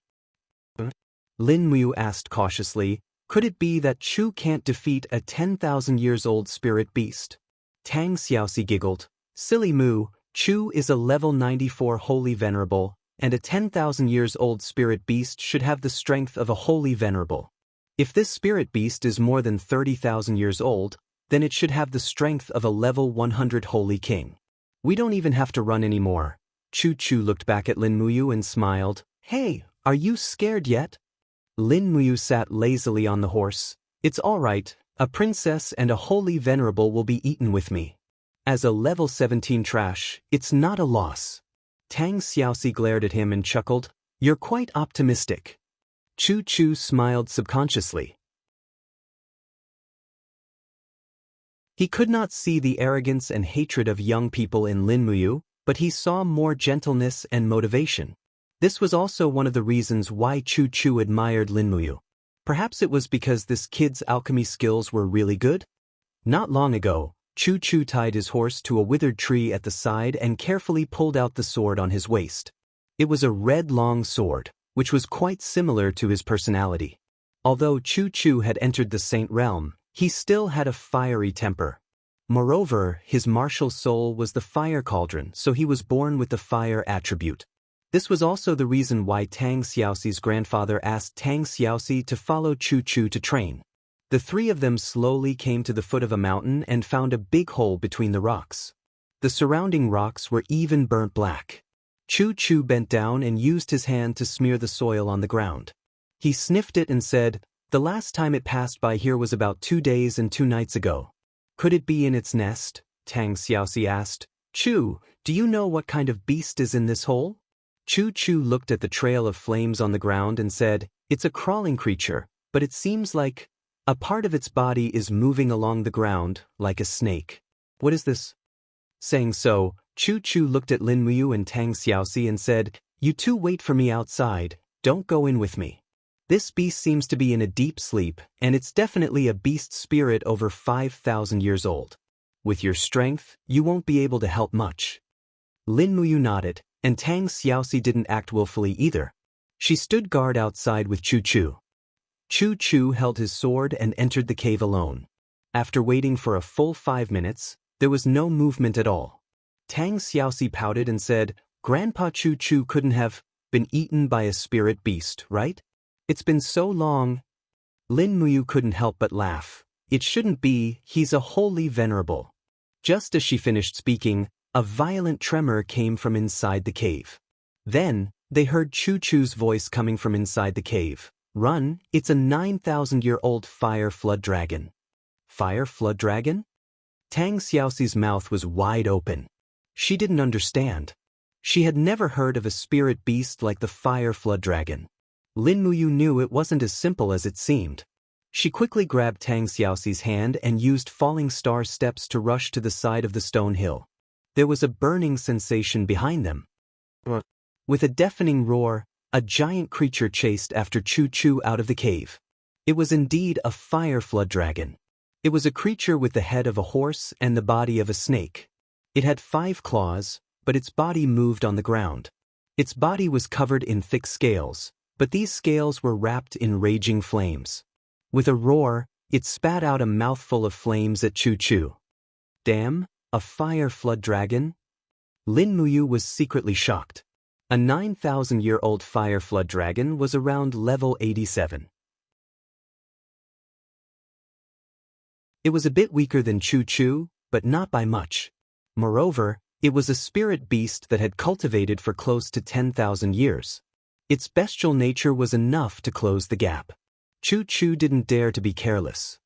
Lin Muyu asked cautiously, could it be that Chu can't defeat a 10,000 years old spirit beast? Tang Xiaoxi giggled, silly Mu, Chu is a level 94 holy venerable, and a 10,000 years old spirit beast should have the strength of a holy venerable. If this spirit beast is more than 30,000 years old, then it should have the strength of a level 100 holy king. We don't even have to run anymore. Chu looked back at Lin Muyu and smiled, hey, are you scared yet? Lin Muyu sat lazily on the horse. It's all right, a princess and a holy venerable will be eaten with me. As a level 17 trash, it's not a loss. Tang Xiaoxi glared at him and chuckled, you're quite optimistic. Chu smiled subconsciously. He could not see the arrogance and hatred of young people in Lin Muyu, but he saw more gentleness and motivation. This was also one of the reasons why Chu admired Lin Muyu. Perhaps it was because this kid's alchemy skills were really good? Not long ago, Chu tied his horse to a withered tree at the side and carefully pulled out the sword on his waist. It was a red long sword, which was quite similar to his personality. Although Chu had entered the Saint Realm, he still had a fiery temper. Moreover, his martial soul was the fire cauldron, so he was born with the fire attribute. This was also the reason why Tang Xiaoxi's grandfather asked Tang Xiaoxi to follow Chu Chu to train. The three of them slowly came to the foot of a mountain and found a big hole between the rocks. The surrounding rocks were even burnt black. Chu Chu bent down and used his hand to smear the soil on the ground. He sniffed it and said, "The last time it passed by here was about 2 days and 2 nights ago. Could it be in its nest?" Tang Xiaoxi asked. "Chu, do you know what kind of beast is in this hole?" Chu Chu looked at the trail of flames on the ground and said, "It's a crawling creature, but it seems like a part of its body is moving along the ground, like a snake. What is this?" Saying so, Chu Chu looked at Lin Muyu and Tang Xiaoxi and said, "You two wait for me outside, don't go in with me. This beast seems to be in a deep sleep, and it's definitely a beast spirit over 5,000 years old. With your strength, you won't be able to help much." Lin Muyu nodded, and Tang Xiaoxi didn't act willfully either. She stood guard outside with Chu Chu. Chu Chu held his sword and entered the cave alone. After waiting for a full 5 minutes, there was no movement at all. Tang Xiaoxi pouted and said, "Grandpa Chu Chu couldn't have been eaten by a spirit beast, right? It's been so long." Lin Muyu couldn't help but laugh. "It shouldn't be, he's a wholly venerable." Just as she finished speaking, a violent tremor came from inside the cave. Then, they heard Chu Chu's voice coming from inside the cave. "Run, it's a 9,000-year-old fire flood dragon." Fire flood dragon? Tang Xiaoxi's mouth was wide open. She didn't understand. She had never heard of a spirit beast like the fire flood dragon. Lin Muyu knew it wasn't as simple as it seemed. She quickly grabbed Tang Xiaoxi's hand and used falling star steps to rush to the side of the stone hill. There was a burning sensation behind them. With a deafening roar, a giant creature chased after Chu Chu out of the cave. It was indeed a fire flood dragon. It was a creature with the head of a horse and the body of a snake. It had 5 claws, but its body moved on the ground. Its body was covered in thick scales, but these scales were wrapped in raging flames. With a roar, it spat out a mouthful of flames at Chu Chu. Damn, a fire flood dragon? Lin Muyu was secretly shocked. A 9,000-year-old fire flood dragon was around level 87. It was a bit weaker than Chu Chu, but not by much. Moreover, it was a spirit beast that had cultivated for close to 10,000 years. Its bestial nature was enough to close the gap. Chu Chu didn't dare to be careless.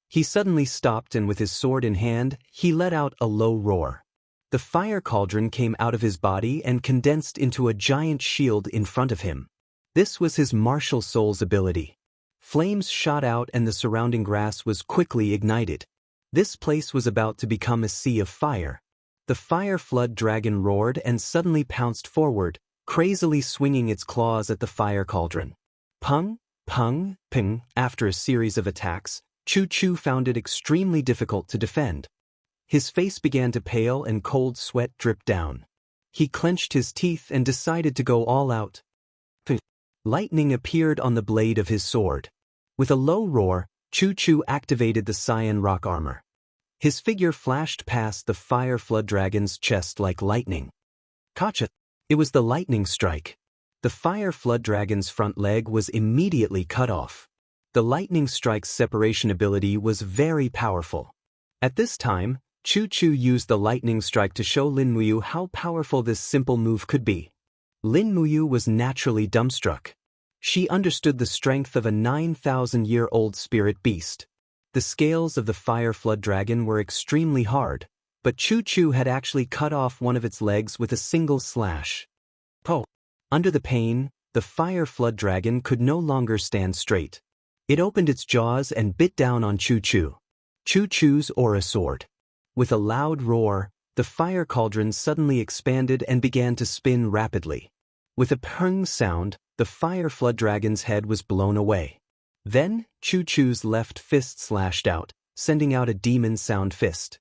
He suddenly stopped and with his sword in hand, he let out a low roar. The fire cauldron came out of his body and condensed into a giant shield in front of him. This was his martial soul's ability. Flames shot out and the surrounding grass was quickly ignited. This place was about to become a sea of fire. The fire flood dragon roared and suddenly pounced forward, crazily swinging its claws at the fire cauldron. Pung, pung, ping. After a series of attacks, Chu Chu found it extremely difficult to defend. His face began to pale and cold sweat dripped down. He clenched his teeth and decided to go all out. Lightning appeared on the blade of his sword. With a low roar, Chu Chu activated the cyan rock armor. His figure flashed past the fire flood dragon's chest like lightning. Gotcha! It was the lightning strike. The fire flood dragon's front leg was immediately cut off. The lightning strike's separation ability was very powerful. At this time, Chu Chu used the lightning strike to show Lin Muyu how powerful this simple move could be. Lin Muyu was naturally dumbstruck. She understood the strength of a 9,000-year-old spirit beast. The scales of the fire flood dragon were extremely hard, but Chu Chu had actually cut off one of its legs with a single slash. Oh! Under the pain, the fire flood dragon could no longer stand straight. It opened its jaws and bit down on Chu Chu. Chu Chu's aura sword. With a loud roar, the fire cauldron suddenly expanded and began to spin rapidly. With a pung sound, the fire flood dragon's head was blown away. Then, Chu Chu's left fist slashed out, sending out a demon sound fist.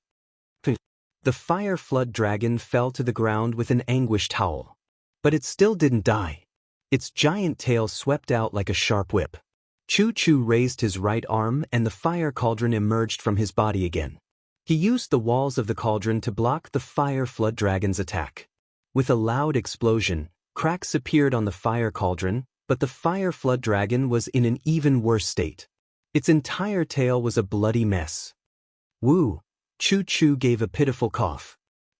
The fire flood dragon fell to the ground with an anguished howl. But it still didn't die. Its giant tail swept out like a sharp whip. Chu Chu raised his right arm and the fire cauldron emerged from his body again. He used the walls of the cauldron to block the fire flood dragon's attack. With a loud explosion, Cracks appeared on the fire cauldron, but the fire flood dragon was in an even worse state. Its entire tail was a bloody mess. Wu, Chu gave a pitiful cough.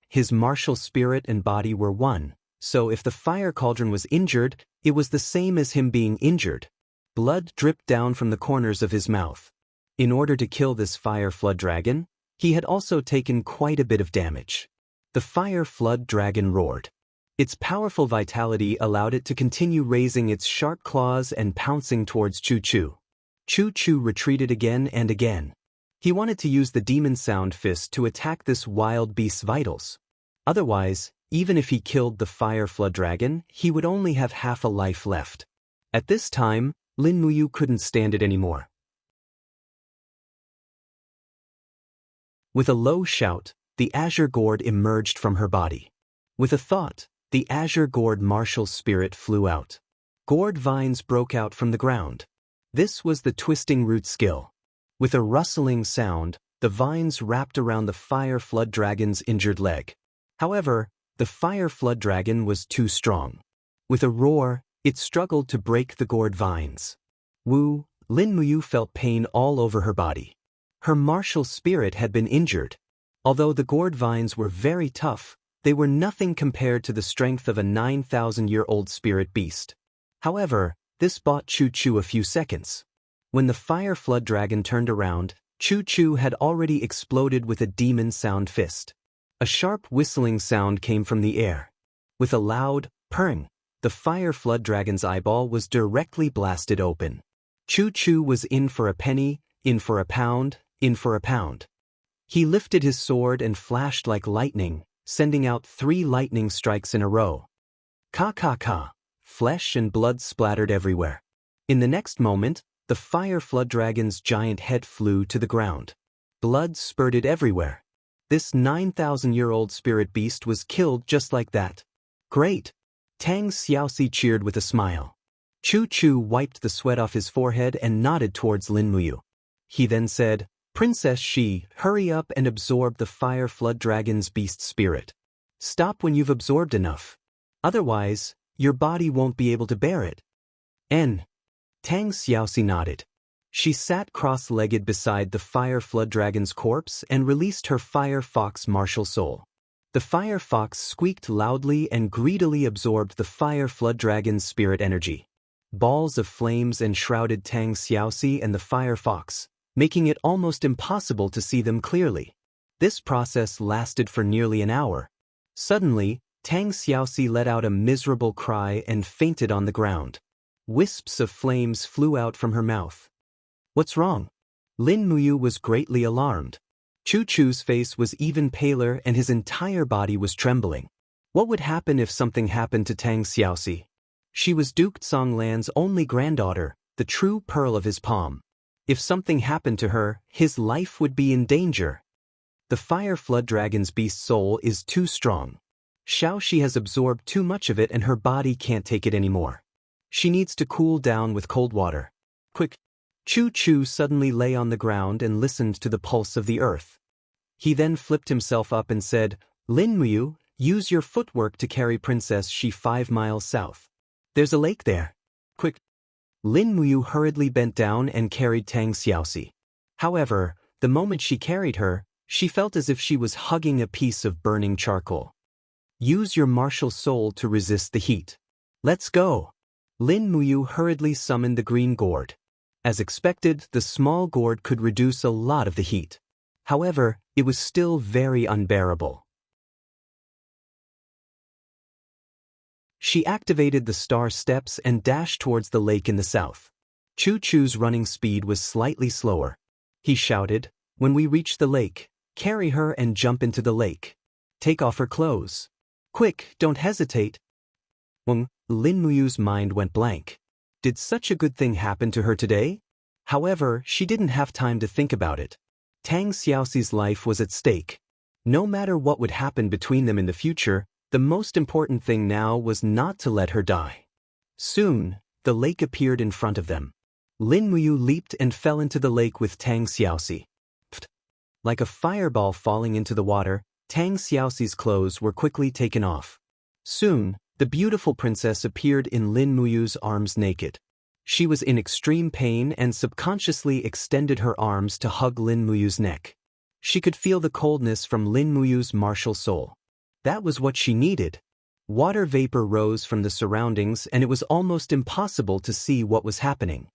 His martial spirit and body were one, so if the fire cauldron was injured, it was the same as him being injured. Blood dripped down from the corners of his mouth. In order to kill this fire flood dragon, he had also taken quite a bit of damage. The fire flood dragon roared. Its powerful vitality allowed it to continue raising its sharp claws and pouncing towards Chu. Chu retreated again and again. He wanted to use the demon sound fist to attack this wild beast's vitals. Otherwise, even if he killed the fire flood dragon, he would only have half a life left. At this time, Lin Muyu couldn't stand it anymore. With a low shout, the azure gourd emerged from her body. With a thought, the azure gourd martial spirit flew out. Gourd vines broke out from the ground. This was the twisting root skill. With a rustling sound, the vines wrapped around the fire flood dragon's injured leg. However, the fire flood dragon was too strong. With a roar, it struggled to break the gourd vines. Lin Muyu felt pain all over her body. Her martial spirit had been injured. Although the gourd vines were very tough, they were nothing compared to the strength of a 9,000-year-old spirit beast. However, this bought Chu a few seconds. When the fire flood dragon turned around, Chu had already exploded with a demon sound fist. A sharp whistling sound came from the air. With a loud purring, the fire flood dragon's eyeball was directly blasted open. Chu was in for a penny, in for a pound, in for a pound. He lifted his sword and flashed like lightning, sending out 3 lightning strikes in a row. Ka. Flesh and blood splattered everywhere. In the next moment, the fire flood dragon's giant head flew to the ground. Blood spurted everywhere. This 9,000-year-old spirit beast was killed just like that. Great! Tang Xiaoxi cheered with a smile. Chu wiped the sweat off his forehead and nodded towards Lin Muyu. He then said, "Princess Shi, hurry up and absorb the fire flood dragon's beast spirit. Stop when you've absorbed enough. Otherwise, your body won't be able to bear it." Tang Xiaoxi nodded. She sat cross-legged beside the fire flood dragon's corpse and released her fire fox martial soul. The fire fox squeaked loudly and greedily absorbed the fire flood dragon's spirit energy. Balls of flames enshrouded Tang Xiaoxi and the fire fox, making it almost impossible to see them clearly. This process lasted for nearly an hour. Suddenly, Tang Xiaoxi let out a miserable cry and fainted on the ground. Wisps of flames flew out from her mouth. "What's wrong?" Lin Muyu was greatly alarmed. Chu's face was even paler and his entire body was trembling. What would happen if something happened to Tang Xiaoxi? She was Duke Songlan's only granddaughter, the true pearl of his palm. If something happened to her, his life would be in danger. The fire flood dragon's beast soul is too strong. Xiaoxi has absorbed too much of it and her body can't take it anymore. She needs to cool down with cold water. Quick! Chu suddenly lay on the ground and listened to the pulse of the earth. He then flipped himself up and said, "Lin Muyu, use your footwork to carry Princess Shi 5 miles south. There's a lake there. Quick!" Lin Muyu hurriedly bent down and carried Tang Xiaoxi. However, the moment she carried her, she felt as if she was hugging a piece of burning charcoal. "Use your martial soul to resist the heat. Let's go!" Lin Muyu hurriedly summoned the green gourd. As expected, the small gourd could reduce a lot of the heat. However, it was still very unbearable. She activated the star steps and dashed towards the lake in the south. Chu's running speed was slightly slower. He shouted, "When we reach the lake, carry her and jump into the lake. Take off her clothes. Quick, don't hesitate." Lin Muyu's mind went blank. Did such a good thing happen to her today? However, she didn't have time to think about it. Tang Xiaoxi's life was at stake. No matter what would happen between them in the future, the most important thing now was not to let her die. Soon, the lake appeared in front of them. Lin Muyu leaped and fell into the lake with Tang Xiaoxi. Like a fireball falling into the water, Tang Xiaoxi's clothes were quickly taken off. Soon, The beautiful princess appeared in Lin Muyu's arms naked. She was in extreme pain and subconsciously extended her arms to hug Lin Muyu's neck. She could feel the coldness from Lin Muyu's martial soul. That was what she needed. Water vapor rose from the surroundings and it was almost impossible to see what was happening.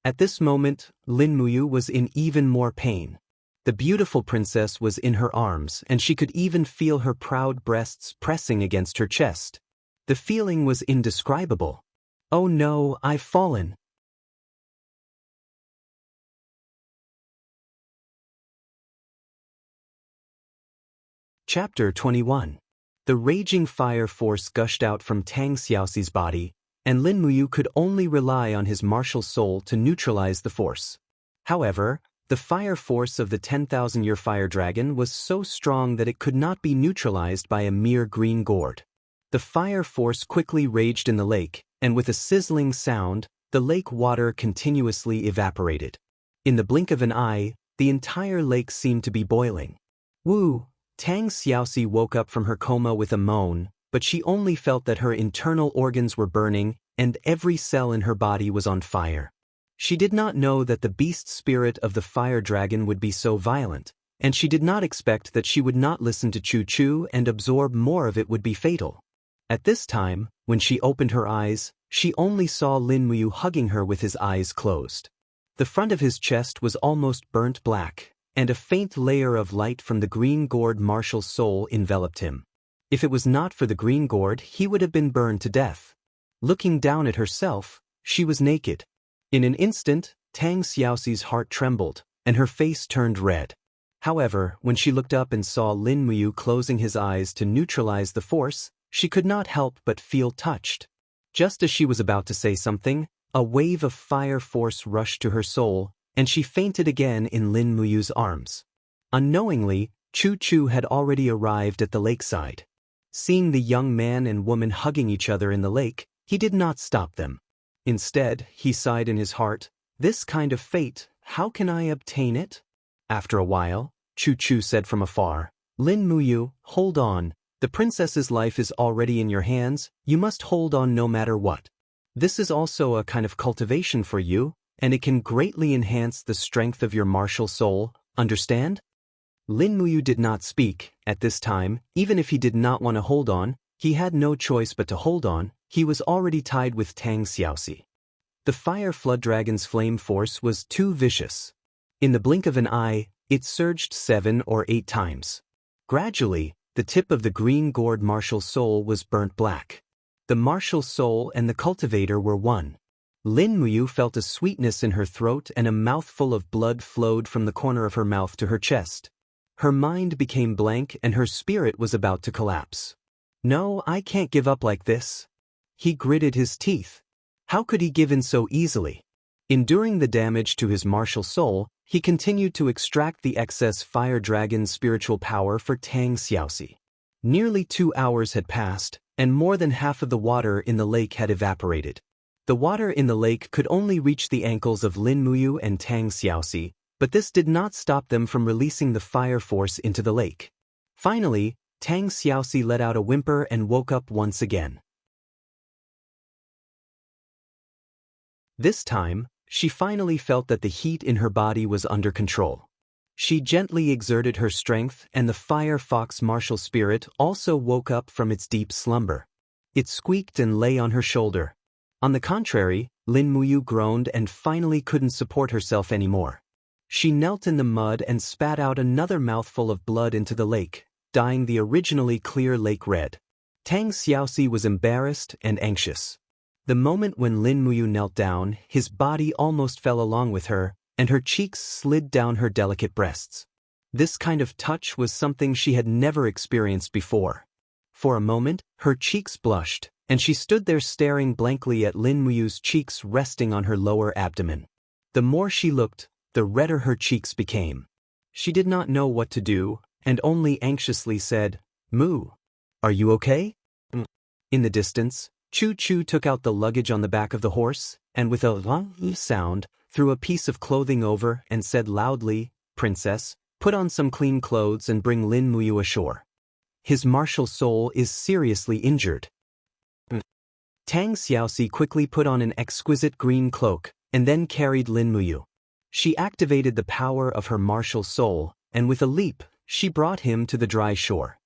At this moment, Lin Muyu was in even more pain. The beautiful princess was in her arms and she could even feel her proud breasts pressing against her chest. The feeling was indescribable. Oh no, I've fallen. Chapter 21. The raging fire force gushed out from Tang Xiaoxi's body, and Lin Muyu could only rely on his martial soul to neutralize the force. However, the fire force of the 10,000-year fire dragon was so strong that it could not be neutralized by a mere green gourd. The fire force quickly raged in the lake, and with a sizzling sound, the lake water continuously evaporated. In the blink of an eye, the entire lake seemed to be boiling. Woo! Tang Xiaoxi woke up from her coma with a moan, but she only felt that her internal organs were burning and every cell in her body was on fire. She did not know that the beast spirit of the fire dragon would be so violent, and she did not expect that she would not listen to Chu Chu and absorb more of it would be fatal. At this time, when she opened her eyes, she only saw Lin Muyu hugging her with his eyes closed. The front of his chest was almost burnt black, and a faint layer of light from the green gourd martial soul enveloped him. If it was not for the green gourd, he would have been burned to death. Looking down at herself, she was naked. In an instant, Tang Xiaoxi's heart trembled, and her face turned red. However, when she looked up and saw Lin Muyu closing his eyes to neutralize the force, she could not help but feel touched. Just as she was about to say something, a wave of fire force rushed to her soul, and she fainted again in Lin Muyu's arms. Unknowingly, Chu Chu had already arrived at the lakeside. Seeing the young man and woman hugging each other in the lake, he did not stop them. Instead, he sighed in his heart, "This kind of fate, how can I obtain it?" After a while, Chu Chu said from afar, "Lin Muyu, hold on. The princess's life is already in your hands, you must hold on no matter what. This is also a kind of cultivation for you, and it can greatly enhance the strength of your martial soul, understand?" Lin Muyu did not speak, at this time, even if he did not want to hold on, he had no choice but to hold on, he was already tied with Tang Xiaoxi. The fire flood dragon's flame force was too vicious. In the blink of an eye, it surged 7 or 8 times. Gradually, the tip of the green gourd martial soul was burnt black. The martial soul and the cultivator were one. Lin Muyu felt a sweetness in her throat and a mouthful of blood flowed from the corner of her mouth to her chest. Her mind became blank and her spirit was about to collapse. "No, I can't give up like this." He gritted his teeth. How could he give in so easily? Enduring the damage to his martial soul, he continued to extract the excess fire dragon's spiritual power for Tang Xiaoxi. Nearly 2 hours had passed, and more than half of the water in the lake had evaporated. The water in the lake could only reach the ankles of Lin Muyu and Tang Xiaoxi, but this did not stop them from releasing the fire force into the lake. Finally, Tang Xiaoxi let out a whimper and woke up once again. This time, she finally felt that the heat in her body was under control. She gently exerted her strength and the fire fox martial spirit also woke up from its deep slumber. It squeaked and lay on her shoulder. On the contrary, Lin Muyu groaned and finally couldn't support herself anymore. She knelt in the mud and spat out another mouthful of blood into the lake, dyeing the originally clear lake red. Tang Xiaoxi was embarrassed and anxious. The moment when Lin Muyu knelt down, his body almost fell along with her, and her cheeks slid down her delicate breasts. This kind of touch was something she had never experienced before. For a moment, her cheeks blushed, and she stood there staring blankly at Lin Muyu's cheeks resting on her lower abdomen. The more she looked, the redder her cheeks became. She did not know what to do, and only anxiously said, "Moo, are you okay?" In the distance, Chu Chu took out the luggage on the back of the horse, and with a long sound, threw a piece of clothing over and said loudly, "Princess, put on some clean clothes and bring Lin Muyu ashore. His martial soul is seriously injured." Tang Xiaoxi quickly put on an exquisite green cloak, and then carried Lin Muyu. She activated the power of her martial soul, and with a leap, she brought him to the dry shore.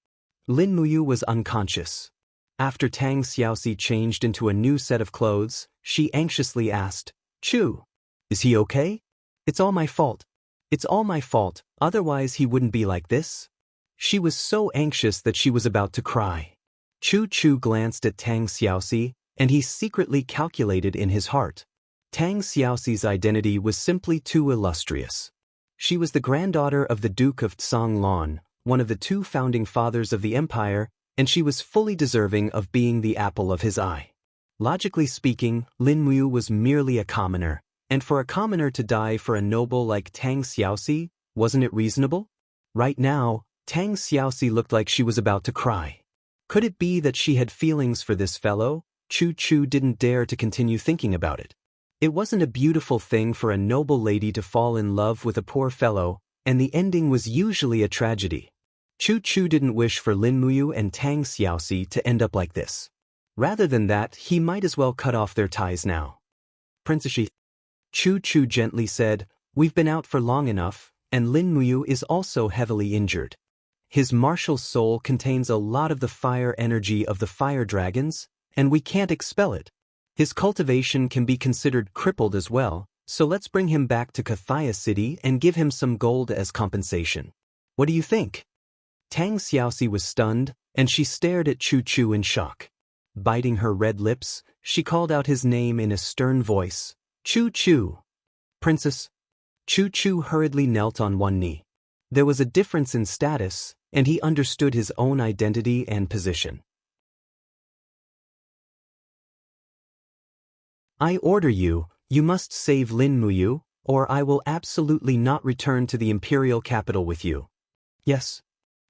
Lin Muyu was unconscious. After Tang Xiaoxi changed into a new set of clothes, she anxiously asked, "Chu, is he okay? It's all my fault. It's all my fault, otherwise he wouldn't be like this." She was so anxious that she was about to cry. Chu glanced at Tang Xiaoxi, and he secretly calculated in his heart. Tang Xiaoxi's identity was simply too illustrious. She was the granddaughter of the Duke of Tsonglon, one of the two founding fathers of the empire, and she was fully deserving of being the apple of his eye. Logically speaking, Lin Muyu was merely a commoner, and for a commoner to die for a noble like Tang Xiaoxi, wasn't it reasonable? Right now, Tang Xiaoxi looked like she was about to cry. Could it be that she had feelings for this fellow? Chu didn't dare to continue thinking about it. It wasn't a beautiful thing for a noble lady to fall in love with a poor fellow, and the ending was usually a tragedy. Chu didn't wish for Lin Muyu and Tang Xiaoxi to end up like this. Rather than that, he might as well cut off their ties now. Princess Chu gently said, "We've been out for long enough, and Lin Muyu is also heavily injured. His martial soul contains a lot of the fire energy of the fire dragons, and we can't expel it. His cultivation can be considered crippled as well, so let's bring him back to Cathaya City and give him some gold as compensation. What do you think?" Tang Xiaoxi was stunned, and she stared at Chu in shock. Biting her red lips, she called out his name in a stern voice, "Chu." "Princess." Chu hurriedly knelt on one knee. There was a difference in status, and he understood his own identity and position. "I order you, you must save Lin Muyu, or I will absolutely not return to the imperial capital with you." "Yes."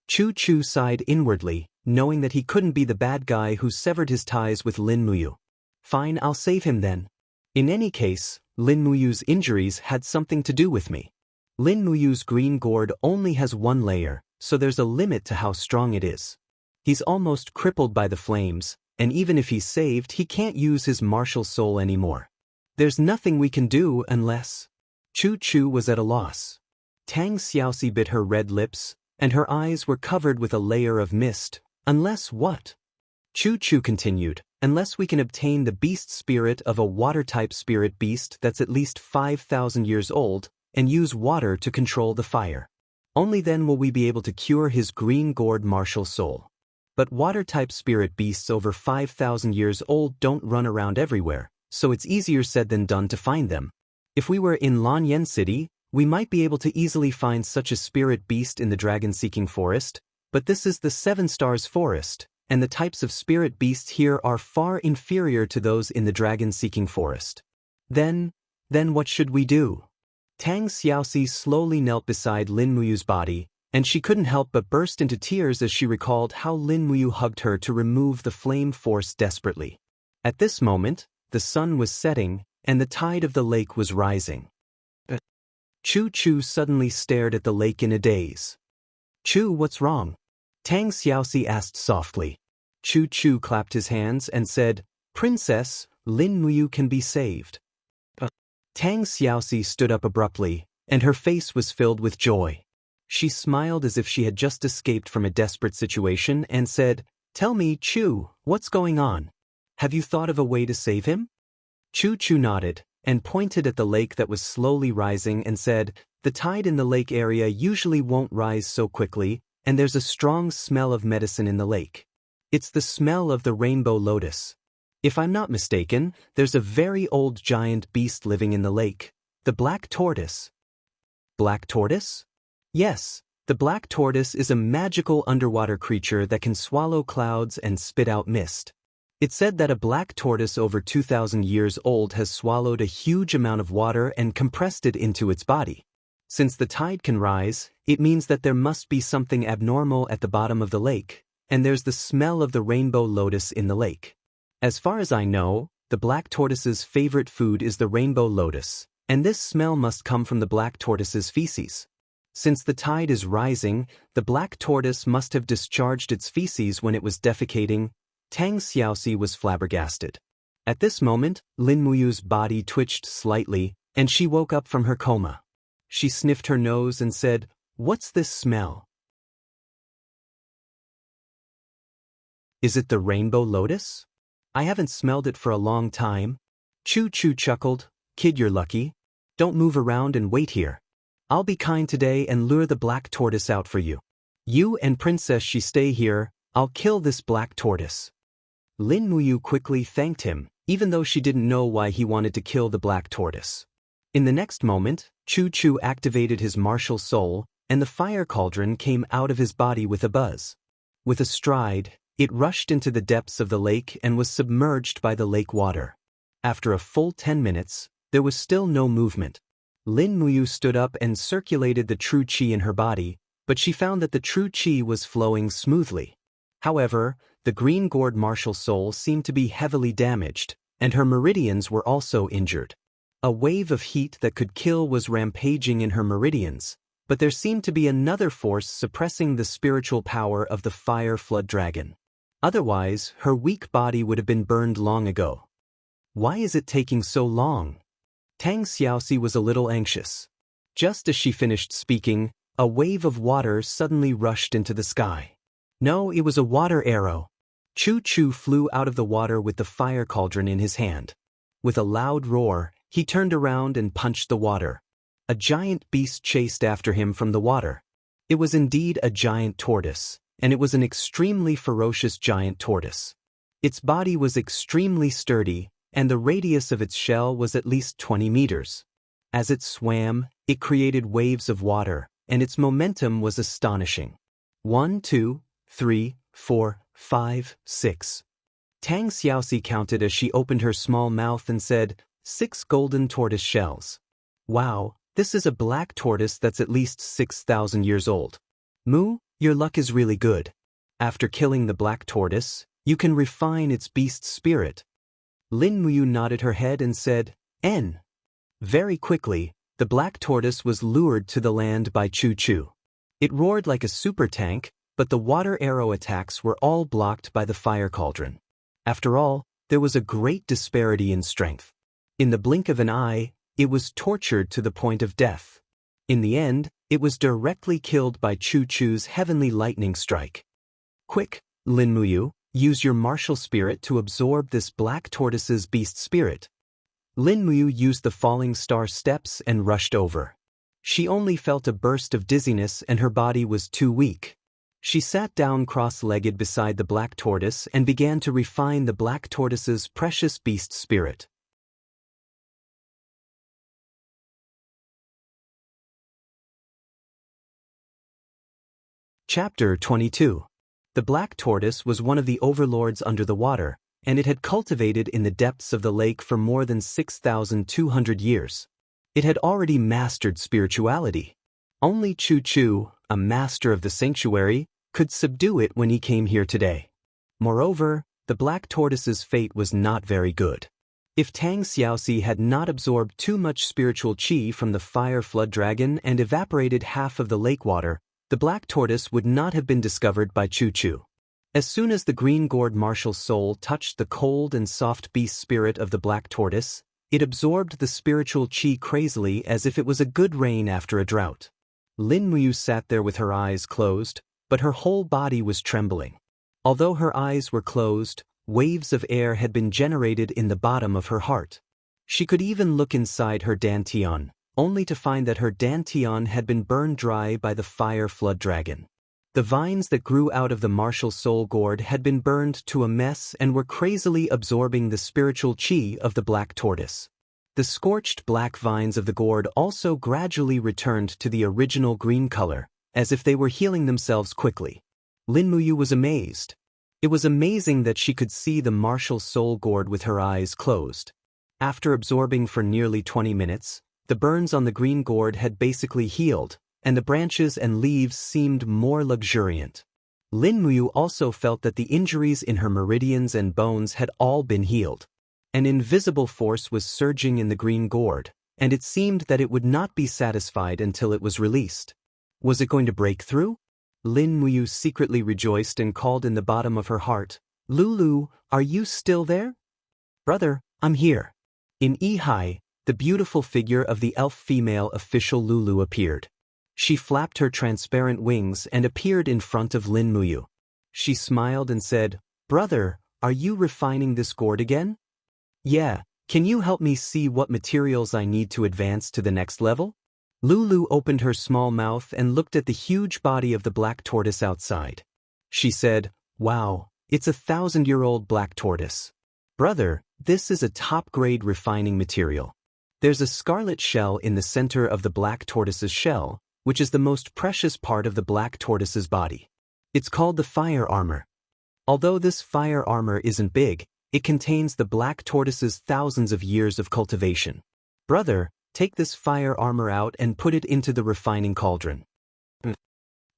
Chu sighed inwardly, knowing that he couldn't be the bad guy who severed his ties with Lin Muyu. "Fine, I'll save him then. In any case, Lin Muyu's injuries had something to do with me. Lin Muyu's green gourd only has one layer, so there's a limit to how strong it is. He's almost crippled by the flames, and even if he's saved, he can't use his martial soul anymore. There's nothing we can do unless—" Chu was at a loss. Tang Xiaoxi bit her red lips, and her eyes were covered with a layer of mist. "Unless what?" Chu continued, "Unless we can obtain the beast spirit of a water-type spirit beast that's at least 5,000 years old, and use water to control the fire. Only then will we be able to cure his green gourd martial soul. But water-type spirit beasts over 5,000 years old don't run around everywhere, so it's easier said than done to find them. If we were in Lanyan City, we might be able to easily find such a spirit beast in the dragon-seeking forest, but this is the Seven Stars Forest, and the types of spirit beasts here are far inferior to those in the dragon-seeking forest. Then what should we do?" Tang Xiaoxi slowly knelt beside Lin Muyu's body, and she couldn't help but burst into tears as she recalled how Lin Muyu hugged her to remove the flame force desperately. At this moment, the sun was setting, and the tide of the lake was rising. Chu suddenly stared at the lake in a daze. "Chu, what's wrong?" Tang Xiaoxi asked softly. Chu clapped his hands and said, "Princess, Lin Muyu can be saved." Tang Xiaoxi stood up abruptly, and her face was filled with joy. She smiled as if she had just escaped from a desperate situation and said, "Tell me, Chu, what's going on? Have you thought of a way to save him?" Chu nodded, and pointed at the lake that was slowly rising and said, "The tide in the lake area usually won't rise so quickly, and there's a strong smell of medicine in the lake. It's the smell of the rainbow lotus. If I'm not mistaken, there's a very old giant beast living in the lake, the black tortoise." "Black tortoise?" "Yes, the black tortoise is a magical underwater creature that can swallow clouds and spit out mist. It's said that a black tortoise over 2,000 years old has swallowed a huge amount of water and compressed it into its body. Since the tide can rise, it means that there must be something abnormal at the bottom of the lake, and there's the smell of the rainbow lotus in the lake. As far as I know, the black tortoise's favorite food is the rainbow lotus, and this smell must come from the black tortoise's feces. Since the tide is rising, the black tortoise must have discharged its feces when it was defecating." Tang Xiaoxi was flabbergasted. At this moment, Lin Muyu's body twitched slightly, and she woke up from her coma. She sniffed her nose and said, "What's this smell? Is it the rainbow lotus? I haven't smelled it for a long time." Chu Chu chuckled, "Kid, you're lucky. Don't move around and wait here. I'll be kind today and lure the black tortoise out for you. You and Princess Shi stay here, I'll kill this black tortoise." Lin Muyu quickly thanked him, even though she didn't know why he wanted to kill the black tortoise. In the next moment, Chu Chu activated his martial soul, and the fire cauldron came out of his body with a buzz. With a stride, it rushed into the depths of the lake and was submerged by the lake water. After a full 10 minutes, there was still no movement. Lin Muyu stood up and circulated the true qi in her body, but she found that the true qi was flowing smoothly. However, the green gourd martial soul seemed to be heavily damaged, and her meridians were also injured. A wave of heat that could kill was rampaging in her meridians, but there seemed to be another force suppressing the spiritual power of the fire flood dragon. Otherwise, her weak body would have been burned long ago. Why is it taking so long? Tang Xiaoxi was a little anxious. Just as she finished speaking, a wave of water suddenly rushed into the sky. No, it was a water arrow. Chu Chu flew out of the water with the fire cauldron in his hand. With a loud roar, he turned around and punched the water. A giant beast chased after him from the water. It was indeed a giant tortoise, and it was an extremely ferocious giant tortoise. Its body was extremely sturdy, and the radius of its shell was at least 20 meters. As it swam, it created waves of water, and its momentum was astonishing. 1, 2, 3, 4, 5, 6. Tang Xiaoxi counted as she opened her small mouth and said, 6 golden tortoise shells. Wow, this is a black tortoise that's at least 6,000 years old. Mu, your luck is really good. After killing the black tortoise, you can refine its beast spirit. Lin Muyu nodded her head and said, N. Very quickly, the black tortoise was lured to the land by Chu Chu. It roared like a super tank, but the water arrow attacks were all blocked by the fire cauldron. After all, there was a great disparity in strength. In the blink of an eye, it was tortured to the point of death. In the end, it was directly killed by Chu Chu's heavenly lightning strike. Quick, Lin Muyu, use your martial spirit to absorb this black tortoise's beast spirit. Lin Muyu used the falling star steps and rushed over. She only felt a burst of dizziness and her body was too weak. She sat down cross-legged beside the black tortoise and began to refine the black tortoise's precious beast spirit. Chapter 22. The black tortoise was one of the overlords under the water, and it had cultivated in the depths of the lake for more than 6,200 years. It had already mastered spirituality. Only Chu Chu, a master of the sanctuary, could subdue it when he came here today. Moreover, the black tortoise's fate was not very good. If Tang Xiaoxi had not absorbed too much spiritual qi from the fire flood dragon and evaporated half of the lake water, the black tortoise would not have been discovered by Chu Chu. As soon as the green gourd martial soul touched the cold and soft beast spirit of the black tortoise, it absorbed the spiritual qi crazily as if it was a good rain after a drought. Lin Muyu sat there with her eyes closed, but her whole body was trembling. Although her eyes were closed, waves of air had been generated in the bottom of her heart. She could even look inside her dantian, only to find that her dantian had been burned dry by the fire flood dragon. The vines that grew out of the martial soul gourd had been burned to a mess and were crazily absorbing the spiritual qi of the black tortoise. The scorched black vines of the gourd also gradually returned to the original green color, as if they were healing themselves quickly. Lin Muyu was amazed. It was amazing that she could see the martial soul gourd with her eyes closed. After absorbing for nearly 20 minutes, the burns on the green gourd had basically healed, and the branches and leaves seemed more luxuriant. Lin Muyu also felt that the injuries in her meridians and bones had all been healed. An invisible force was surging in the green gourd, and it seemed that it would not be satisfied until it was released. Was it going to break through? Lin Muyu secretly rejoiced and called in the bottom of her heart, "Lulu, are you still there?" Brother, I'm here. In Ehai, the beautiful figure of the elf female official Lulu appeared. She flapped her transparent wings and appeared in front of Lin Muyu. She smiled and said, "Brother, are you refining this gourd again?" "Yeah, can you help me see what materials I need to advance to the next level?" Lulu opened her small mouth and looked at the huge body of the black tortoise outside. She said, "Wow, it's a 1,000-year-old black tortoise. Brother, this is a top-grade refining material. There's a scarlet shell in the center of the black tortoise's shell, which is the most precious part of the black tortoise's body. It's called the fire armor. Although this fire armor isn't big, it contains the black tortoise's thousands of years of cultivation. Brother, take this fire armor out and put it into the refining cauldron."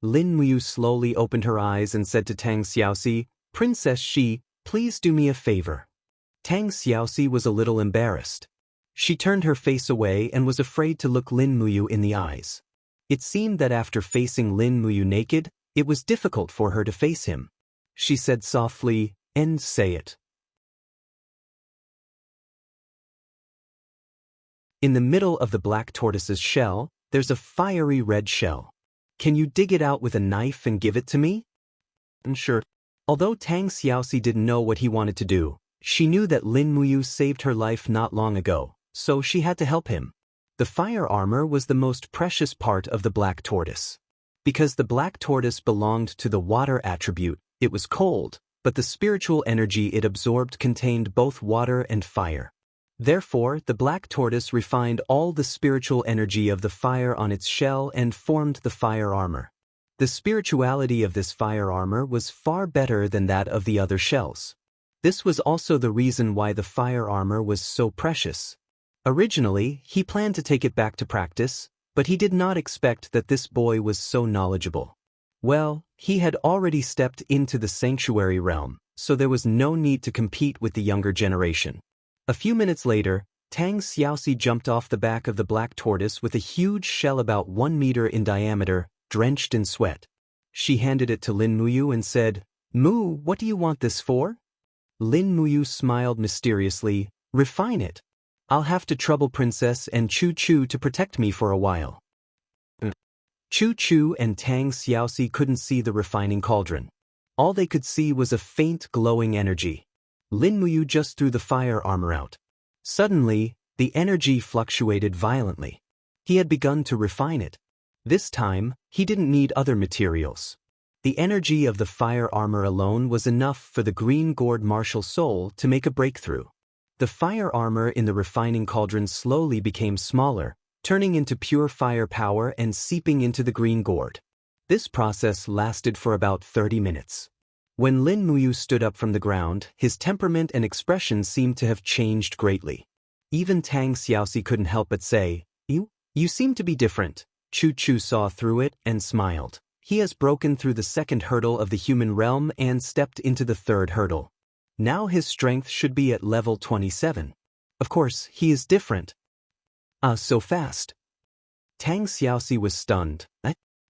Lin Muyu slowly opened her eyes and said to Tang Xiaoxi, "Princess Shi, please do me a favor." Tang Xiaoxi was a little embarrassed. She turned her face away and was afraid to look Lin Muyu in the eyes. It seemed that after facing Lin Muyu naked, it was difficult for her to face him. She said softly, "And say it." In the middle of the black tortoise's shell, there's a fiery red shell. Can you dig it out with a knife and give it to me? Sure. Although Tang Xiaoxi didn't know what he wanted to do, she knew that Lin Muyu saved her life not long ago, so she had to help him. The fire armor was the most precious part of the black tortoise. Because the black tortoise belonged to the water attribute, it was cold, but the spiritual energy it absorbed contained both water and fire. Therefore, the black tortoise refined all the spiritual energy of the fire on its shell and formed the fire armor. The spirituality of this fire armor was far better than that of the other shells. This was also the reason why the fire armor was so precious. Originally, he planned to take it back to practice, but he did not expect that this boy was so knowledgeable. Well, he had already stepped into the sanctuary realm, so there was no need to compete with the younger generation. A few minutes later, Tang Xiaoxi jumped off the back of the black tortoise with a huge shell about 1 meter in diameter, drenched in sweat. She handed it to Lin Muyu and said, "Mu, what do you want this for?" Lin Muyu smiled mysteriously, "Refine it. I'll have to trouble Princess and Chu Chu to protect me for a while." Chu Chu and Tang Xiaoxi couldn't see the refining cauldron. All they could see was a faint glowing energy. Lin Muyu just threw the fire armor out. Suddenly, the energy fluctuated violently. He had begun to refine it. This time, he didn't need other materials. The energy of the fire armor alone was enough for the green gourd martial soul to make a breakthrough. The fire armor in the refining cauldron slowly became smaller, turning into pure fire power and seeping into the green gourd. This process lasted for about 30 minutes. When Lin Muyu stood up from the ground, his temperament and expression seemed to have changed greatly. Even Tang Xiaoxi couldn't help but say, You seem to be different." Chu Chu saw through it and smiled. He has broken through the second hurdle of the human realm and stepped into the third hurdle. Now his strength should be at level 27. Of course, he is different. So fast. Tang Xiaoxi was stunned.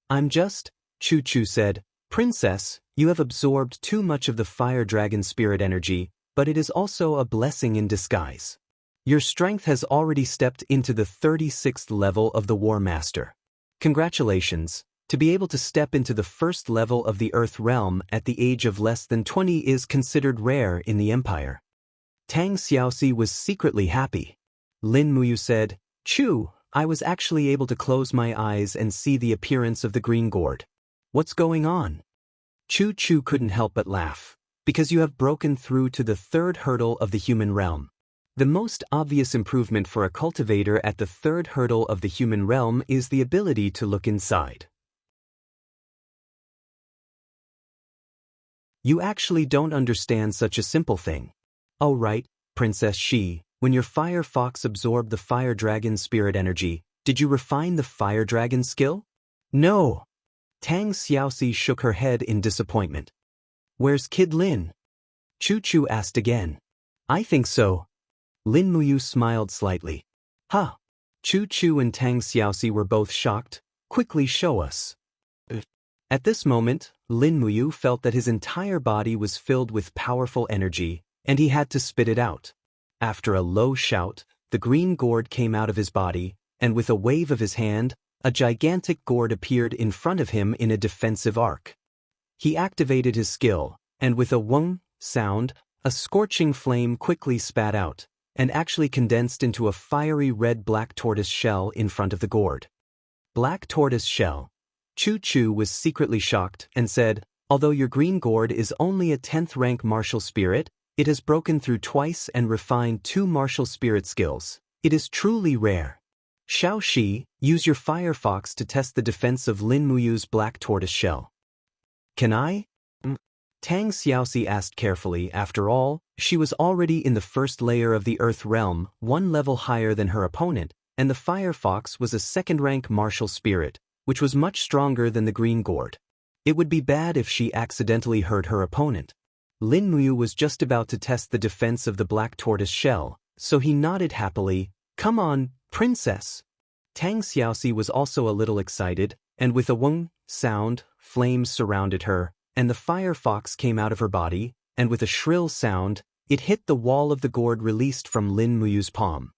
I'm just, Chu Chu said, "Princess, you have absorbed too much of the fire dragon spirit energy, but it is also a blessing in disguise. Your strength has already stepped into the 36th level of the War Master. Congratulations. To be able to step into the first level of the Earth realm at the age of less than 20 is considered rare in the Empire." Tang Xiaoxi was secretly happy. Lin Muyu said, "Chu, I was actually able to close my eyes and see the appearance of the green gourd. What's going on?" Chu Chu couldn't help but laugh. "Because you have broken through to the third hurdle of the human realm. The most obvious improvement for a cultivator at the third hurdle of the human realm is the ability to look inside. You actually don't understand such a simple thing. Oh right, Princess Shi, when your fire fox absorbed the fire dragon spirit energy, did you refine the fire dragon skill?" "No." Tang Xiaoxi shook her head in disappointment. "Where's Kid Lin?" Chu Chu asked again. "I think so." Lin Muyu smiled slightly. "Huh." Chu Chu and Tang Xiaoxi were both shocked. "Quickly show us." At this moment, Lin Muyu felt that his entire body was filled with powerful energy, and he had to spit it out. After a low shout, the green gourd came out of his body, and with a wave of his hand, a gigantic gourd appeared in front of him in a defensive arc. He activated his skill, and with a wung sound, a scorching flame quickly spat out, and actually condensed into a fiery red-black tortoise shell in front of the gourd. Black tortoise shell. Chu was secretly shocked and said, "Although your green gourd is only a 10th rank martial spirit, it has broken through twice and refined 2 martial spirit skills. It is truly rare. Xiaoxi, use your firefox to test the defense of Lin Muyu's black tortoise shell." "Can I?" Tang Xiaoxi asked carefully. After all, she was already in the first layer of the Earth Realm, 1 level higher than her opponent, and the firefox was a 2nd rank martial spirit, which was much stronger than the green gourd. It would be bad if she accidentally hurt her opponent. Lin Muyu was just about to test the defense of the black tortoise shell, so he nodded happily. "Come on, princess." Tang Xiaoxi was also a little excited, and with a wung sound, flames surrounded her, and the firefox came out of her body, and with a shrill sound, it hit the wall of the gourd released from Lin Muyu's palm.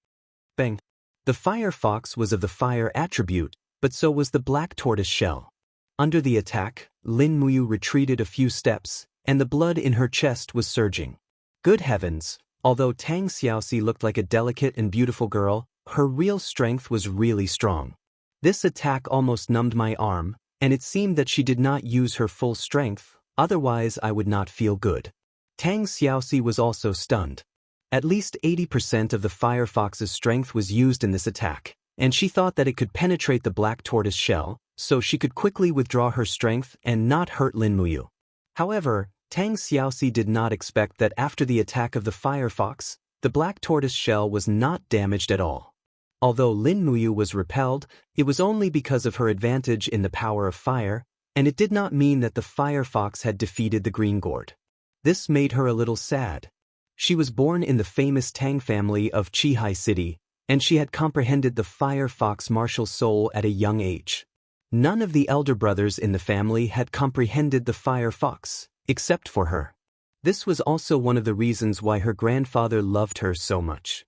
Bang! The firefox was of the fire attribute, but so was the black tortoise shell. Under the attack, Lin Muyu retreated a few steps, and the blood in her chest was surging. Good heavens, although Tang Xiaoxi looked like a delicate and beautiful girl, her real strength was really strong. This attack almost numbed my arm, and it seemed that she did not use her full strength, otherwise I would not feel good. Tang Xiaoxi was also stunned. At least 80% of the firefox's strength was used in this attack, and she thought that it could penetrate the black tortoise shell, so she could quickly withdraw her strength and not hurt Lin Muyu. However, Tang Xiaoxi did not expect that after the attack of the firefox, the black tortoise shell was not damaged at all. Although Lin Muyu was repelled, it was only because of her advantage in the power of fire, and it did not mean that the firefox had defeated the green gourd. This made her a little sad. She was born in the famous Tang family of Qihai City, and she had comprehended the firefox martial soul at a young age. None of the elder brothers in the family had comprehended the firefox, except for her. This was also one of the reasons why her grandfather loved her so much.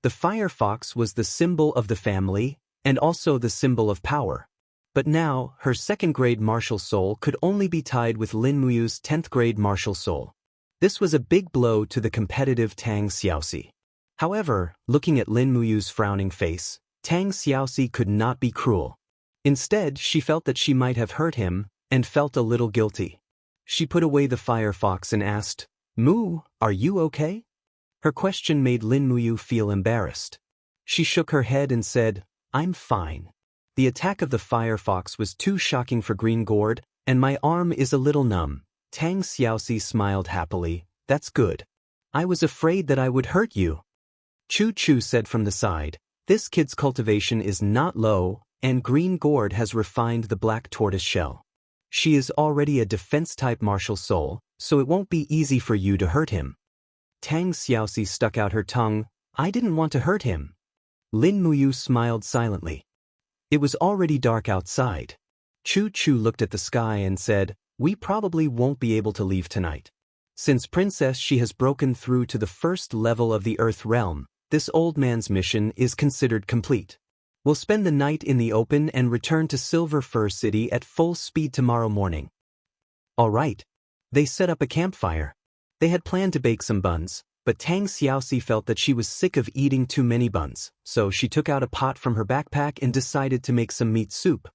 The firefox was the symbol of the family, and also the symbol of power. But now, her 2nd grade martial soul could only be tied with Lin Muyu's 10th grade martial soul. This was a big blow to the competitive Tang Xiaoxi. However, looking at Lin Muyu's frowning face, Tang Xiaoxi could not be cruel. Instead, she felt that she might have hurt him, and felt a little guilty. She put away the firefox and asked, "Mu, are you okay?" Her question made Lin Muyu feel embarrassed. She shook her head and said, "I'm fine. The attack of the firefox was too shocking for green gourd, and my arm is a little numb." Tang Xiaoxi smiled happily. "That's good. I was afraid that I would hurt you." Chu said from the side, "This kid's cultivation is not low, and green gourd has refined the black tortoise shell. She is already a defense-type martial soul, so it won't be easy for you to hurt him." Tang Xiaoxi stuck out her tongue. "I didn't want to hurt him." Lin Muyu smiled silently. It was already dark outside. Chu looked at the sky and said, "We probably won't be able to leave tonight. Since Princess She has broken through to the 1st level of the Earth Realm, this old man's mission is considered complete. We'll spend the night in the open and return to Silver Fir City at full speed tomorrow morning." All right. They set up a campfire. They had planned to bake some buns, but Tang Xiaoxi felt that she was sick of eating too many buns, so she took out a pot from her backpack and decided to make some meat soup.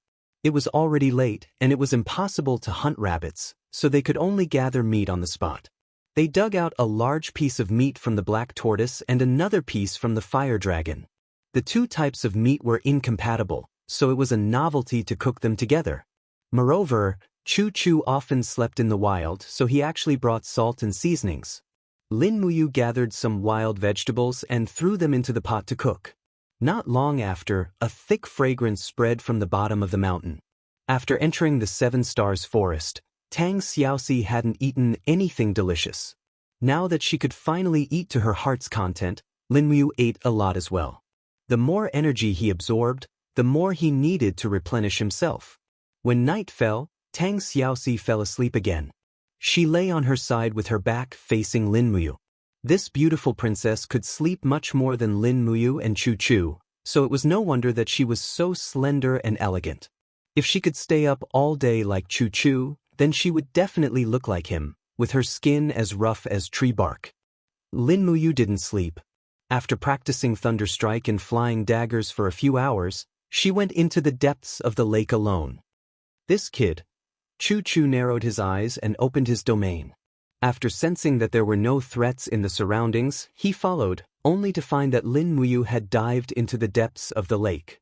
It was already late, and it was impossible to hunt rabbits, so they could only gather meat on the spot. They dug out a large piece of meat from the black tortoise and another piece from the fire dragon. The 2 types of meat were incompatible, so it was a novelty to cook them together. Moreover, Chu often slept in the wild, so he actually brought salt and seasonings. Lin Muyu gathered some wild vegetables and threw them into the pot to cook. Not long after, a thick fragrance spread from the bottom of the mountain. After entering the 7 Stars forest, Tang Xiaoxi hadn't eaten anything delicious. Now that she could finally eat to her heart's content, Lin Muyu ate a lot as well. The more energy he absorbed, the more he needed to replenish himself. When night fell, Tang Xiaoxi fell asleep again. She lay on her side with her back facing Lin Muyu. This beautiful princess could sleep much more than Lin Muyu and Chu Chu, so it was no wonder that she was so slender and elegant. If she could stay up all day like Chu Chu, then she would definitely look like him, with her skin as rough as tree bark. Lin Muyu didn't sleep. After practicing Thunderstrike and flying daggers for a few hours, she went into the depths of the lake alone. This kid. Chu Chu narrowed his eyes and opened his domain. After sensing that there were no threats in the surroundings, he followed, only to find that Lin Muyu had dived into the depths of the lake.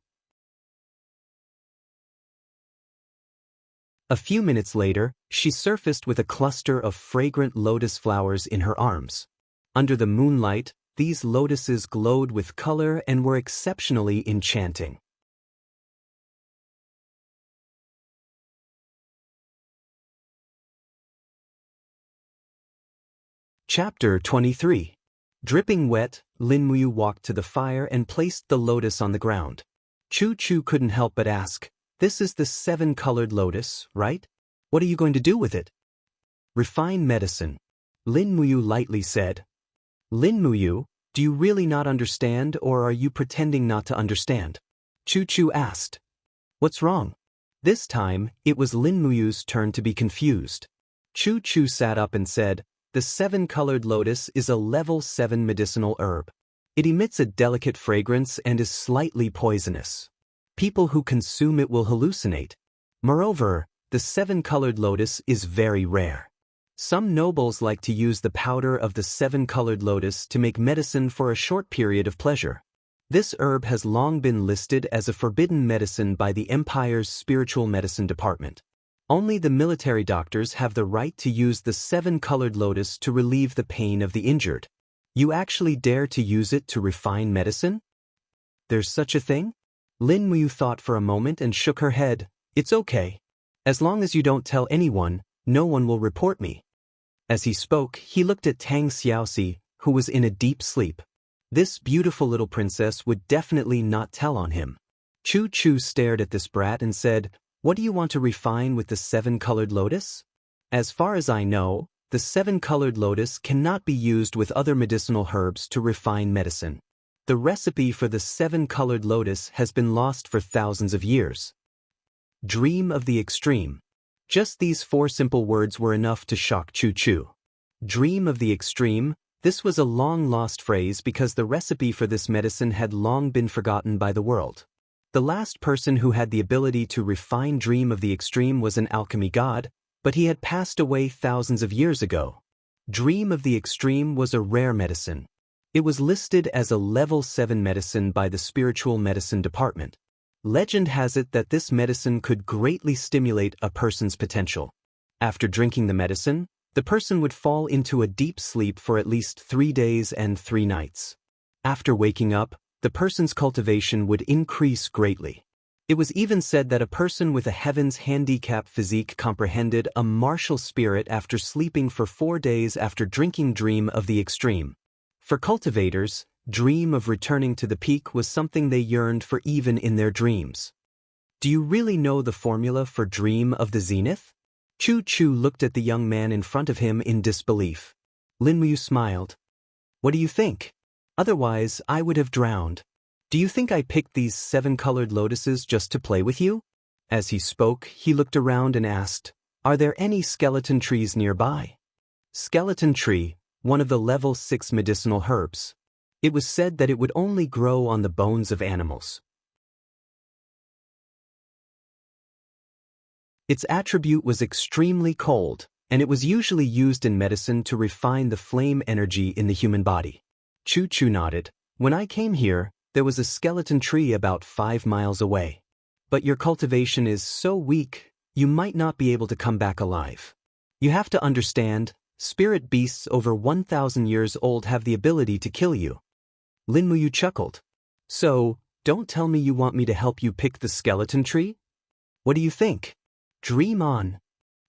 A few minutes later, she surfaced with a cluster of fragrant lotus flowers in her arms. Under the moonlight, these lotuses glowed with color and were exceptionally enchanting. Chapter 23. Dripping wet, Lin Muyu walked to the fire and placed the lotus on the ground. Chu Chu couldn't help but ask, "This is the 7-colored lotus, right? What are you going to do with it?" "Refine medicine," Lin Muyu lightly said. "Lin Muyu, do you really not understand, or are you pretending not to understand?" Chu Chu asked. "What's wrong?" This time, it was Lin Muyu's turn to be confused. Chu Chu sat up and said, "The 7-colored lotus is a level 7 medicinal herb. It emits a delicate fragrance and is slightly poisonous. People who consume it will hallucinate. Moreover, the 7-colored lotus is very rare. Some nobles like to use the powder of the 7-colored lotus to make medicine for a short period of pleasure. This herb has long been listed as a forbidden medicine by the Empire's spiritual medicine department. Only the military doctors have the right to use the 7-colored lotus to relieve the pain of the injured. You actually dare to use it to refine medicine? There's such a thing?" Lin Muyu thought for a moment and shook her head. "It's okay. As long as you don't tell anyone, no one will report me." As he spoke, he looked at Tang Xiaoxi, who was in a deep sleep. This beautiful little princess would definitely not tell on him. Chu Chu stared at this brat and said, "What do you want to refine with the 7-colored lotus?" "As far as I know, the 7-colored lotus cannot be used with other medicinal herbs to refine medicine. The recipe for the 7-colored lotus has been lost for thousands of years." Dream of the extreme. Just these 4 simple words were enough to shock Chu Chu. Dream of the extreme. This was a long-lost phrase because the recipe for this medicine had long been forgotten by the world. The last person who had the ability to refine Dream of the Extreme was an alchemy god, but he had passed away thousands of years ago. Dream of the Extreme was a rare medicine. It was listed as a level 7 medicine by the spiritual medicine department. Legend has it that this medicine could greatly stimulate a person's potential. After drinking the medicine, the person would fall into a deep sleep for at least 3 days and 3 nights. After waking up, the person's cultivation would increase greatly. It was even said that a person with a heaven's handicap physique comprehended a martial spirit after sleeping for 4 days after drinking Dream of the Extreme. For cultivators, Dream of returning to the peak was something they yearned for even in their dreams. "Do you really know the formula for Dream of the Zenith?" Chu Chu looked at the young man in front of him in disbelief. Lin Muyu smiled. "What do you think? Otherwise, I would have drowned. Do you think I picked these 7-colored lotuses just to play with you?" As he spoke, he looked around and asked, "Are there any skeleton trees nearby?" Skeleton tree, one of the level 6 medicinal herbs. It was said that it would only grow on the bones of animals. Its attribute was extremely cold, and it was usually used in medicine to refine the flame energy in the human body. Chu Chu nodded. "When I came here, there was a skeleton tree about 5 miles away. But your cultivation is so weak, you might not be able to come back alive. You have to understand, spirit beasts over 1,000 years old have the ability to kill you." Lin Muyu chuckled. "So, don't tell me you want me to help you pick the skeleton tree? What do you think? Dream on."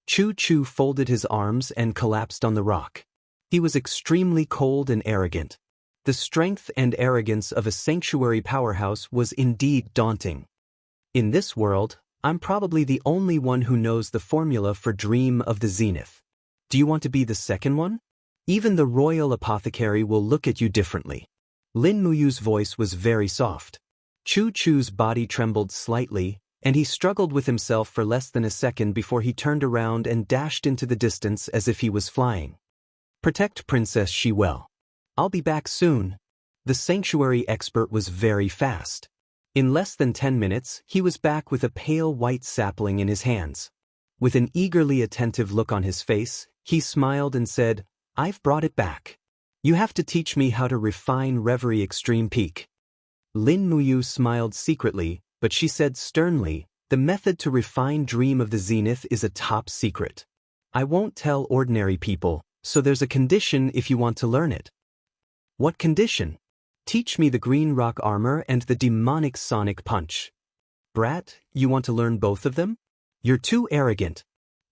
Chu Chu folded his arms and collapsed on the rock. He was extremely cold and arrogant. The strength and arrogance of a sanctuary powerhouse was indeed daunting. "In this world, I'm probably the only one who knows the formula for Dream of the Zenith. Do you want to be the second one? Even the royal apothecary will look at you differently. Lin Muyu's voice was very soft. Chu Chu's body trembled slightly, and he struggled with himself for less than a second before he turned around and dashed into the distance as if he was flying. Protect Princess Shi well. I'll be back soon. The sanctuary expert was very fast. In less than 10 minutes, he was back with a pale white sapling in his hands. With an eagerly attentive look on his face, he smiled and said, I've brought it back. You have to teach me how to refine Reverie Extreme Peak. Lin Muyu smiled secretly, but she said sternly, the method to refine Dream of the Zenith is a top secret. I won't tell ordinary people, so there's a condition if you want to learn it. What condition? Teach me the green rock armor and the demonic sonic punch. Brat, you want to learn both of them? You're too arrogant.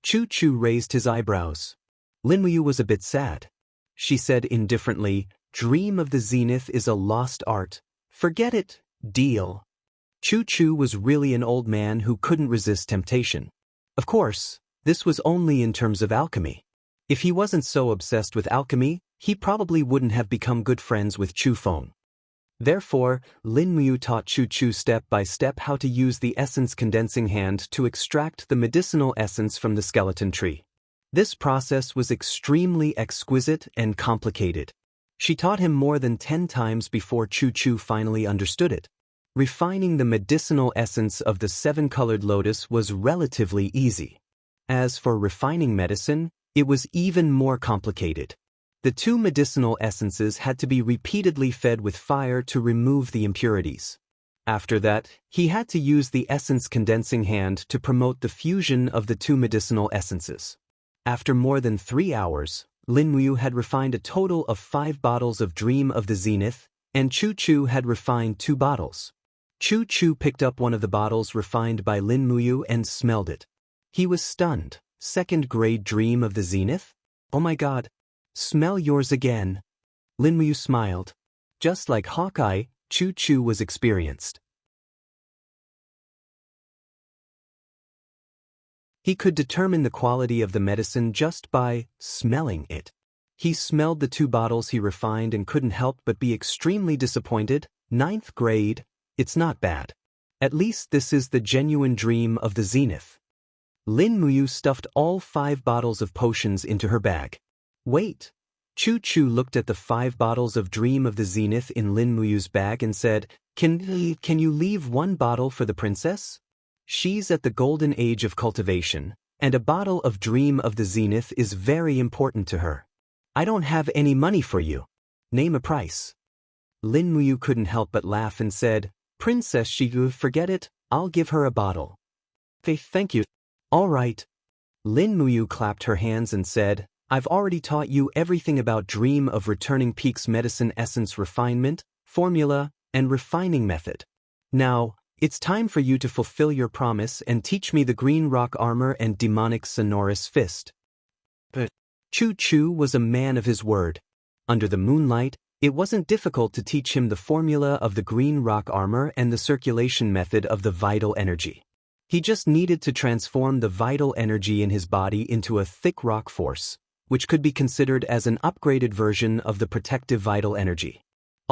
Chu Chu raised his eyebrows. Lin Muyu was a bit sad. She said indifferently, Dream of the Zenith is a lost art. Forget it, deal. Chu Chu was really an old man who couldn't resist temptation. Of course, this was only in terms of alchemy. If he wasn't so obsessed with alchemy, he probably wouldn't have become good friends with Chu Feng. Therefore, Lin Muyu taught Chu Chu step by step how to use the essence condensing hand to extract the medicinal essence from the skeleton tree. This process was extremely exquisite and complicated. She taught him more than 10 times before Chu Chu finally understood it. Refining the medicinal essence of the 7-colored lotus was relatively easy. As for refining medicine, it was even more complicated. The 2 medicinal essences had to be repeatedly fed with fire to remove the impurities. After that, he had to use the essence condensing hand to promote the fusion of the 2 medicinal essences. After more than 3 hours, Lin Muyu had refined a total of 5 bottles of Dream of the Zenith, and Chu Chu had refined 2 bottles. Chu Chu picked up one of the bottles refined by Lin Muyu and smelled it. He was stunned. 2nd-grade Dream of the Zenith? Oh my god. Smell yours again. Lin Muyu smiled. Just like Hawkeye, Chu Chu was experienced. He could determine the quality of the medicine just by smelling it. He smelled the 2 bottles he refined and couldn't help but be extremely disappointed. 9th grade, it's not bad. At least this is the genuine Dream of the Zenith. Lin Muyu stuffed all 5 bottles of potions into her bag. Wait. Chu Chu looked at the 5 bottles of Dream of the Zenith in Lin Muyu's bag and said, Can you leave 1 bottle for the princess? She's at the golden age of cultivation, and a bottle of Dream of the Zenith is very important to her. I don't have any money for you. Name a price. Lin Muyu couldn't help but laugh and said, Princess Shigu, forget it, I'll give her a bottle. Thank you. All right. Lin Muyu clapped her hands and said, I've already taught you everything about Dream of Returning Peak's medicine essence refinement, formula, and refining method. Now, it's time for you to fulfill your promise and teach me the green rock armor and demonic sonorous fist. But Chu Chu was a man of his word. Under the moonlight, it wasn't difficult to teach him the formula of the green rock armor and the circulation method of the vital energy. He just needed to transform the vital energy in his body into a thick rock force, which could be considered as an upgraded version of the protective vital energy.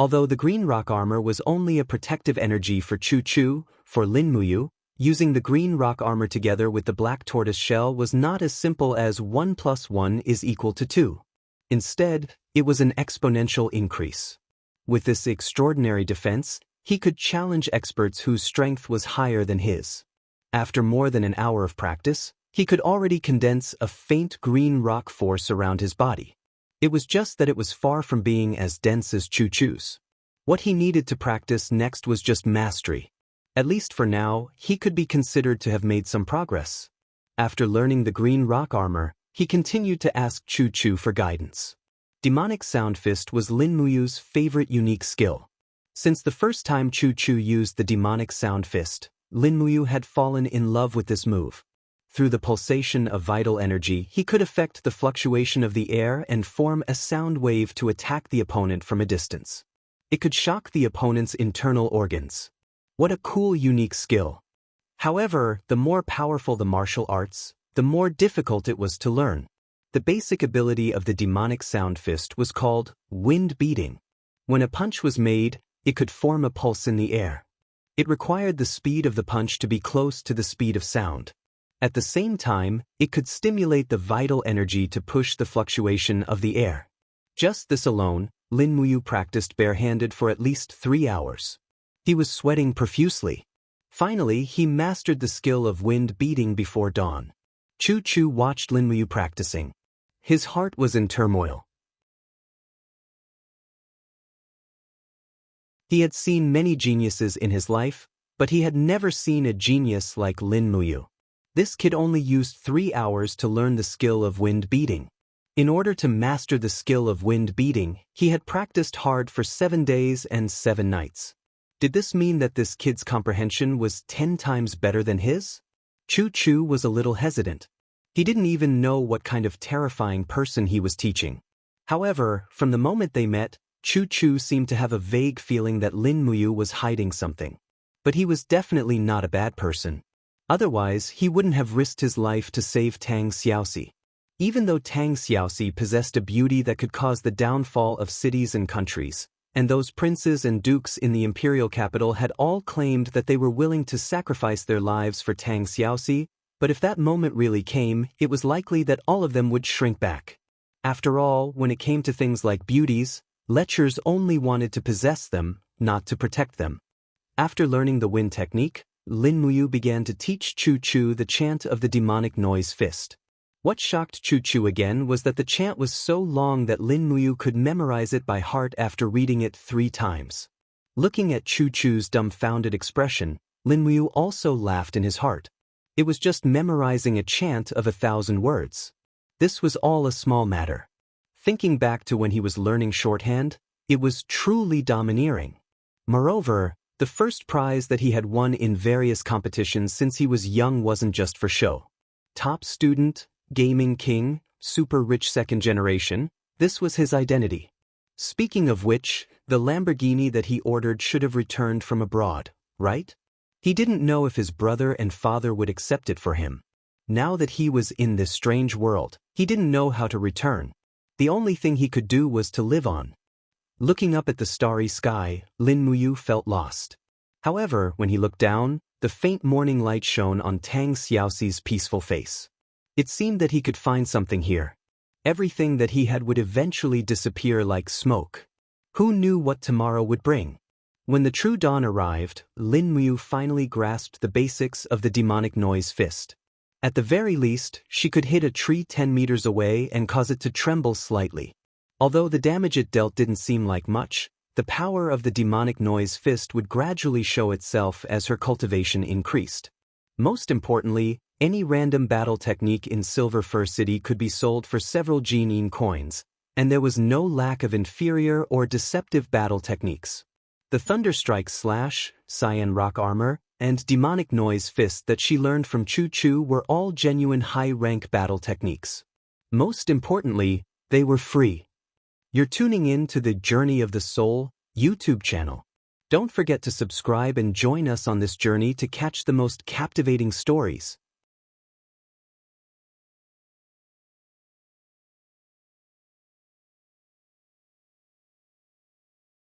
Although the green rock armor was only a protective energy for Chu Chu, for Lin Muyu, using the green rock armor together with the black tortoise shell was not as simple as 1 + 1 = 2. Instead, it was an exponential increase. With this extraordinary defense, he could challenge experts whose strength was higher than his. After more than an hour of practice, he could already condense a faint green rock force around his body. It was just that it was far from being as dense as Chu Chu's. What he needed to practice next was just mastery. At least for now, he could be considered to have made some progress. After learning the green rock armor, he continued to ask Chu Chu for guidance. Demonic Sound Fist was Lin Muyu's favorite unique skill. Since the first time Chu Chu used the Demonic Sound Fist, Lin Muyu had fallen in love with this move. Through the pulsation of vital energy, he could affect the fluctuation of the air and form a sound wave to attack the opponent from a distance. It could shock the opponent's internal organs. What a cool, unique skill. However, the more powerful the martial arts, the more difficult it was to learn. The basic ability of the demonic sound fist was called wind beating. When a punch was made, it could form a pulse in the air. It required the speed of the punch to be close to the speed of sound. At the same time, it could stimulate the vital energy to push the fluctuation of the air. Just this alone, Lin Muyu practiced barehanded for at least 3 hours. He was sweating profusely. Finally, he mastered the skill of wind beating before dawn. Chu Chu watched Lin Muyu practicing. His heart was in turmoil. He had seen many geniuses in his life, but he had never seen a genius like Lin Muyu. This kid only used 3 hours to learn the skill of wind beating. In order to master the skill of wind beating, he had practiced hard for 7 days and 7 nights. Did this mean that this kid's comprehension was 10 times better than his? Chu Chu was a little hesitant. He didn't even know what kind of terrifying person he was teaching. However, from the moment they met, Chu Chu seemed to have a vague feeling that Lin Muyu was hiding something. But he was definitely not a bad person. Otherwise, he wouldn't have risked his life to save Tang Xiaoxi. Even though Tang Xiaoxi possessed a beauty that could cause the downfall of cities and countries, and those princes and dukes in the imperial capital had all claimed that they were willing to sacrifice their lives for Tang Xiaoxi, but if that moment really came, it was likely that all of them would shrink back. After all, when it came to things like beauties, lechers only wanted to possess them, not to protect them. After learning the wind technique, Lin Muyu began to teach Chu Chu the chant of the demonic noise fist. What shocked Chu Chu again was that the chant was so long that Lin Muyu could memorize it by heart after reading it 3 times. Looking at Chu Chu's dumbfounded expression, Lin Muyu also laughed in his heart. It was just memorizing a chant of 1,000 words. This was all a small matter. Thinking back to when he was learning shorthand, it was truly domineering. Moreover, the first prize that he had won in various competitions since he was young wasn't just for show. Top student, gaming king, super rich second generation, this was his identity. Speaking of which, the Lamborghini that he ordered should have returned from abroad, right? He didn't know if his brother and father would accept it for him. Now that he was in this strange world, he didn't know how to return. The only thing he could do was to live on. Looking up at the starry sky, Lin Muyu felt lost. However, when he looked down, the faint morning light shone on Tang Xiaoxi's peaceful face. It seemed that he could find something here. Everything that he had would eventually disappear like smoke. Who knew what tomorrow would bring? When the true dawn arrived, Lin Muyu finally grasped the basics of the demonic noise fist. At the very least, she could hit a tree 10 meters away and cause it to tremble slightly. Although the damage it dealt didn't seem like much, the power of the demonic noise fist would gradually show itself as her cultivation increased. Most importantly, any random battle technique in Silver Fur City could be sold for several Jinin coins, and there was no lack of inferior or deceptive battle techniques. The Thunderstrike Slash, Cyan Rock Armor, and Demonic Noise Fist that she learned from Chu Chu were all genuine high-rank battle techniques. Most importantly, they were free. You're tuning in to the Journey of the Soul YouTube channel. Don't forget to subscribe and join us on this journey to catch the most captivating stories.